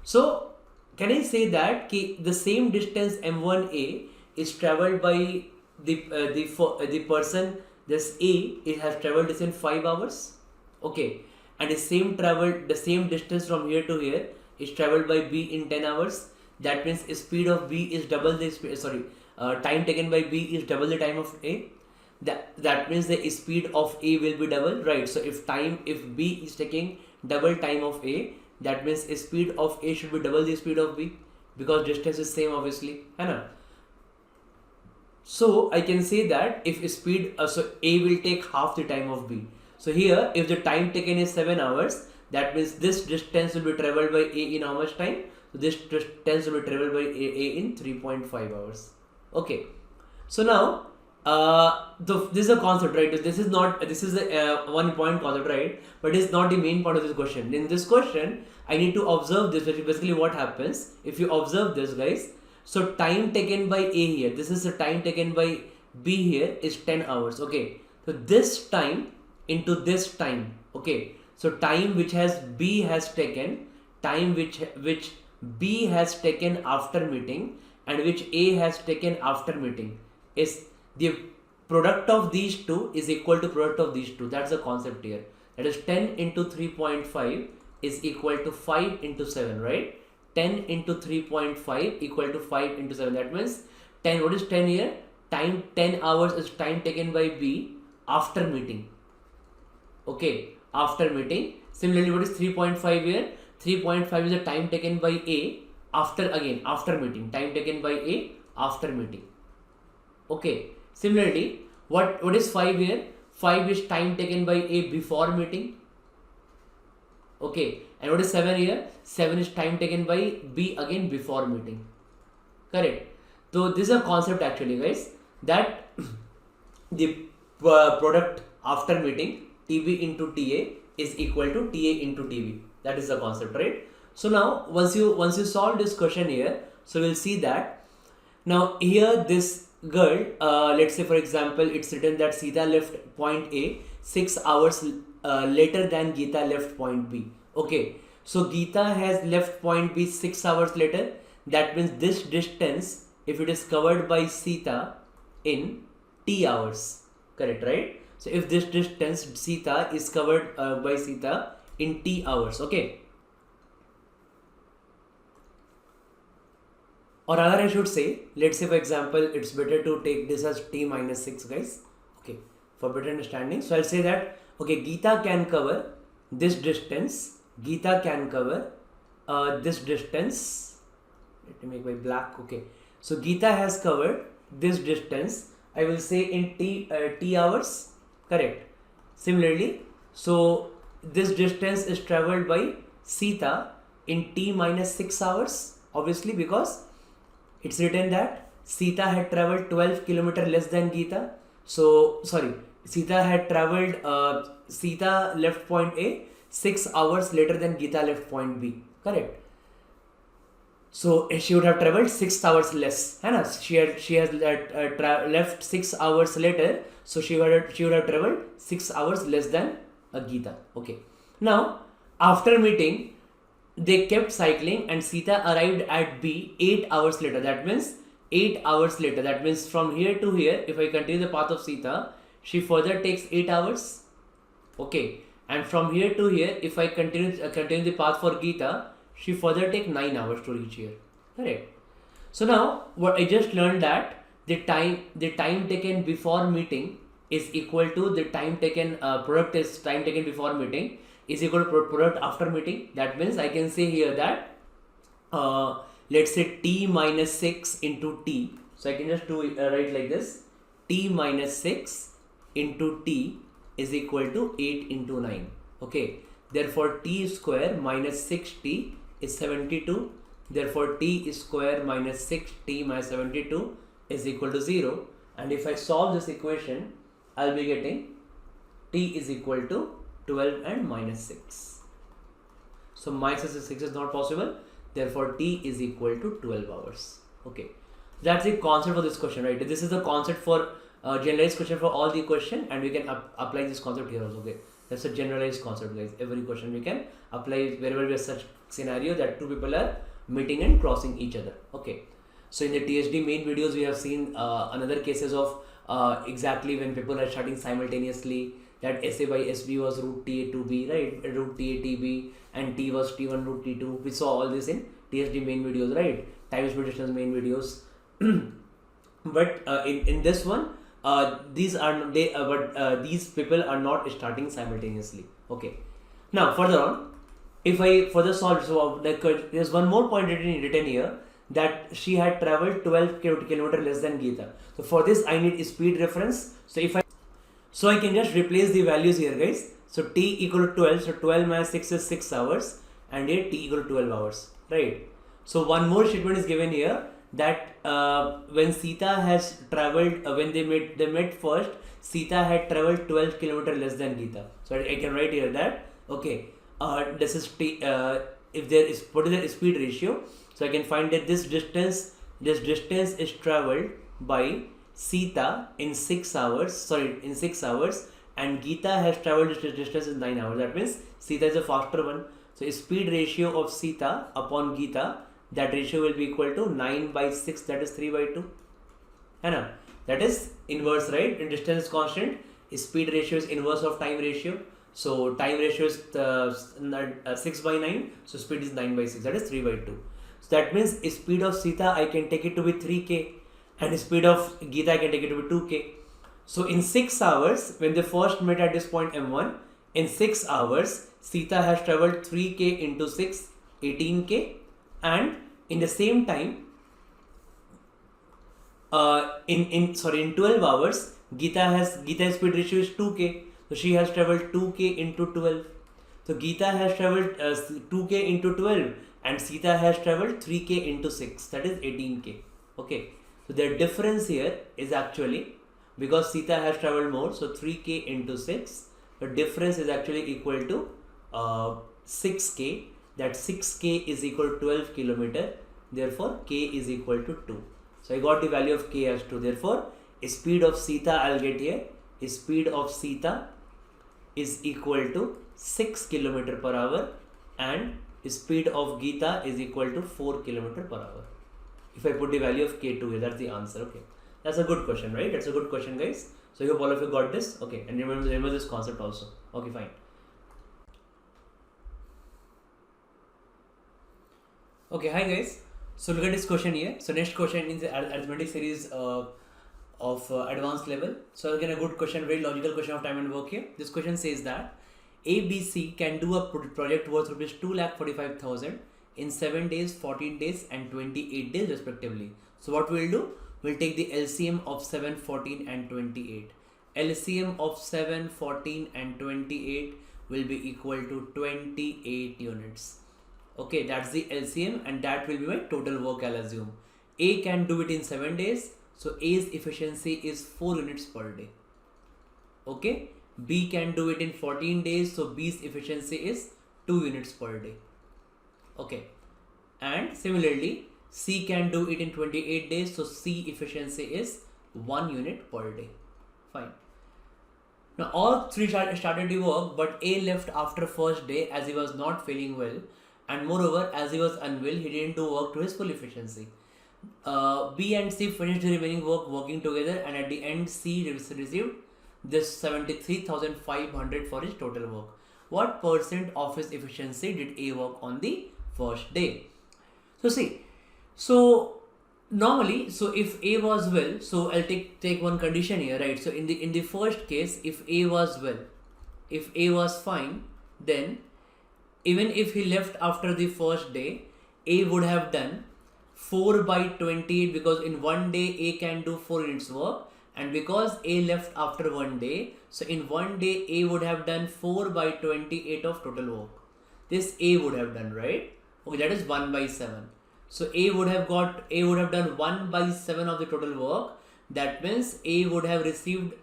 So, can I say that the same distance M1A is travelled by the person, this A, it has travelled this in 5 hours. Okay. And the same distance from here to here is travelled by B in 10 hours. That means speed of B is double the speed, time taken by B is double the time of A. That means the speed of A will be double, right? So if B is taking double time of A, that means speed of A should be double the speed of B, because distance is same obviously, है ना? So I can say that if speed, so A will take half the time of B. So here, if the time taken is 7 hours, that means this distance will be travelled by A in how much time? So this distance will be travelled by A in 3.5 hours. Okay. So now, this is a concept, right? This is not, this is a one point concept, right? But it's not the main part of this question. In this question, I need to observe this, which is basically what happens if you observe this, guys. So time taken by A here, this is the time taken by B here is 10 hours. Okay, so this time into this time. Okay, so time which has B has taken, time which B has taken after meeting, and which A has taken after meeting, is the product of these two is equal to product of these two. That's the concept here. That is 10 into 3.5 is equal to 5 into 7, right? 10 into 3.5 equal to 5 into 7. That means 10, what is 10 here? Time 10 hours is time taken by B after meeting. Okay, after meeting. Similarly, what is 3.5 here? 3.5 is the time taken by A after meeting. Time taken by A after meeting. Okay. Similarly, what is 5 here? 5 is time taken by A before meeting. Okay. And what is 7 here? 7 is time taken by B again before meeting. Correct. So this is a concept actually, guys, that the product after meeting, TB into TA, is equal to TA into TB. That is the concept, right? So now once you solve this question here, so we'll see that now here this girl, let's say for example, it's written that Sita left point A 6 hours later than Geeta left point B. Okay, so Geeta has left point B 6 hours later. That means this distance, if it is covered by Sita in T hours, correct, right? So if this distance Sita is covered by Sita in T hours, okay. Or rather I should say, let's say for example, it's better to take this as T minus 6, guys. Okay, for better understanding. So I'll say that, okay, Geeta can cover this distance. Geeta can cover this distance. Let me make my black. Okay, so Geeta has covered this distance, I will say in T hours, correct. Similarly, so this distance is traveled by Sita in T minus 6 hours, obviously, because it's written that Sita had traveled 12 kilometers less than Geeta. So, sorry, Sita had traveled, Sita left point A 6 hours later than Geeta left point B, correct. So, she would have traveled 6 hours less. She has left 6 hours later, so she would have traveled 6 hours less than Geeta. Okay. Now, after meeting, they kept cycling and Sita arrived at B 8 hours later. That means 8 hours later. That means from here to here, if I continue the path of Sita, she further takes 8 hours. Okay. And from here to here, if I continue the path for Geeta, she further take 9 hours to reach here. Correct. So now what I just learned that the time taken before meeting is equal to the time taken, product is time taken before meeting is equal to product after meeting. That means I can say here that let's say T minus 6 into T. So I can just do write like this: T minus 6 into T is equal to 8 into 9. Okay. Therefore T square minus 6T is 72. Therefore T square minus 6T minus 72 is equal to 0. And if I solve this equation, I'll be getting T is equal to 12 and minus 6. So minus 6 is not possible. Therefore T is equal to 12 hours. Okay. That's the concept for this question, right? This is the concept for generalized question for all the question, and we can apply this concept here also. Okay. That's a generalized concept, guys. Every question we can apply wherever we have such scenario that two people are meeting and crossing each other. Okay. So in the THD main videos, we have seen another cases of exactly when people are starting simultaneously, that SA by SB was root TA to B, right? Root TA TB, and T was T1 root T2. We saw all this in THD main videos, right? Time speed distance main videos. But in this one, these people are not starting simultaneously. Okay. Now further on, if I further solve, so there's one more point written here, that she had traveled 12 kilometers less than Geeta. So for this I need a speed reference. So I can just replace the values here, guys. So T equal to 12. So 12 minus 6 is 6 hours, and here T equal to 12 hours, right? So one more statement is given here, that when Sita has traveled, when they met first, Sita had traveled 12 kilometer less than Geeta. So I can write here that, okay, this is if there is, what is the speed ratio? So I can find that this distance is traveled by Sita in 6 hours, and Geeta has traveled this distance in 9 hours. That means Sita is a faster one. So speed ratio of Sita upon Geeta, that ratio will be equal to 9 by 6, that is 3 by 2. Hai, that is inverse, right? In distance constant, speed ratio is inverse of time ratio. So time ratio is 6 by 9, so speed is 9 by 6, that is 3 by 2. So that means speed of Sita I can take it to be 3k, and speed of Geeta I can take it to be 2k. So in 6 hours, when they first met at this point M1, in 6 hours, Sita has traveled 3k into 6, 18k, and in the same time, in 12 hours, Geeta's speed ratio is 2k, so she has traveled 2k into 12. So Geeta has traveled 2k into 12, and Sita has traveled 3k into 6, that is 18k. Okay, so the difference here is actually, because Sita has traveled more, so 3k into 6, the difference is actually equal to 6k. That 6k is equal to 12 kilometer. Therefore, k is equal to 2. So I got the value of k as 2. Therefore, speed of Sita I'll get here. Speed of Sita is equal to 6 kilometer per hour, and speed of Geeta is equal to 4 kilometer per hour. If I put the value of k2 here, that's the answer. Okay, that's a good question, right? That's a good question, guys. So I hope all of you got this. Okay, and remember this concept also. Okay, fine. Okay, hi guys. So look at this question here. So next question in the arithmetic series of advanced level. So again, a good question, very logical question of time and work here. This question says that ABC can do a project worth rupees 2,45,000 in 7 days, 14 days and 28 days respectively. So what we'll do? We'll take the LCM of 7, 14 and 28. LCM of 7, 14 and 28 will be equal to 28 units. Okay, that's the LCM, and that will be my total work, I'll assume. A can do it in 7 days, so A's efficiency is 4 units per day. Okay, B can do it in 14 days, so B's efficiency is 2 units per day. Okay, and similarly, C can do it in 28 days, so C efficiency is 1 unit per day. Fine. Now all three started to work, but A left after first day as he was not feeling well, and moreover, as he was unwell, he didn't do work to his full efficiency. B and C finished the remaining work working together, and at the end C received this 73,500 for his total work. What percent of his efficiency did A work on the first day? So see, so normally, so if A was well, so I'll take one condition here, right? So in the first case, if A was well, if A was fine, then even if he left after the first day, A would have done 4 by 28, because in 1 day A can do 4 units work, and because A left after 1 day, so in 1 day A would have done 4 by 28 of total work. This A would have done, right? Okay, that is 1 by 7. So A would have done 1 by 7 of the total work. That means A would have received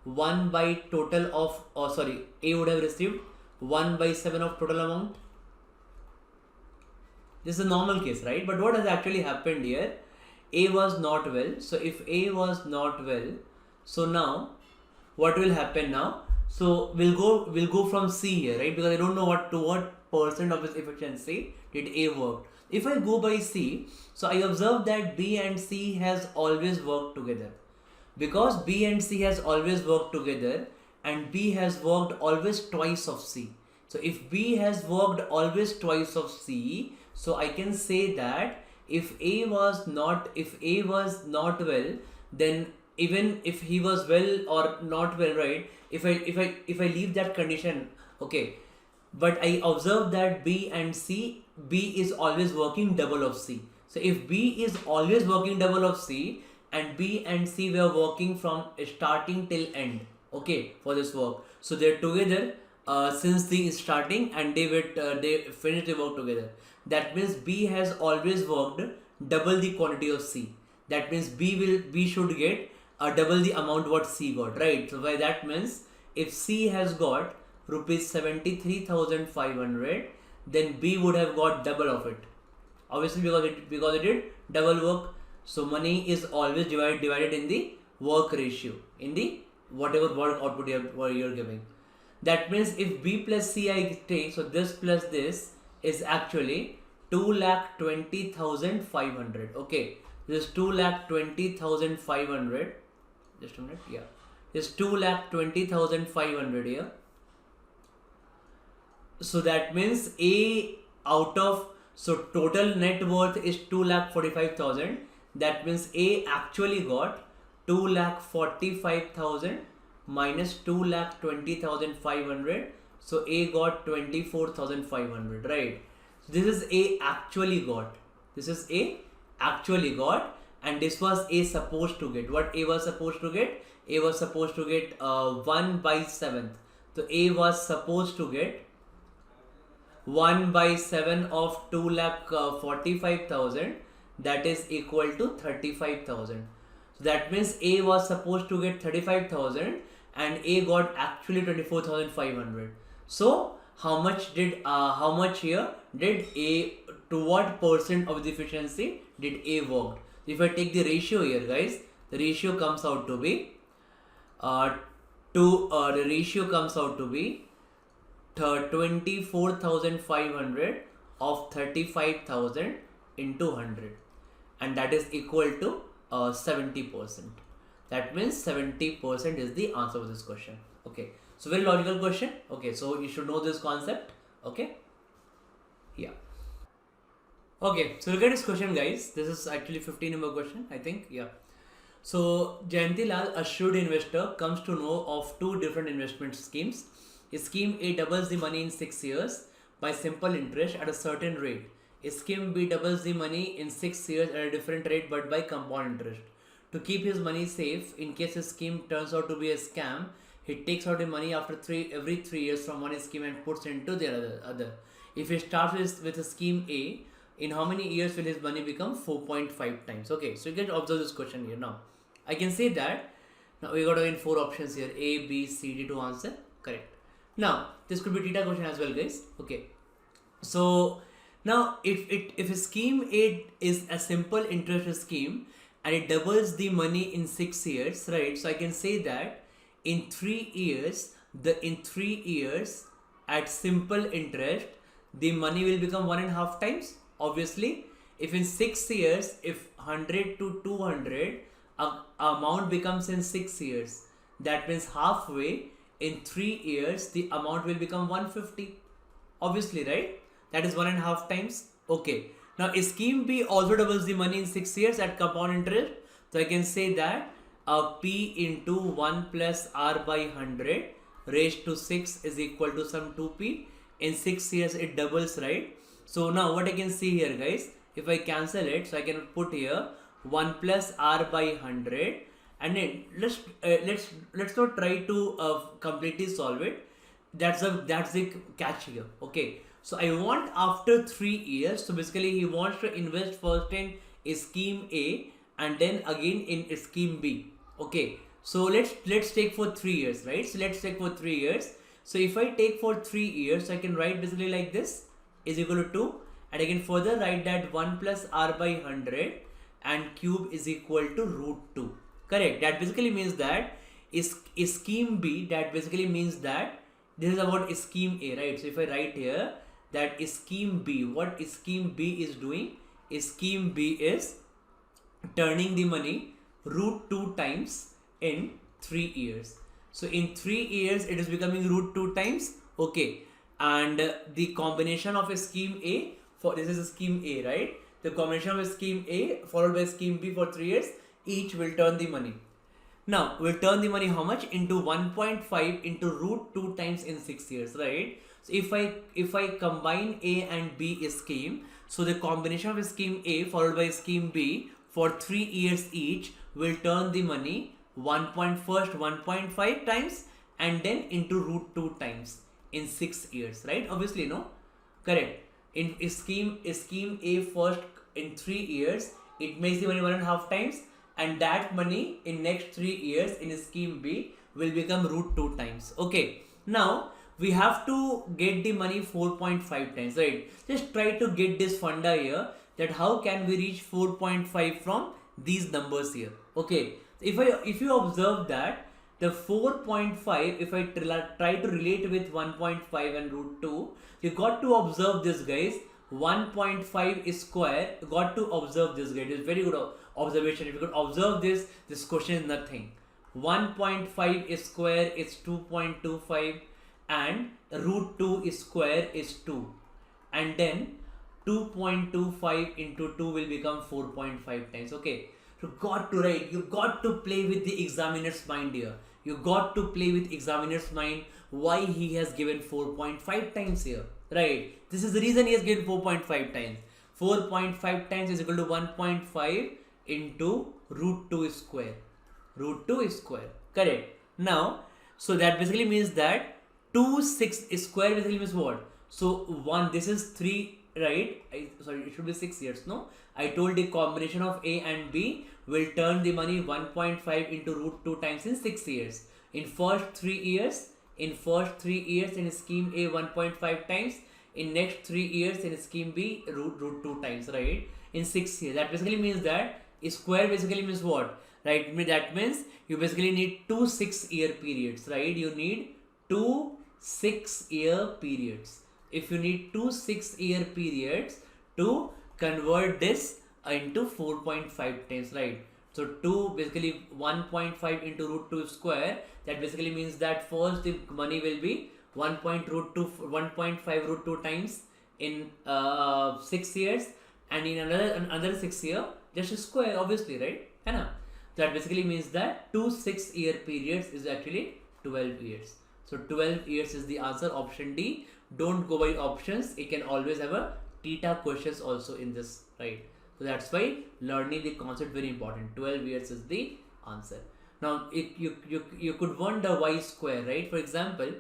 1 by total of, A would have received 1 by 7 of total amount. This is a normal case, right? But what has actually happened here? A was not well. So if A was not well, so now what will happen now? So we'll go from C here, right? Because I don't know what percent of his efficiency did A work. If I go by C, so I observe that B and C has always worked together. Because B and C has always worked together, and B has worked always twice of C. So if B has worked always twice of C, so I can say that if A was not well, then even if he was well or not well, right? If I leave that condition, okay, but I observe that B and C, B is always working double of C. So if B is always working double of C, and B and C were working from starting till end, okay, for this work, so they're together since the starting, and they finished the work together. That means B has always worked double the quantity of C. That means B should get double the amount what C got, right? So by that means if C has got rupees 73,500, then B would have got double of it. Obviously because it did double work. So money is always divided in the work ratio, in the whatever work output you're giving. That means if B plus C I take, so this plus this is actually 2,20,500. Okay, this 2,20,500. Just a minute. Yeah, this 2,20,500 here. So that means A out of, so total net worth is 2,45,000. That means A actually got 2,45,000 minus 2,20,500. So A got 24,500, right? So this is A actually got. This is A actually got, and this was A supposed to get. What A was supposed to get? A was supposed to get 1 by 7th. So A was supposed to get 1 by 7 of 2,45,000, that is equal to 35,000. So that means A was supposed to get 35,000 and A got actually 24,500. So how much here did A, to what percent of the efficiency did A worked? If I take the ratio here, guys, the ratio comes out to be 24,500 of 35,000 into 100, and that is equal to 70%. That means 70% is the answer of this question. Okay, so very logical question. Okay, so you should know this concept. Okay, yeah. Okay, so look at this question, guys. This is actually 15 number question, I think. Yeah. So Jayanti Lal, a shrewd investor, comes to know of two different investment schemes. Scheme A doubles the money in 6 years by simple interest at a certain rate. Scheme B doubles the money in 6 years at a different rate but by compound interest. To keep his money safe, in case his scheme turns out to be a scam, he takes out the money every 3 years from one scheme and puts into the other. If he starts with a scheme A, in how many years will his money become 4.5 times? Okay, so you can observe this question here. Now, I can say that, now we got again 4 options here, A, B, C, D to answer. Correct. Now, this could be theta question as well, guys. Okay. So, now if a scheme A is a simple interest scheme and it doubles the money in 6 years, right? So I can say that in 3 years, at simple interest, the money will become 1.5 times. Obviously, if in 6 years, if 100 to 200 amount becomes in 6 years, that means halfway in 3 years the amount will become 150. Obviously, right? That is 1.5 times. Okay. Now, scheme B also doubles the money in 6 years at compound interest. So I can say that P into 1 plus R by 100 raised to 6 is equal to some 2P. In 6 years it doubles, right? So now what I can see here, guys, if I cancel it, so I can put here 1 plus R by 100, and then let's not try to completely solve it. That's the catch here. Okay, so I want after 3 years, so basically he wants to invest first in scheme A and then again in scheme B. Okay, so let's take for 3 years, right? So let's take for 3 years. So if I take for 3 years, I can write basically like this is equal to 2, and I can further write that 1 plus R by 100 and cube is equal to root 2. Correct. That basically means that is scheme B, that basically means that this is about scheme A, right? So if I write here that scheme B, what scheme B is doing, scheme B is turning the money root 2 times in 3 years. So in 3 years it is becoming root 2 times. Okay, and the combination of a scheme A, for this is a scheme A, right? The combination of a scheme A followed by scheme B for 3 years, each will turn the money. Now we'll turn the money how much? Into 1.5 into root 2 times in 6 years, right? So if I combine A and B scheme, so the combination of a scheme A followed by scheme B for 3 years each will turn the money 1.5 times and then into root 2 times in 6 years, right? Obviously, no? Correct. In scheme A first in 3 years, it makes the money 1.5 times, and that money in next 3 years in scheme B will become root 2 times. Okay, now we have to get the money 4.5 times, right? Just try to get this funda here, that how can we reach 4.5 from these numbers here. Okay, if you observe that the 4.5, if I try to relate with 1.5 and root 2, you got to observe this, guys. 1.5 is square. You got to observe this, guys. It's very good observation. If you could observe this, this question is nothing. 1.5 is square is 2.25, and root 2 is square is 2, and then 2.25 into 2 will become 4.5 times. Okay, so got to write, you got to play with the examiner's mind here. You got to play with examiner's mind why he has given 4.5 times here, right? This is the reason he has given 4.5 times. 4.5 times is equal to 1.5 into root 2 square. Root 2 is square, correct? Now, so that basically means that 2 6 square basically means what? So 1, this is 3, right? Sorry, it should be 6 years, no? I told the combination of A and B will turn the money 1.5 into root 2 times in 6 years. In first 3 years, in scheme A 1.5 times, in next 3 years in scheme B root 2 times, right? In 6 years. That basically means that square basically means what? Right? That means you basically need 2 6-year periods, right? You need 2 6-year periods. If you need 2 6-year periods to convert this into 4.5 times, right? So 2 basically 1.5 into root 2 square. That basically means that first the money will be 1.5 root 2 times in 6 years, and in another 6 year just a square, obviously, right? That basically means that 2 6-year periods is actually 12 years. So 12 years is the answer, option D. Don't go by options. It can always have a theta questions also in this, right? So that's why learning the concept very important. 12 years is the answer. Now you could wonder why square, right? For example,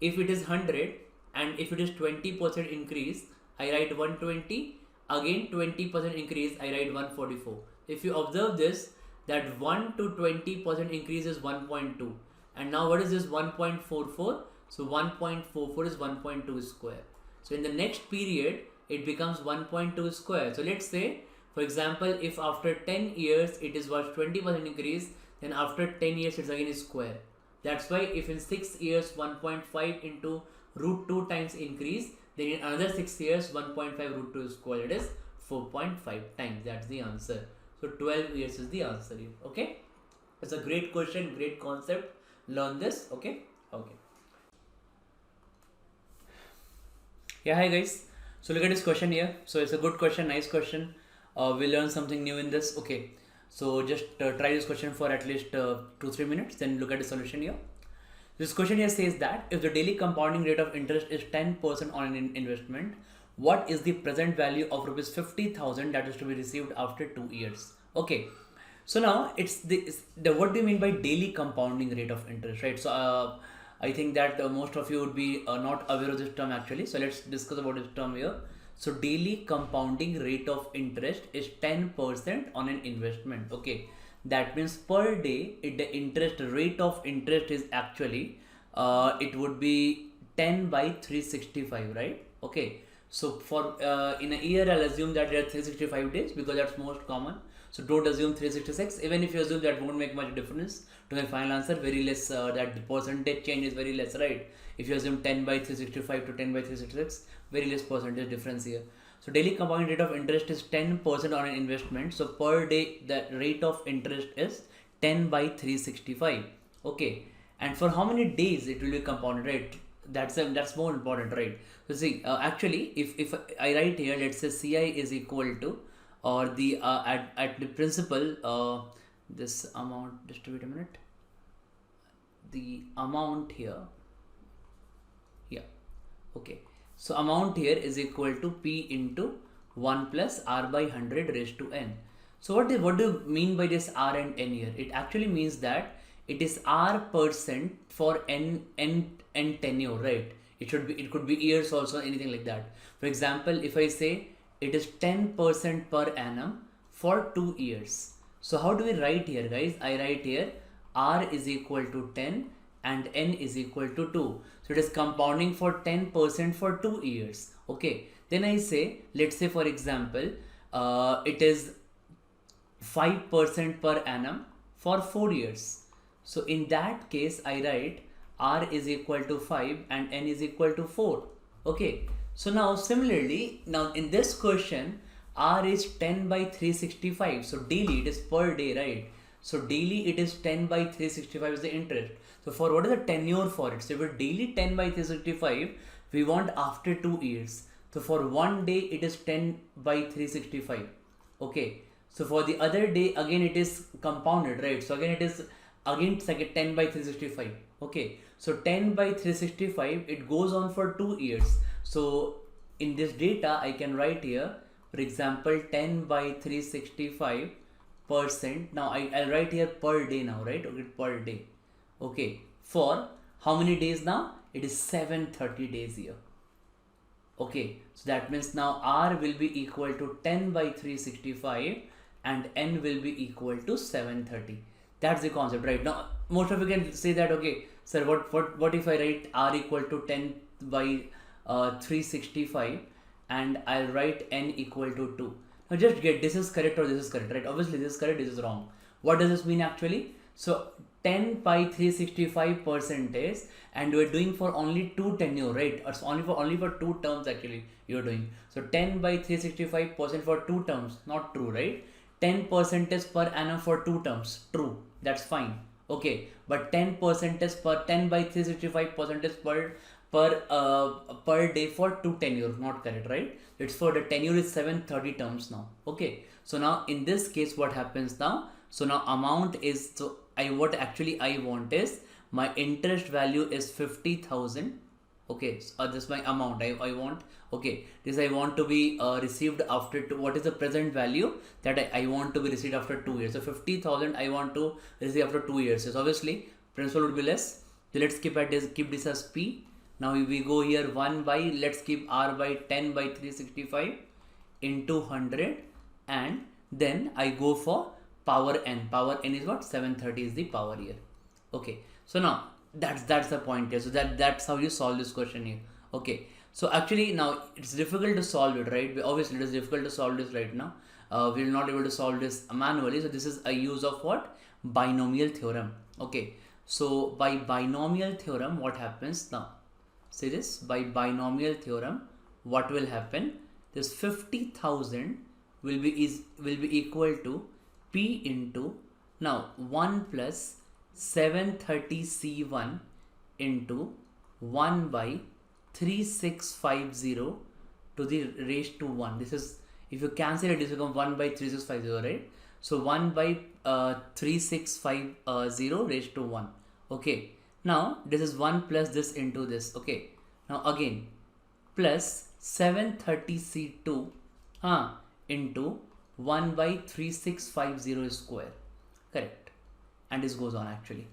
if it is 100 and if it is 20% increase, I write 120. Again 20% increase, I write 144. If you observe this, that 1 to 20% increase is 1.2, and now what is this 1.44? So 1.44 is 1.2 square. So in the next period it becomes 1.2 square. So let's say, for example, if after 10 years it is was 20% increase, then after 10 years it's again square. That's why if in 6 years 1.5 into root 2 times increase, then in another 6 years 1.5 root 2 square, it is 4.5 times. That's the answer. So 12 years is the answer here. Okay, it's a great question, great concept. Learn this. Okay. Yeah, hi guys. So look at this question here. So it's a good question, nice question. We learn something new in this. Okay, so just try this question for at least 2-3 minutes, then look at the solution here. This question here says that if the daily compounding rate of interest is 10% on an investment, what is the present value of rupees 50,000 that is to be received after 2 years? Okay, so now it's the what do you mean by daily compounding rate of interest, right? So I think that most of you would be not aware of this term actually. So let's discuss about this term here. So daily compounding rate of interest is 10% on an investment. Okay, that means per day the interest rate of interest is actually it would be 10 by 365, right? Okay, so for in a year I'll assume that there are 365 days because that's most common. So don't assume 366. Even if you assume, that won't make much difference to my final answer. Very less, that the percentage change is very less, right? If you assume 10 by 365 to 10 by 366, very less percentage difference here. So daily compounding rate of interest is 10% on an investment. So per day the rate of interest is 10 by 365. Okay, and for how many days it will be compounded, right? That's more important, right? So see, actually if I write here, let's say CI is equal to, or the at the principal this amount, just wait a minute, the amount here, okay, so amount here is equal to P into 1 plus R by 100 raised to N. So what do you mean by this R and N here? It actually means that it is R% for N tenure, right? It could be years also, anything like that. For example, if I say it is 10% per annum for 2 years. So how do we write here, guys? I write here R is equal to 10 and N is equal to 2. So it is compounding for 10% for 2 years. Okay. Then I say, let's say for example, it is 5% per annum for 4 years. So in that case, I write R is equal to 5 and N is equal to 4. Okay. So now similarly, now in this question, R is 10 by 365. So daily it is per day, right? So daily it is 10 by 365 is the interest. So for what is the tenure for it? So if it's daily 10 by 365, we want after 2 years. So for 1 day it is 10 by 365. Okay. So for the other day again it is compounded, right? So again it is again 10 by 365. Okay. So 10 by 365 it goes on for 2 years. So in this data I can write here, for example, 10 by 365 percent. Now I'll write here per day now, right? Okay, per day. Okay. For how many days now? It is 730 days here. Okay. So that means now R will be equal to 10 by 365 and N will be equal to 730. That's the concept, right? Now most of you can say that, okay, sir, what if I write R equal to 10 by 365 and I'll write N equal to 2. Now just get this is correct or this is correct, right? Obviously this is correct, this is wrong. What does this mean actually? So 10 by 365 percentage and we're doing for only 2 tenure, right? It's only for 2 terms actually you're doing. So 10 by 365% for 2 terms, not true, right? 10% per annum for 2 terms, true, that's fine. Okay, but 10% per 10 by 365% per day for 2 tenure, not correct, right? It's for the tenure is 730 terms now. Okay, so now in this case what happens now? So now amount is, so I want is my interest value is 50,000. Okay, so this is my amount I want. Okay, this I want to be received after what is the present value that I want to be received after 2 years. So 50,000 I want to receive after 2 years. So obviously principal would be less. So let's keep this as P. Now we go here 1 by, let's keep R by 10 by 365 into 100 and then I go for power N. Power N is what? 730 is the power here. Okay, so now that's the point here. So that's how you solve this question here. Okay, so actually now it's difficult to solve it, right? Obviously it is difficult to solve this right now. We will not able to solve this manually. So this is a use of what? Binomial theorem. Okay, so by binomial theorem what happens now? See this, by binomial theorem what will happen? This 50,000 will be equal to P into now 1 plus 730 C1 into 1 by 3650 to the raised to 1. This is, if you cancel it, this becomes 1 by 3650, right? So 1 by 3650 raised to 1. Okay, now this is 1 plus this into this. Okay, now again plus 730 C2 into 1 by 3650 square. Correct. And this goes on actually.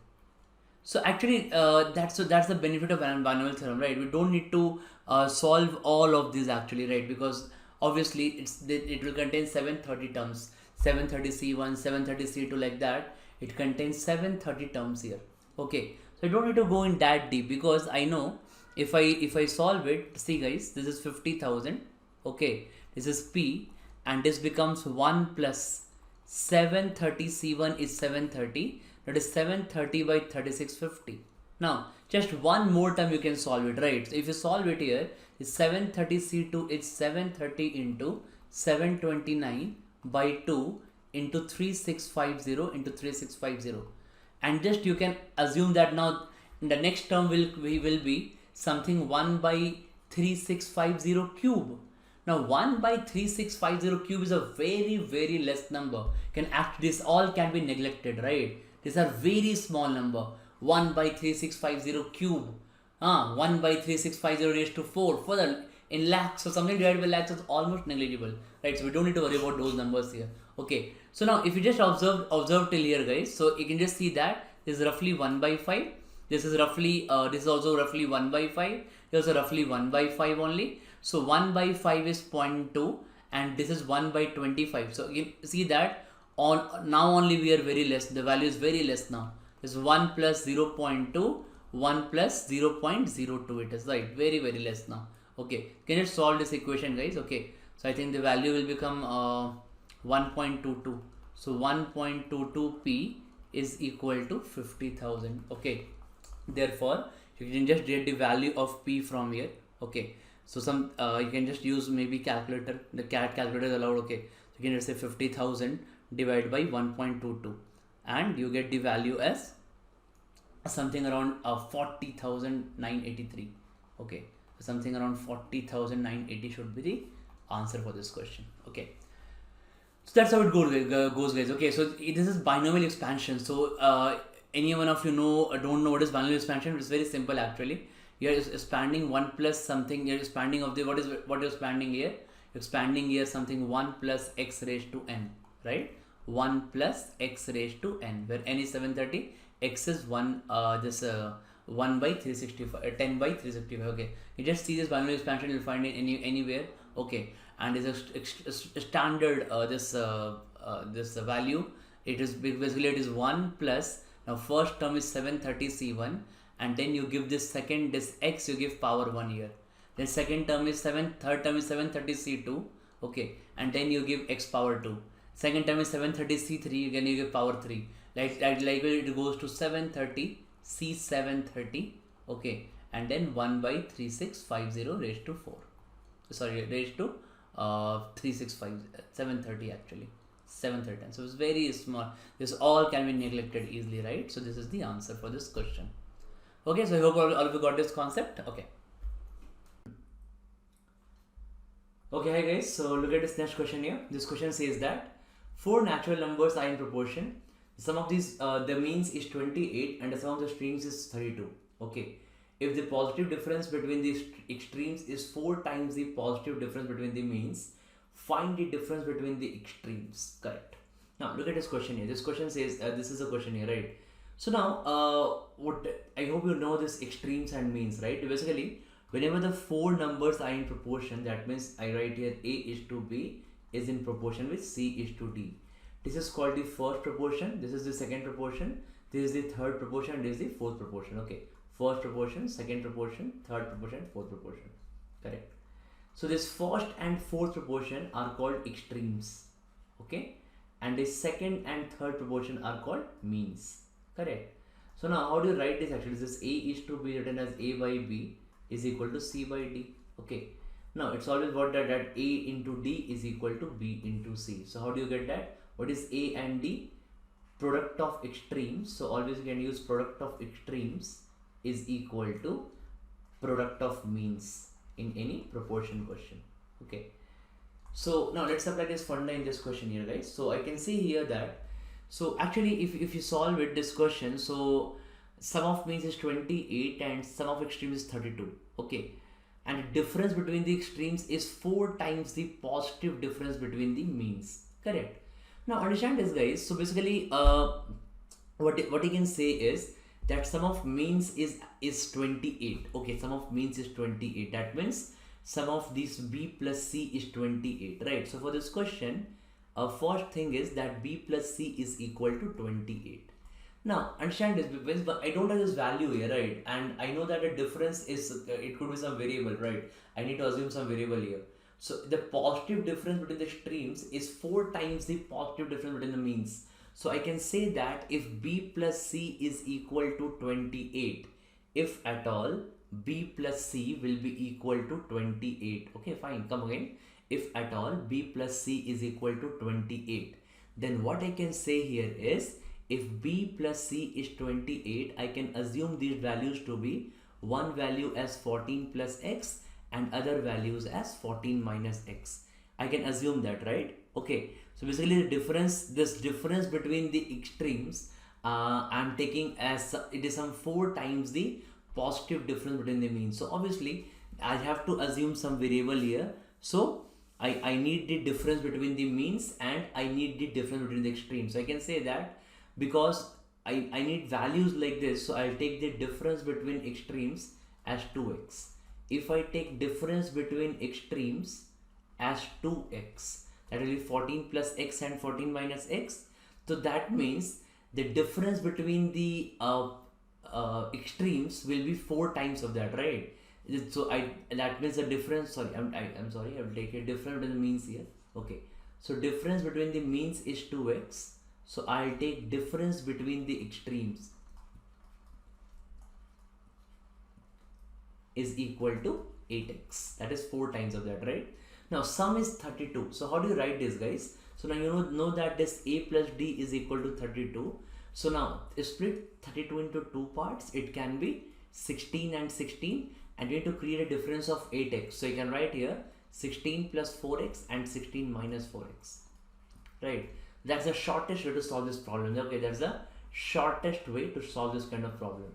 So actually that's the benefit of binomial theorem, right? We don't need to solve all of these actually, right? Because obviously it will contain 730 terms, 730 C1, 730 C2, like that. It contains 730 terms here. Okay, so I don't need to go in that deep because I know if I solve it, see guys, this is 50,000. Okay, this is P and this becomes 1 plus 730 C1 is 730. That is 730 by 3650. Now just one more time you can solve it, right? So if you solve it here, is 730 C2 is 730 into 729 by 2 into 3650 into 3650. And just you can assume that now in the next term will be something 1 by 3650 cube. Now 1 by 3650 cube is a very less number. This all can be neglected, right? These are very small number. 1 by 3650 cube. 1 by 3650 raised to 4. Further in lakhs, so something divided by lakhs is almost negligible, right? So we don't need to worry about those numbers here. Okay, so now if you just observe till here, guys, so you can just see that this is roughly 1 by 5. This is roughly this is also roughly 1 by 5. This is roughly 1 by 5 only. So 1 by 5 is 0.2 and this is 1 by 25. So you see that on now only we are very less, the value is very less now. It's 1 plus 0.2, 1 plus 0.02, it is right, very very less now. Okay, can you solve this equation, guys? Okay, so I think the value will become 1.22. So 1.22p is equal to 50,000. Okay, therefore you can just get the value of p from here. Okay, so some you can just use maybe calculator, the CAT calculator is allowed. Okay, so you can just say 50,000 divided by 1.22 and you get the value as something around 40,983. Okay, so something around 40,980 should be the answer for this question. Okay, so that's how it goes, guys. Okay, so this is binomial expansion. So any one of you know don't know what is binomial expansion? It's very simple actually. You're expanding 1 plus something. You're expanding of the what you're expanding here? You're expanding here something 1 plus x raised to n, right? 1 plus x raised to n, where n is 730, x is 1 1 by 365, 10 by 365. Okay, you just see this binomial expansion, you'll find it anywhere. Okay, and it's a standard this value. It is basically it is 1 plus, now first term is 730c1, and then you give this second, this x you give power 1 here. Then second term is third term is 730c2. Okay, and then you give x power 2. Second term is 730c3, again you give power 3. Like it goes to 730 c730. Okay, and then 1 by 3650 raised to 4. Sorry, raised to 365, 730 actually, 730. So it's very small. This all can be neglected easily, right? So this is the answer for this question. Okay, so I hope all of you got this concept. Okay. Okay, hi guys. So look at this next question here. This question says that 4 natural numbers are in proportion. Some of these, the means is 28 and the sum of the streams is 32. Okay. If the positive difference between the extremes is 4 times the positive difference between the means, find the difference between the extremes. Correct. Now look at this question here. This question says, this is a question here, right? So now, what I hope you know this extremes and means, right? Basically, whenever the 4 numbers are in proportion, that means I write here A is to B is in proportion with C is to D. This is called the first proportion. This is the second proportion. This is the third proportion. This is the fourth proportion. Okay. First proportion, second proportion, third proportion, fourth proportion. Correct. So this first and fourth proportion are called extremes. Okay. And the second and third proportion are called means. Correct. So now how do you write this actually? This A is to be written as A by B is equal to C by D. Okay. Now it's always what that A into D is equal to B into C. So how do you get that? What is A and D? Product of extremes. So always you can use product of extremes is equal to product of means in any proportion question. Okay. So now let's apply this formula in this question here, guys. So I can see here that, so actually if you solve it, this question, so sum of means is 28 and sum of extremes is 32. Okay. And the difference between the extremes is 4 times the positive difference between the means. Correct. Now understand this, guys. So basically what you can say is that sum of means is 28. Okay, sum of means is 28. That means sum of this B plus C is 28, right? So for this question, first thing is that B plus C is equal to 28. Now understand this, because but I don't have this value here, right? And I know that the difference is it could be some variable, right? I need to assume some variable here. So the positive difference between the extremes is 4 times the positive difference between the means. So I can say that if B plus C is equal to 28, if at all B plus C will be equal to 28. Okay, fine, come again. If at all B plus C is equal to 28, then what I can say here is, if B plus C is 28, I can assume these values to be one value as 14 plus x and other values as 14 minus x. I can assume that, right? Okay, so basically the difference, this difference between the extremes, I'm taking as it is some 4 times the positive difference between the means. So obviously I have to assume some variable here. So I need the difference between the means and I need the difference between the extremes. So I can say that because I need values like this, so I'll take the difference between extremes as 2x. If I take difference between extremes as 2x. That will be 14 plus x and 14 minus x. So that means the difference between the extremes will be 4 times of that, right? So that means the difference. Sorry, I'm sorry. I will take a difference between the means here. Okay. So difference between the means is 2x. So I'll take difference between the extremes is equal to 8x. That is 4 times of that, right? Now sum is 32. So how do you write this, guys? So now you know that this a plus d is equal to 32. So now split 32 into 2 parts. It can be 16 and 16, and we need to create a difference of 8x. So you can write here 16 plus 4x and 16 minus 4x. Right? That's the shortest way to solve this problem. Okay, that's the shortest way to solve this kind of problem.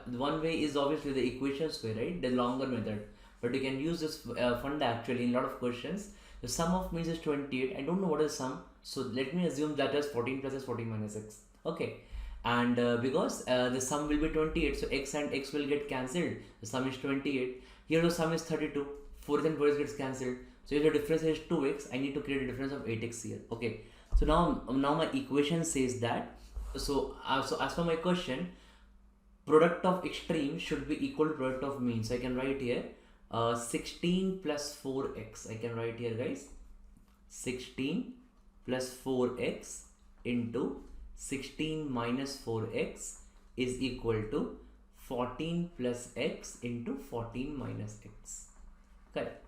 One way is obviously the equations way, right? The longer method. But you can use this funda actually in a lot of questions. The sum of means is 28. I don't know what is sum. So let me assume that is 14 plus is 14 minus x. Okay. And because the sum will be 28, so x and x will get cancelled. The sum is 28. Here the sum is 32. 4 and 4 gets cancelled. So if the difference is 2x, I need to create a difference of 8x here. Okay. So now my equation says that. So as per my question, product of extreme should be equal to product of mean. So I can write here 16 plus 4x. I can write here, guys, 16 plus 4x into 16 minus 4x is equal to 14 plus x into 14 minus x. Correct.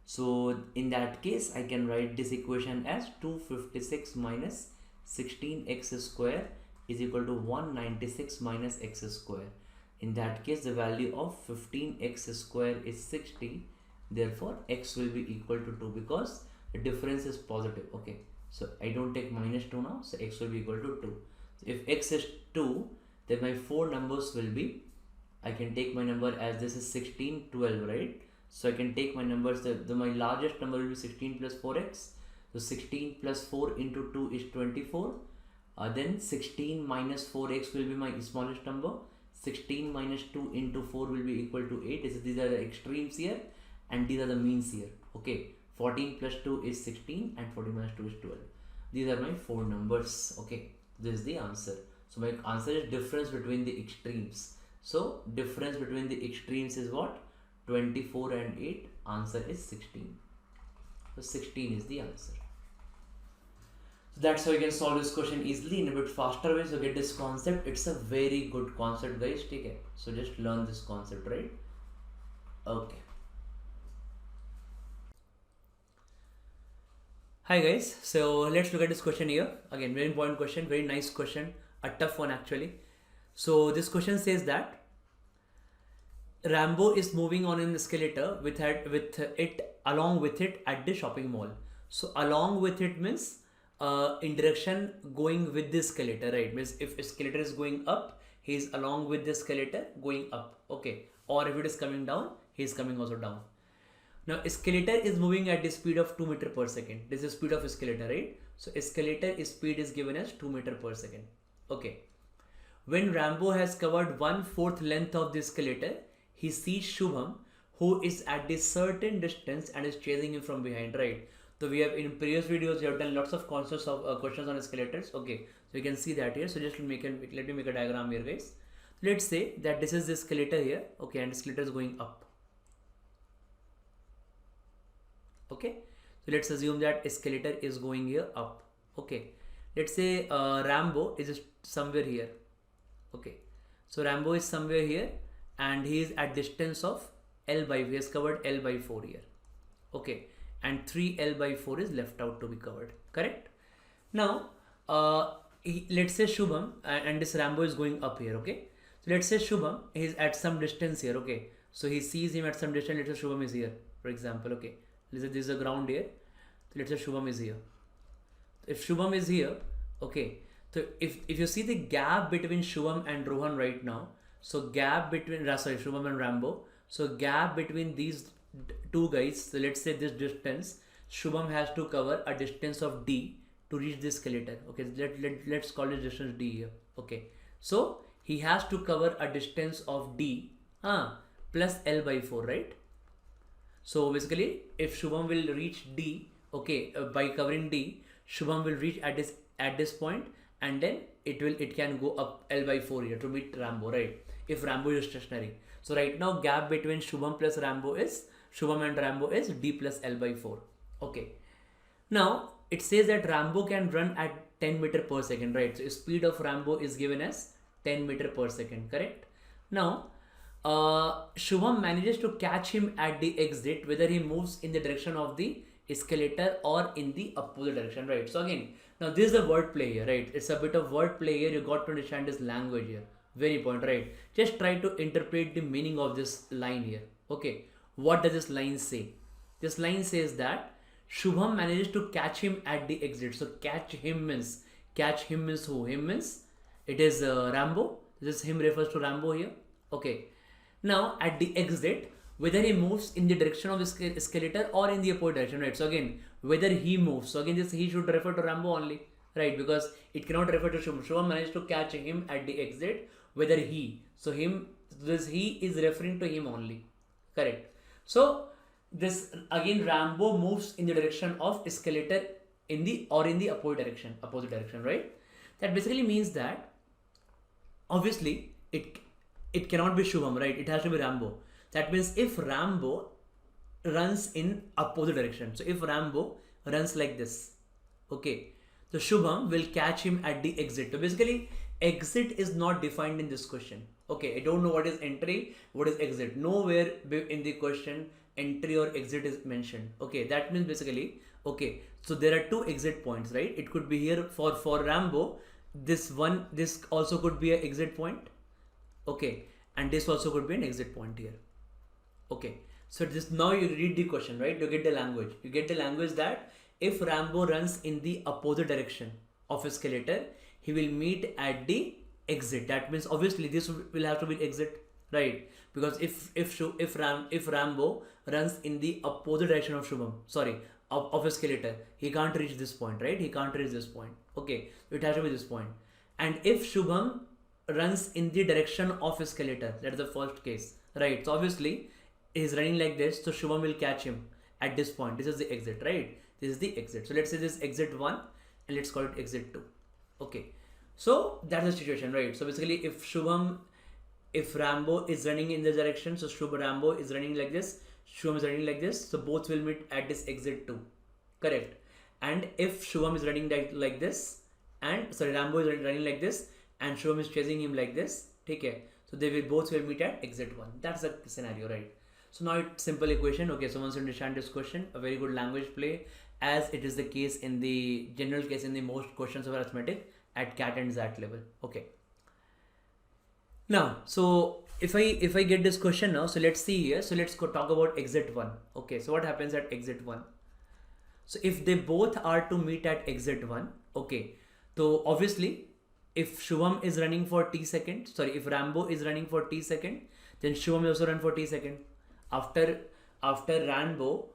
So in that case, I can write this equation as 256 minus 16x square is equal to 196 minus x square. In that case, the value of 15x square is 60. Therefore, x will be equal to 2 because the difference is positive. Okay. So I don't take minus 2 now. So x will be equal to 2. So if x is 2, then my 4 numbers will be, I can take my number as this is 16, 12, right? So I can take my numbers, my largest number will be 16 plus 4x. So 16 plus 4 into 2 is 24. Then 16 minus 4x will be my smallest number. 16 minus 2 into 4 will be equal to 8. These are the extremes here and these are the means here. Okay, 14 plus 2 is 16 and 14 minus 2 is 12. These are my 4 numbers. Okay, this is the answer. So my answer is difference between the extremes. So difference between the extremes is what? 24 and 8. Answer is 16. So 16 is the answer. So that's how you can solve this question easily in a bit faster way. So get this concept. It's a very good concept, guys. Take it. So just learn this concept, right? Okay. Hi guys. So let's look at this question here. Again, very important question. Very nice question. A tough one actually. So this question says that Rambo is moving on an escalator with it along with it at the shopping mall. So along with it means in direction going with the escalator, right? Means if escalator is going up, he is along with the escalator going up. Okay. Or if it is coming down, he is coming also down. Now escalator is moving at the speed of 2 meter per second. This is speed of escalator, right? So escalator speed is given as 2 meter per second. Okay. When Rambo has covered 1/4 length of the escalator, he sees Shubham, who is at this certain distance and is chasing him from behind, right? So we have in previous videos we have done lots of concepts of questions on escalators. Okay, so you can see that here. So just let me make a diagram here, guys. Let's say that this is the escalator here. Okay, and escalator is going up. Okay, so let's assume that escalator is going here up. Okay, let's say Rambo is somewhere here. Okay, so Rambo is somewhere here and he is at distance of L by, he has covered L by 4 here. Okay, and 3L by 4 is left out to be covered, correct? Now let's say Shubham and this Rambo is going up here. Okay, so let's say Shubham is at some distance here. Okay, so he sees him at some distance. Let's say Shubham is here, for example. Okay, let's say this is the ground here. So let's say Shubham is here. If Shubham is here, okay, so if you see the gap between Shubham and Rohan right now, so gap between Shubham and Rambo, so gap between these two guys, so let's say this distance, Shubham has to cover a distance of D to reach this escalator. Okay, let's call this distance D here. Okay, so he has to cover a distance of D plus L by 4, right? So basically, if Shubham will reach D, okay, by covering D, Shubham will reach at this point, and then it can go up L by 4 here to meet Rambo, right? If Rambo is stationary. So right now gap between Shubham and Rambo is D plus L by 4. Okay. Now it says that Rambo can run at 10 meter per second, right? So speed of Rambo is given as 10 meter per second, correct? Now Shubham manages to catch him at the exit, whether he moves in the direction of the escalator or in the opposite direction, right? So again, now this is a word play here, right? It's a bit of word play here. You got to understand this language here. Very important, right? Just try to interpret the meaning of this line here. Okay, what does this line say? This line says that Shubham manages to catch him at the exit. So catch him means who? Him means it is Rambo. This him refers to Rambo here. Okay. Now at the exit, whether he moves in the direction of the escalator or in the opposite direction, right? So again, whether he moves. So again, this he should refer to Rambo only, right? Because it cannot refer to Shubham. Shubham managed to catch him at the exit. Whether he, so him, this he is referring to him only, correct? So this again, Rambo moves in the direction of escalator in the opposite direction, right? That basically means that obviously it cannot be Shubham, right? It has to be Rambo. That means if Rambo runs in opposite direction, so if Rambo runs like this, okay, so Shubham will catch him at the exit. So basically, exit is not defined in this question. Okay, I don't know what is entry, what is exit. Nowhere in the question entry or exit is mentioned. Okay, that means basically, okay, so there are two exit points, right? It could be here for Rambo. This also could be an exit point. Okay, and this also could be an exit point here. Okay, so this, now you read the question, right? You get the language. You get the language that if Rambo runs in the opposite direction of escalator, he will meet at the exit. That means obviously this will have to be exit, right? Because if Rambo runs in the opposite direction of of escalator, he can't reach this point, right? He can't reach this point. Okay, it has to be this point. And if Shubham runs in the direction of escalator, that is the first case, right? So obviously he's running like this, so Shubham will catch him at this point. This is the exit, right? This is the exit. So let's say this is exit 1 and let's call it exit 2. Okay, so that's the situation, right? So basically if Rambo is running in this direction, so Rambo is running like this, Shubham is running like this, so both will meet at this exit 2, correct? And if Shubham is running like this, and Rambo is running like this, and Shubham is chasing him like this, okay, so they will both meet at exit 1. That's the scenario, right? So now it's simple equation. Okay, so once you understand this question, a very good language play, as it is the case in the general case in the most questions of arithmetic at CAT and ZAT level. Okay. Now, so if I get this question now, so let's see here. So let's go talk about exit 1. Okay, so what happens at exit 1? So if they both are to meet at exit 1, okay, so obviously if Shubham is running for t second, if Rambo is running for t second, then Shubham will also run for t second. After Rambo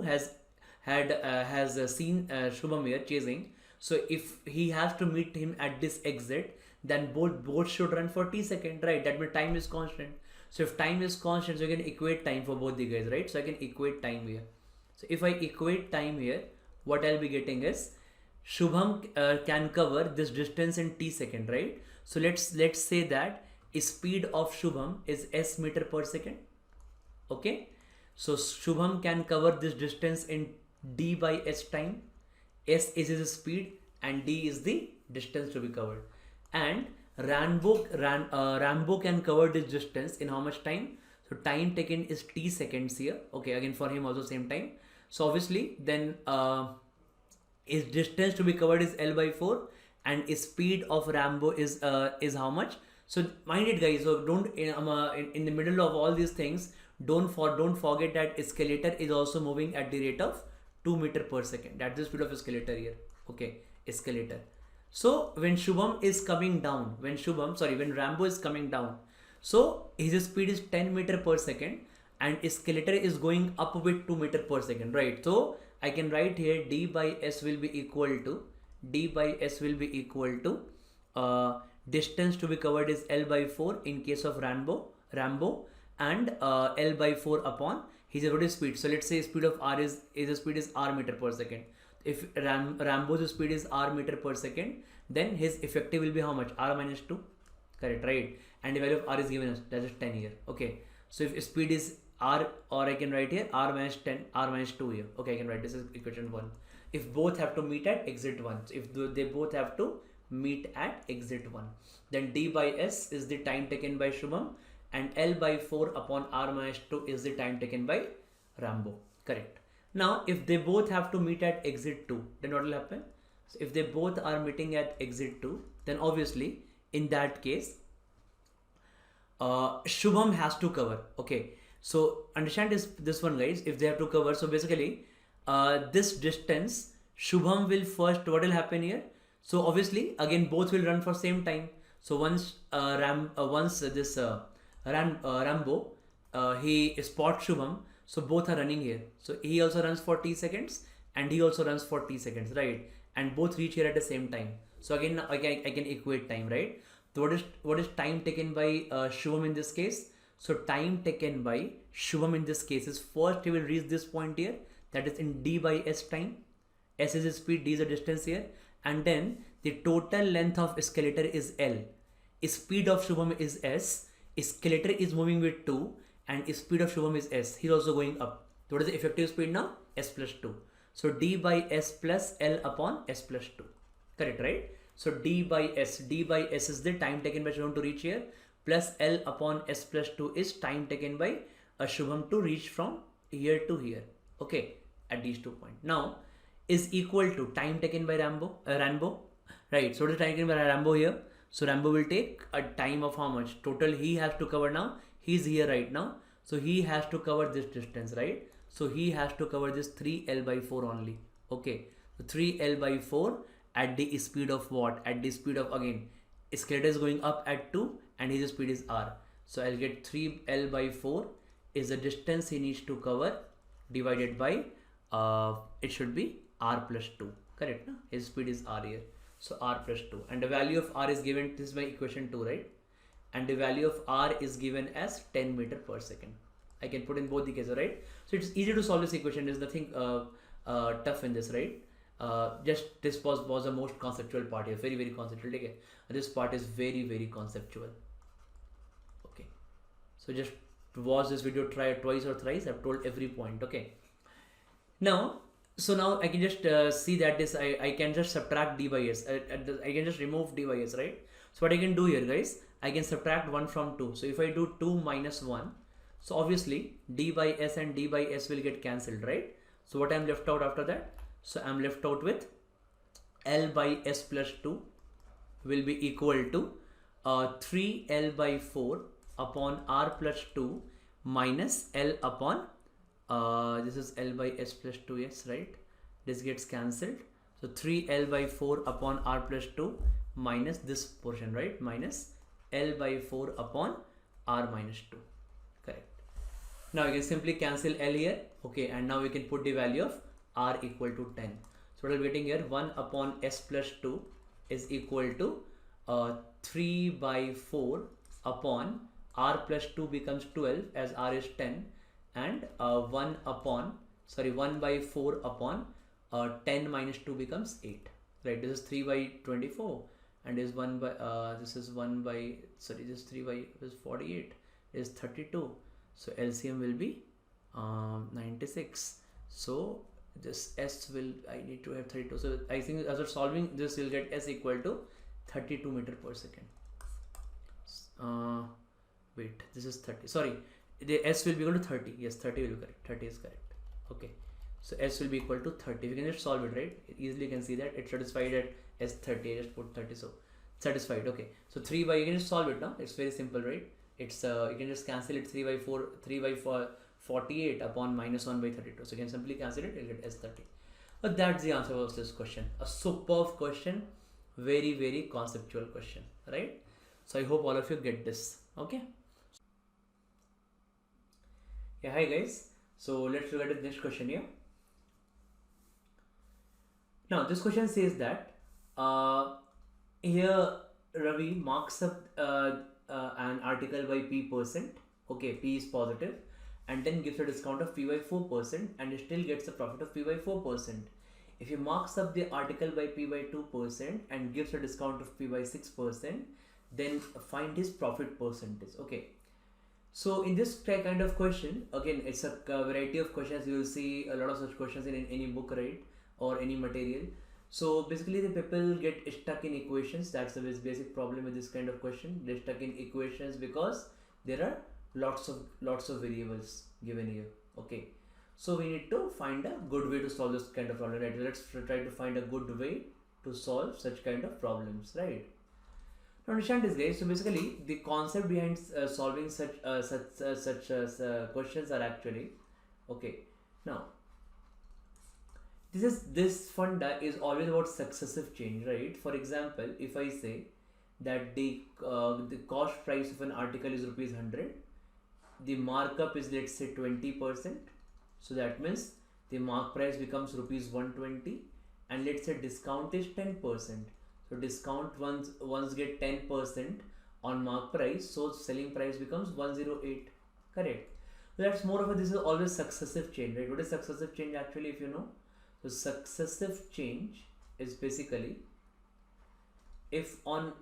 has seen Shubham here chasing, so if he has to meet him at this exit, then both should run for t second, right? That means time is constant. So if time is constant, so you can equate time for both the guys, right? So I can equate time here. So if I equate time here, what I'll be getting is Shubham can cover this distance in t second, right? So let's say that speed of Shubham is s meter per second. Okay, so Shubham can cover this distance in d by s time. S is his speed and d is the distance to be covered. And Rambo can cover this distance in how much time? So time taken is t seconds here. Okay, again for him also same time. So obviously then his distance to be covered is L by 4 and his speed of Rambo is how much? So mind it guys, so don't in the middle of all these things, don't forget that escalator is also moving at the rate of 2 meter per second. That's the speed of escalator here. Okay, escalator. So when Shubham is coming down, when Rambo is coming down, so his speed is 10 meter per second and escalator is going up with 2 meter per second, right? So I can write here d by s will be equal to distance to be covered is L by 4 in case of Rambo and L by 4 upon His effective speed. So let's say speed of R is the speed is R meter per second. If Rambo's speed is R meter per second, then his effective will be how much? R minus 2. Correct, right? And the value of R is given us, that is 10 here. Okay. So if speed is R, or I can write here R minus 10, R minus 2 here. Okay, I can write this as equation 1. If both have to meet at exit 1, so if they both have to meet at exit 1, then D by S is the time taken by Shubham, and L by 4 upon R minus 2 is the time taken by Rambo. Correct. Now, if they both have to meet at exit 2, then what will happen? So if they both are meeting at exit 2, then obviously in that case, Shubham has to cover. Okay, so understand this one, guys. If they have to cover, so basically this distance, Shubham will first, what will happen here? So obviously again both will run for same time. So once Rambo he spots Shubham, so both are running here. So he also runs for t seconds and he also runs for t seconds, right? And both reach here at the same time. So again I can equate time, right? So what is time taken by Shubham in this case? So time taken by Shubham in this case is, first he will reach this point here, that is in D by S time. S is his speed, D is the distance here, and then the total length of escalator is L. Speed of Shubham is S, escalator is moving with 2, and speed of Shubham is S. He's also going up. So what is the effective speed now? S plus 2. So D by S plus L upon S plus 2. Correct, right? So D by S is the time taken by Shubham to reach here, plus L upon S plus 2 is time taken by Shubham to reach from here to here. Okay, at these 2 points. Now is equal to time taken by Rambo, right? So what is time taken by Rambo here? So Rambo will take a time of how much? Total he has to cover now. He's here right now. So he has to cover this distance, right? So he has to cover this 3L by 4 only. Okay, so 3L by 4 at the speed of what? At the speed of, again, escalator is going up at 2 and his speed is R. So I'll get 3L by 4 is the distance he needs to cover divided by, it should be R plus 2. Correct? No? His speed is R here. So R plus 2. And the value of R is given, this is my equation 2, right? And the value of R is given as 10 meter per second. I can put in both the cases, right? So it's easy to solve this equation. There's nothing tough in this, right? Just this was the most conceptual part here. Very, very conceptual. Okay? This part is very, very conceptual. Okay. So just watch this video, try it twice or thrice. I've told every point. Okay. Now, so now I can just see that this I can just subtract D by S. I can just remove D by S, right? So what I can do here, guys, I can subtract 1 from 2. So if I do 2 minus 1, so obviously D by S and D by S will get cancelled, right? So what I'm left out after that? So I'm left out with L by S plus 2 will be equal to 3L by 4 upon R plus 2 minus L upon this is L by S plus 2, yes, right? This gets cancelled. So 3L by 4 upon R plus 2 minus this portion, right? Minus L by 4 upon R minus 2. Correct. Now we can simply cancel L here. Okay, and now we can put the value of R equal to 10. So what I'm getting here, 1 upon S plus 2 is equal to 3 by 4 upon R plus 2 becomes 12 as R is 10, and 1 by 4 upon 10 minus 2 becomes 8, right? This is 3 by 24 and is 1 by this is 1 by, sorry, this 3 by is 48 is 32. So LCM will be 96. So this S will, I need to have 32. So I think as of solving this, you'll get S equal to 32 meter per second. Wait, this is 30. Sorry, the S will be equal to 30. Yes, 30 will be correct. 30 is correct. Okay. So S will be equal to 30. We can just solve it, right? Easily can see that it's satisfied at S30. I just put 30. So satisfied. Okay. So 3 by, you can just solve it now. It's very simple, right? It's you can just cancel it. 3 by 48 upon minus 1 by 32. So you can simply cancel it. You'll get S30. But that's the answer of this question. A superb question. Very, very conceptual question, right? So I hope all of you get this. Okay. Yeah, hi guys. So let's look at the next question here. Now this question says that here Ravi marks up an article by P%. Okay, P is positive, and then gives a discount of P by 4% and it still gets a profit of P by 4%. If he marks up the article by P by 2% and gives a discount of P by 6%, then find his profit percentage. Okay. So in this kind of question, again, it's a variety of questions. You will see a lot of such questions in any book, right, or any material. So basically, the people get stuck in equations. That's the basic problem with this kind of question. They're stuck in equations because there are lots of variables given here. Okay, so we need to find a good way to solve this kind of problem. Right? Let's try to find a good way to solve such kind of problems. Right. Now understand this, guys. So basically, the concept behind solving such questions are actually okay. Now, this funda is always about successive change, right? For example, if I say that the cost price of an article is rupees 100, the markup is, let's say, 20%. So that means the mark price becomes rupees 120, and let's say discount is 10%. So discount once get 10% on mark price, so selling price becomes 108. Correct. So that's more of a, this is always successive change, right? What is successive change actually, if you know? So successive change is basically if on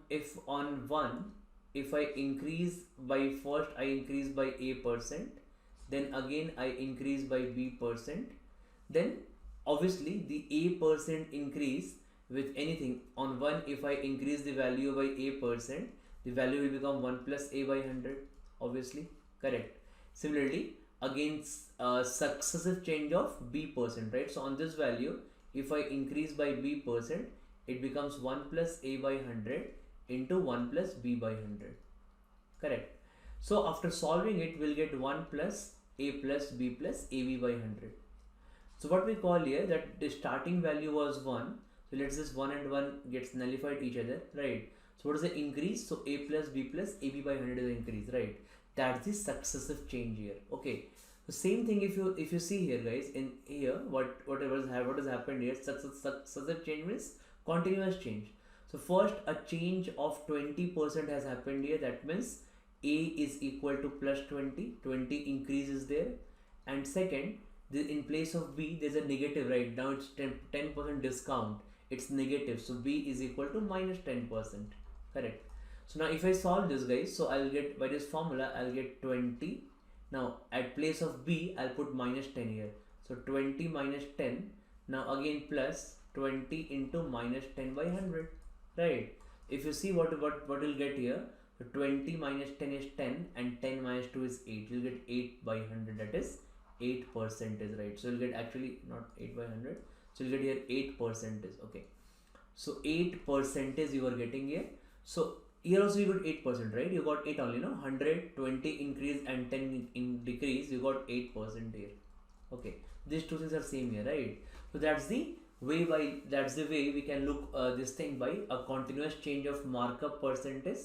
one, if I increase by first I increase by A%, then again I increase by B%, then obviously the A% increase with anything on 1, if I increase the value by A%, the value will become 1 plus A by 100, obviously. Correct. Similarly, against successive change of B%, right? So on this value, if I increase by B%, it becomes 1 plus A by 100 into 1 plus B by 100. Correct. So after solving it, we'll get 1 plus A plus B plus AB by 100. So what we call here, that the starting value was 1. So let's just 1 and 1 gets nullified each other, right? So what is the increase? So A plus B plus AB by 100 is the increase, right? That's the successive change here. Okay. The same thing if you see here, guys, in here what has happened here, successive change means continuous change. So first a change of 20% has happened here. That means A is equal to plus 20 increases there, and second, in place of B there's a negative, right? Now it's 10% discount, it's negative, so B is equal to minus 10%. Correct. So now if I solve this, guys, so I'll get, by this formula I'll get 20. Now at place of B I'll put minus 10 here, so 20 minus 10, now again plus 20 into minus 10 by 100, right? If you see what you'll get here, so 20 minus 10 is 10 and 10 minus 2 is 8, you'll get 8 by 100, that is 8% is, right? So you'll get actually not 8 by 100, so you'll get here 8%. Okay, so 8% you are getting here. So here also you got 8%, right? You got 8 only, no? 100, 20 increase and 10 in decrease, you got 8% here. Okay, these two things are same here, right? So that's the way we can look this thing by a continuous change of markup percentage.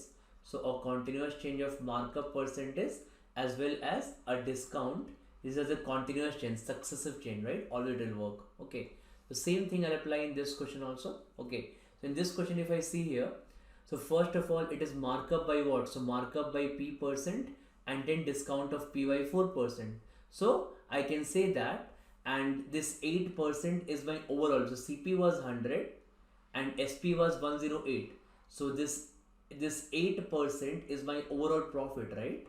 So a continuous change of markup percentage as well as a discount. This is a continuous change, successive change, right? Always it will work. Okay, the same thing I'll apply in this question also. Okay, so in this question if I see here, so first of all it is markup by what? So markup by P% and then discount of P by 4%. So I can say that, and this 8% is my overall. So CP was 100 and SP was 108. So this 8% is my overall profit, right?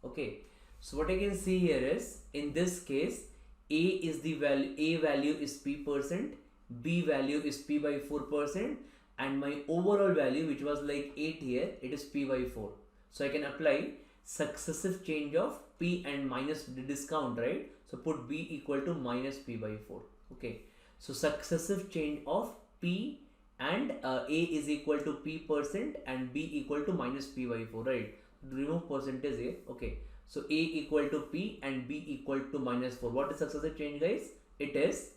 Okay. So what I can see here is, in this case, A value is P%, B value is P by 4%, and my overall value, which was like 8 here, it is P by 4. So I can apply successive change of P and minus the discount, right? So put B equal to minus P by 4. Okay. So successive change of P and A is equal to P% and B equal to minus P by 4, right? Remove percentage here. Okay. So A equal to P and B equal to minus 4. What is successive change, guys? It is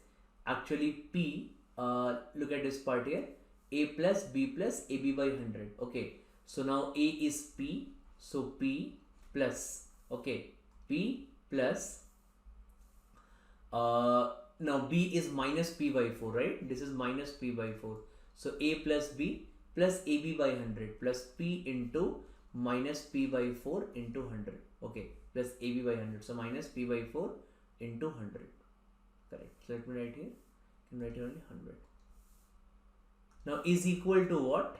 actually P. Look at this part here. A plus B plus AB by 100. Okay. So now A is P. So P plus. Okay. P plus. Now B is minus P by 4, right? This is minus P by 4. So A plus B plus AB by 100 plus P into minus P by 4 into 100. Okay, plus AB by 100. So minus P by 4 into 100. Correct. So let me write here. I can write here only 100. Now is equal to what?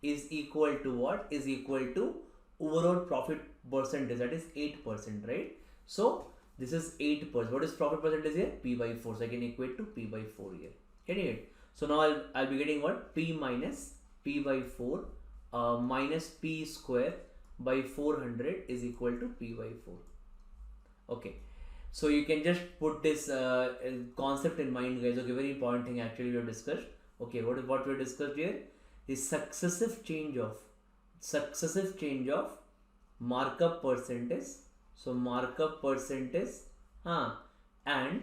Is equal to what? Is equal to overall profit percentage, that is 8%, right? So this is 8%. What is profit percentage here? P by 4. So I can equate to P by 4 here. Getting it? So now I'll be getting what? P minus P by 4 minus P square by 400 is equal to P by 4. Okay. So you can just put this concept in mind, guys. Okay, very important thing actually we have discussed. Okay, what we discussed here is successive change of markup percentage. So markup percentage and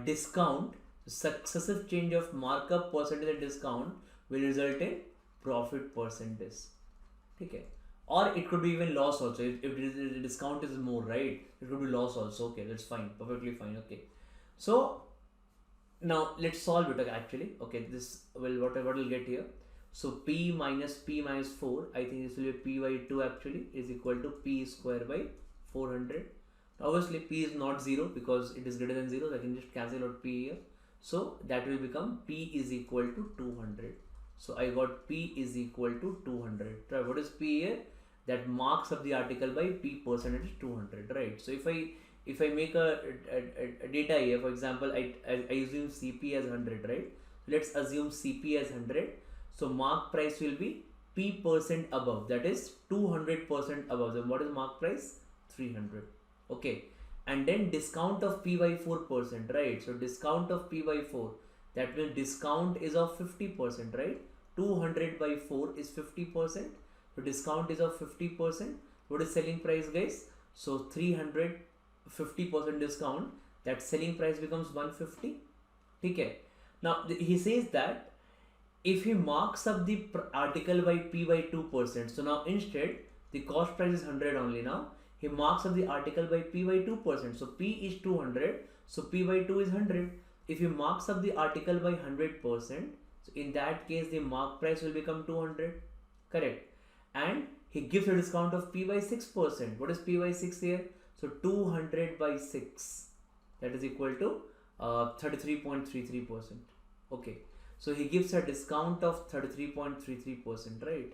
discount. Successive change of markup percentage and discount will result in profit percentage. Okay, or it could be even loss also. If the discount is more, right, it could be loss also. Okay, that's fine, perfectly fine. Okay, so now let's solve it actually. Okay, this will what will get here. So P minus 4, I think this will be P by 2 actually is equal to P square by 400. Obviously P is not 0 because it is greater than 0, so I can just cancel out P here. So that will become P is equal to 200. So I got P is equal to 200. Right? What is P here? That marks of the article by P percentage 200, right? So if I make a data here, for example, I assume CP as 100, right? Let's assume CP as 100. So mark price will be P percent above, that is 200% above. Then what is mark price? 300. Okay, and then discount of P by 4%, right? So discount of P by 4, that means discount is of 50%, right? 200 by 4 is 50%. So discount is of 50%. What is selling price, guys? So 300, 50% discount, that selling price becomes 150. Okay. Now he says that if he marks up the article by P by 2%, so now instead the cost price is 100 only. Now he marks up the article by P by 2%. So P is 200, so P by 2 is 100. If he marks up the article by 100%, so in that case the mark price will become 200. Correct. And he gives a discount of P by 6%. What is P by 6 here? So 200 by 6, that is equal to 33.33%. Okay. So he gives a discount of 33.33%, right?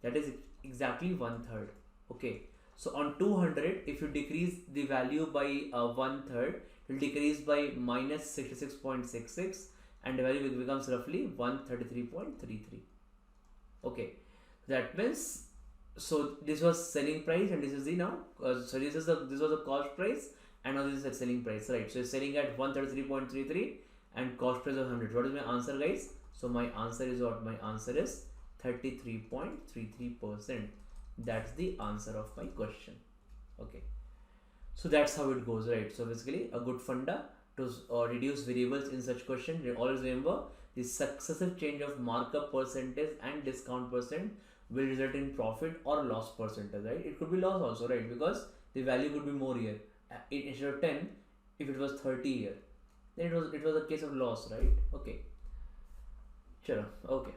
That is exactly 1/3. Okay. So on 200, if you decrease the value by 1/3, it will decrease by minus 66.66 and the value becomes roughly 133.33. Okay. That means, so this was selling price and this is the now, so this was the cost price and now this is the selling price, right? So it's selling at 133.33 and cost price of 100. What is my answer, guys? So my answer is what? My answer is 33.33%. That's the answer of my question. Okay, so that's how it goes, right? So basically a good funda to reduce variables in such question. Always remember the successive change of markup percentage and discount percent will result in profit or loss percentage, right? It could be loss also, right? Because the value could be more here. Instead of 10, if it was 30 here, then it was a case of loss, right? Okay. Sure. Okay.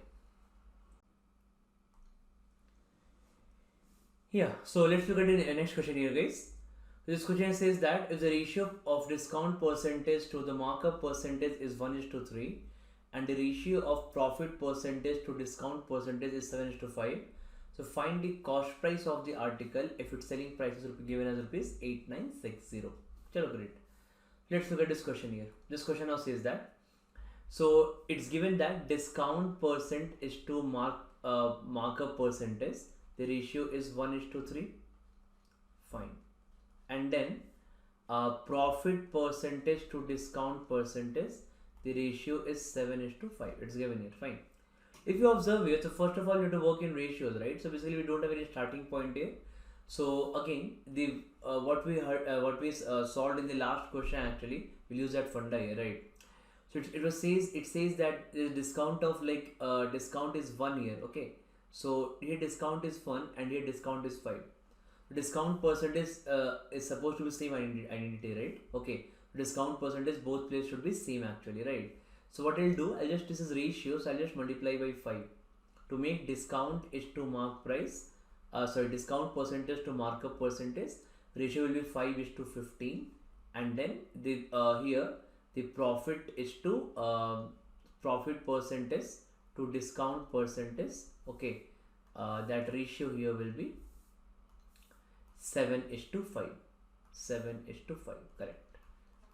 Yeah, so let's look at the next question here, guys. This question says that if the ratio of discount percentage to the markup percentage is 1:3 and the ratio of profit percentage to discount percentage is 7:5, so find the cost price of the article if its selling price is given as rupees 8960. Chalo, great. Let's look at this question here. This question now says that, so it's given that discount percent is to markup percentage. The ratio is 1:3. Fine. And then profit percentage to discount percentage, the ratio is 7:5. It's given here. Fine. If you observe here, so first of all you have to work in ratios, right? So basically we don't have any starting point here. So again, the what we solved in the last question actually, we'll use that funda here, right? So it says that the discount of discount is 1 here. Okay. So here discount is 1 and here discount is 5. Discount percentage is supposed to be same identity, right? Okay. Discount percentage both places should be same actually, right? So what I'll do, this is ratio, so I'll just multiply by 5 to make discount is to mark price discount percentage to markup percentage, ratio will be 5:15, and then the here the profit is to profit percentage to discount percentage. Okay, that ratio here will be 7:5. 7:5, correct.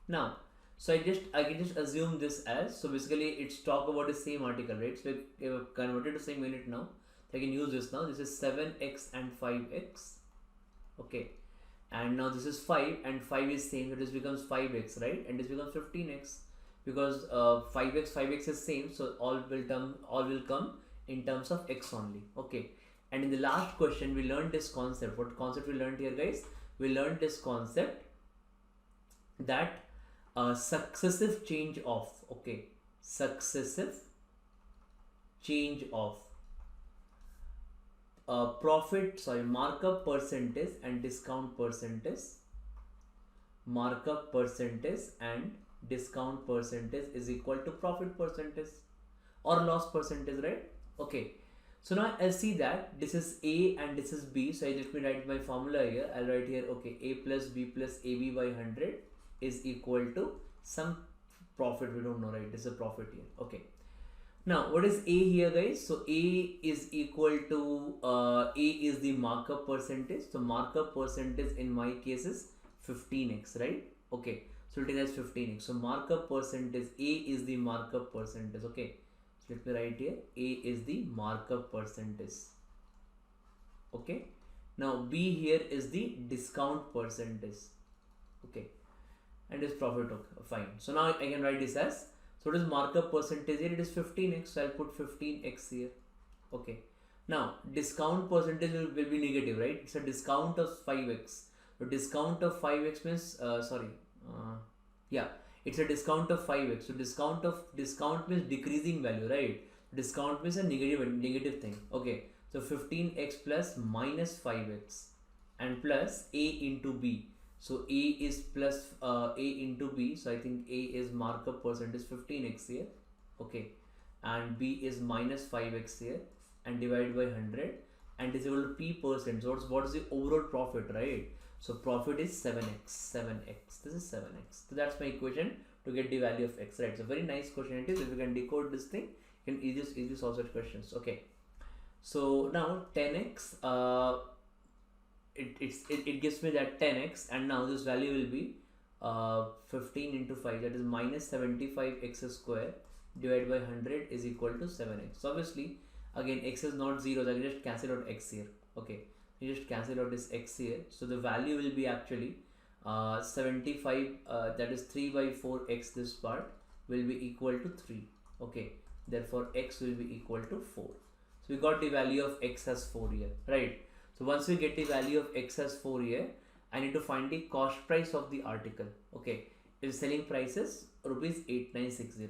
Now, so I can just assume this as, so basically it's talk about the same article, right? So we have converted to same unit now. So I can use this now. This is 7x and 5x. Okay, and now this is 5 and 5 is same, so this becomes 5x, right? And this becomes 15x because 5x is same, so all will come in terms of x only. Okay, and in the last question we learned this concept. What concept we learned here, guys? We learned this concept that successive change of, okay, successive change of markup percentage and discount percentage, markup percentage and discount percentage is equal to profit percentage or loss percentage, right? Okay, so now I'll see that this is A and this is B, so let me write my formula here. I'll write here, okay, A plus B plus AB by 100 is equal to some profit, we don't know, right? This is a profit here. Okay, now what is A here, guys? So A is equal to A is the markup percentage, so markup percentage in my case is 15x, right? Okay, so it is 15x, so markup percentage, A is the markup percentage. Okay, so let me write here, A is the markup percentage. Okay, now B here is the discount percentage. Okay, and this profit. Okay, fine. So now I can write this as, so what is markup percentage here? It is 15x, so I'll put 15x here. Okay, now discount percentage will be negative, right? It's a discount of 5x. So discount of 5x means yeah, it's a discount of 5x. So discount means decreasing value, right? Discount means a negative thing. Okay, so 15x plus minus 5x and plus A into B. So A is plus A into B, so I think A is markup percentage 15x here. Okay, and B is minus 5x here, and divided by 100, and this is equal to P percent. So what is the overall profit, right? So profit is 7x. This is 7x. So that's my equation to get the value of x, right? So very nice question it is. If you can decode this thing, you can easily solve such questions. Okay, so now 10x, it gives me that 10x, and now this value will be 15 into 5, that is minus 75x square divided by 100 is equal to 7x. So obviously again x is not 0, so I can just cancel out x here. Okay, you just cancel out this x here, so the value will be actually 75, that is 3 by 4x, this part will be equal to 3. Okay, therefore x will be equal to 4. So we got the value of x as 4 here, right? So once we get the value of x as 4 here, I need to find the cost price of the article. Okay, its selling price is rupees 8960.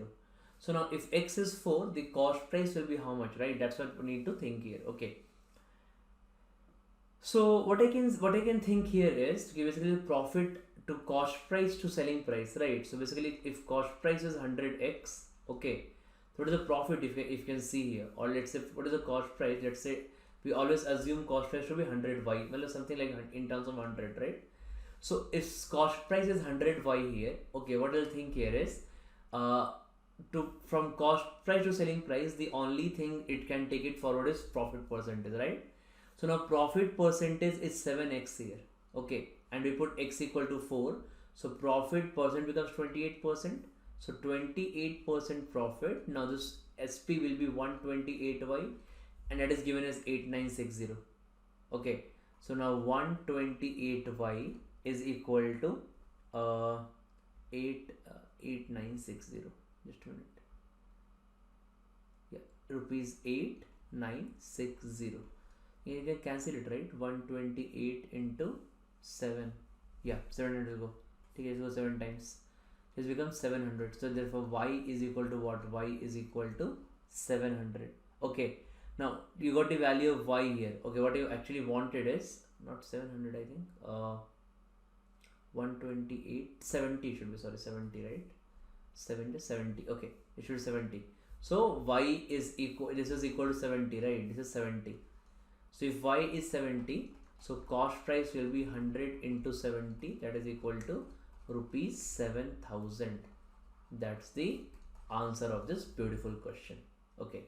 So now if x is 4, the cost price will be how much, right? That's what we need to think here. Okay, so what I can think here is basically profit to cost price to selling price, right? So basically if cost price is 100x, okay, so what is the profit if you can see here? Or let's say what is the cost price? Let's say we always assume cost price should be 100y, well something like in terms of 100, right? So if cost price is 100y here, okay, what I'll think here is from cost price to selling price, the only thing it can take it forward is profit percentage, right? So now profit percentage is 7x here. Okay, and we put x equal to 4, so profit percent becomes 28%. So 28% profit. Now this SP will be 128y, and that is given as 8960. Okay, so now 128y is equal to 8960. Just a minute. Yeah, rupees 8960. You can cancel it, right? 128 into 7. Yeah, 700 will go. Okay, so 7 times. This becomes 700. So therefore y is equal to what? Y is equal to 700. Okay, now you got the value of y here. Okay, what you actually wanted is not 700, I think 128, 70 should be, sorry, 70, right? 70. Okay, it should be 70. So y is equal, this is equal to 70, right? This is 70. So if y is 70, so cost price will be 100 into 70, that is equal to rupees 7,000. That's the answer of this beautiful question. Okay,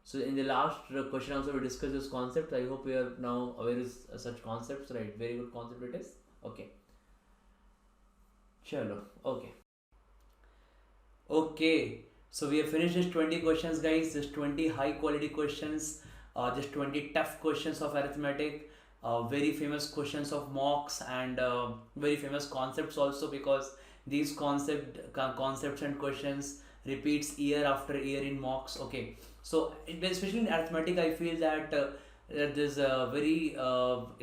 so in the last question also we discussed this concept. I hope we are now aware of such concepts, right? Very good concept it is. Okay, chalo. Okay, so we have finished just 20 questions, guys. Just 20 high quality questions, just 20 tough questions of arithmetic, very famous questions of mocks, and very famous concepts also, because these concepts and questions repeats year after year in mocks. Okay, so especially in arithmetic, I feel that that there's a very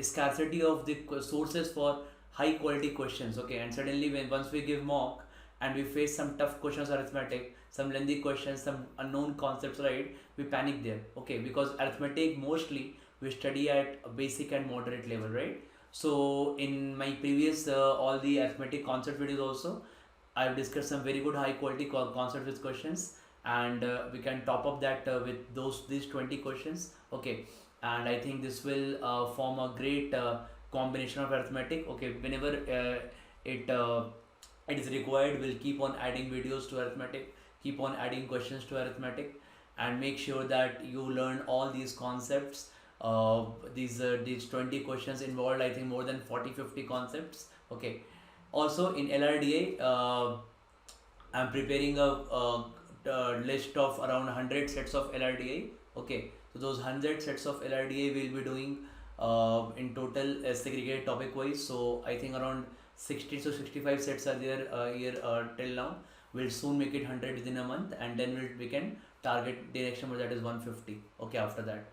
scarcity of the sources for high quality questions. Okay, and suddenly when once we give mock and we face some tough questions arithmetic, some lengthy questions, some unknown concepts, right, we panic there. Okay, because arithmetic mostly we study at a basic and moderate level, right? So in my previous all the arithmetic concept videos also, I've discussed some very good high quality concepts with questions, and we can top up that with these 20 questions. Okay, and I think this will form a great combination of arithmetic. Okay, whenever it it is required, we'll keep on adding videos to arithmetic, keep on adding questions to arithmetic, and make sure that you learn all these concepts. These 20 questions involved, I think, more than 40-50 concepts. Okay, also in LRDA, I'm preparing a list of around 100 sets of LRDA. Okay, so those 100 sets of LRDA we'll be doing in total segregated topic wise. So I think around 60 to 65 sets are there here till now. We'll soon make it 100 within a month, and then we can target the next number, that is 150. Okay, after that.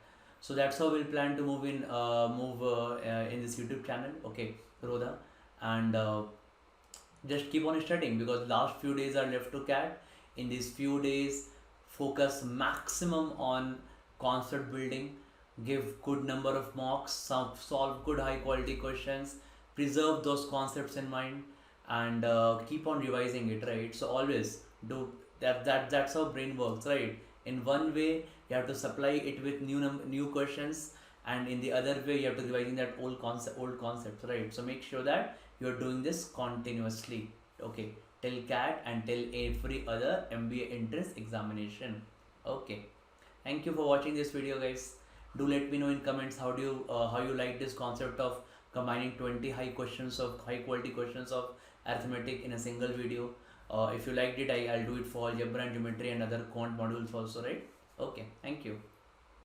So that's how we'll plan to move in this YouTube channel. Okay, Rodha, and just keep on studying, because last few days are left to CAT. In these few days, focus maximum on concept building, give good number of mocks, solve good high quality questions, preserve those concepts in mind, and keep on revising it, right? So always do that's how brain works, right? In one way you have to supply it with new questions, and in the other way you have to revising that old concepts, right? So make sure that you're doing this continuously. Okay, till CAT and till every other MBA entrance examination. Okay, thank you for watching this video, guys. Do let me know in comments how you like this concept of combining 20 high quality questions of arithmetic in a single video. If you liked it, I'll do it for algebra and geometry and other quant modules also, right? Okay, thank you.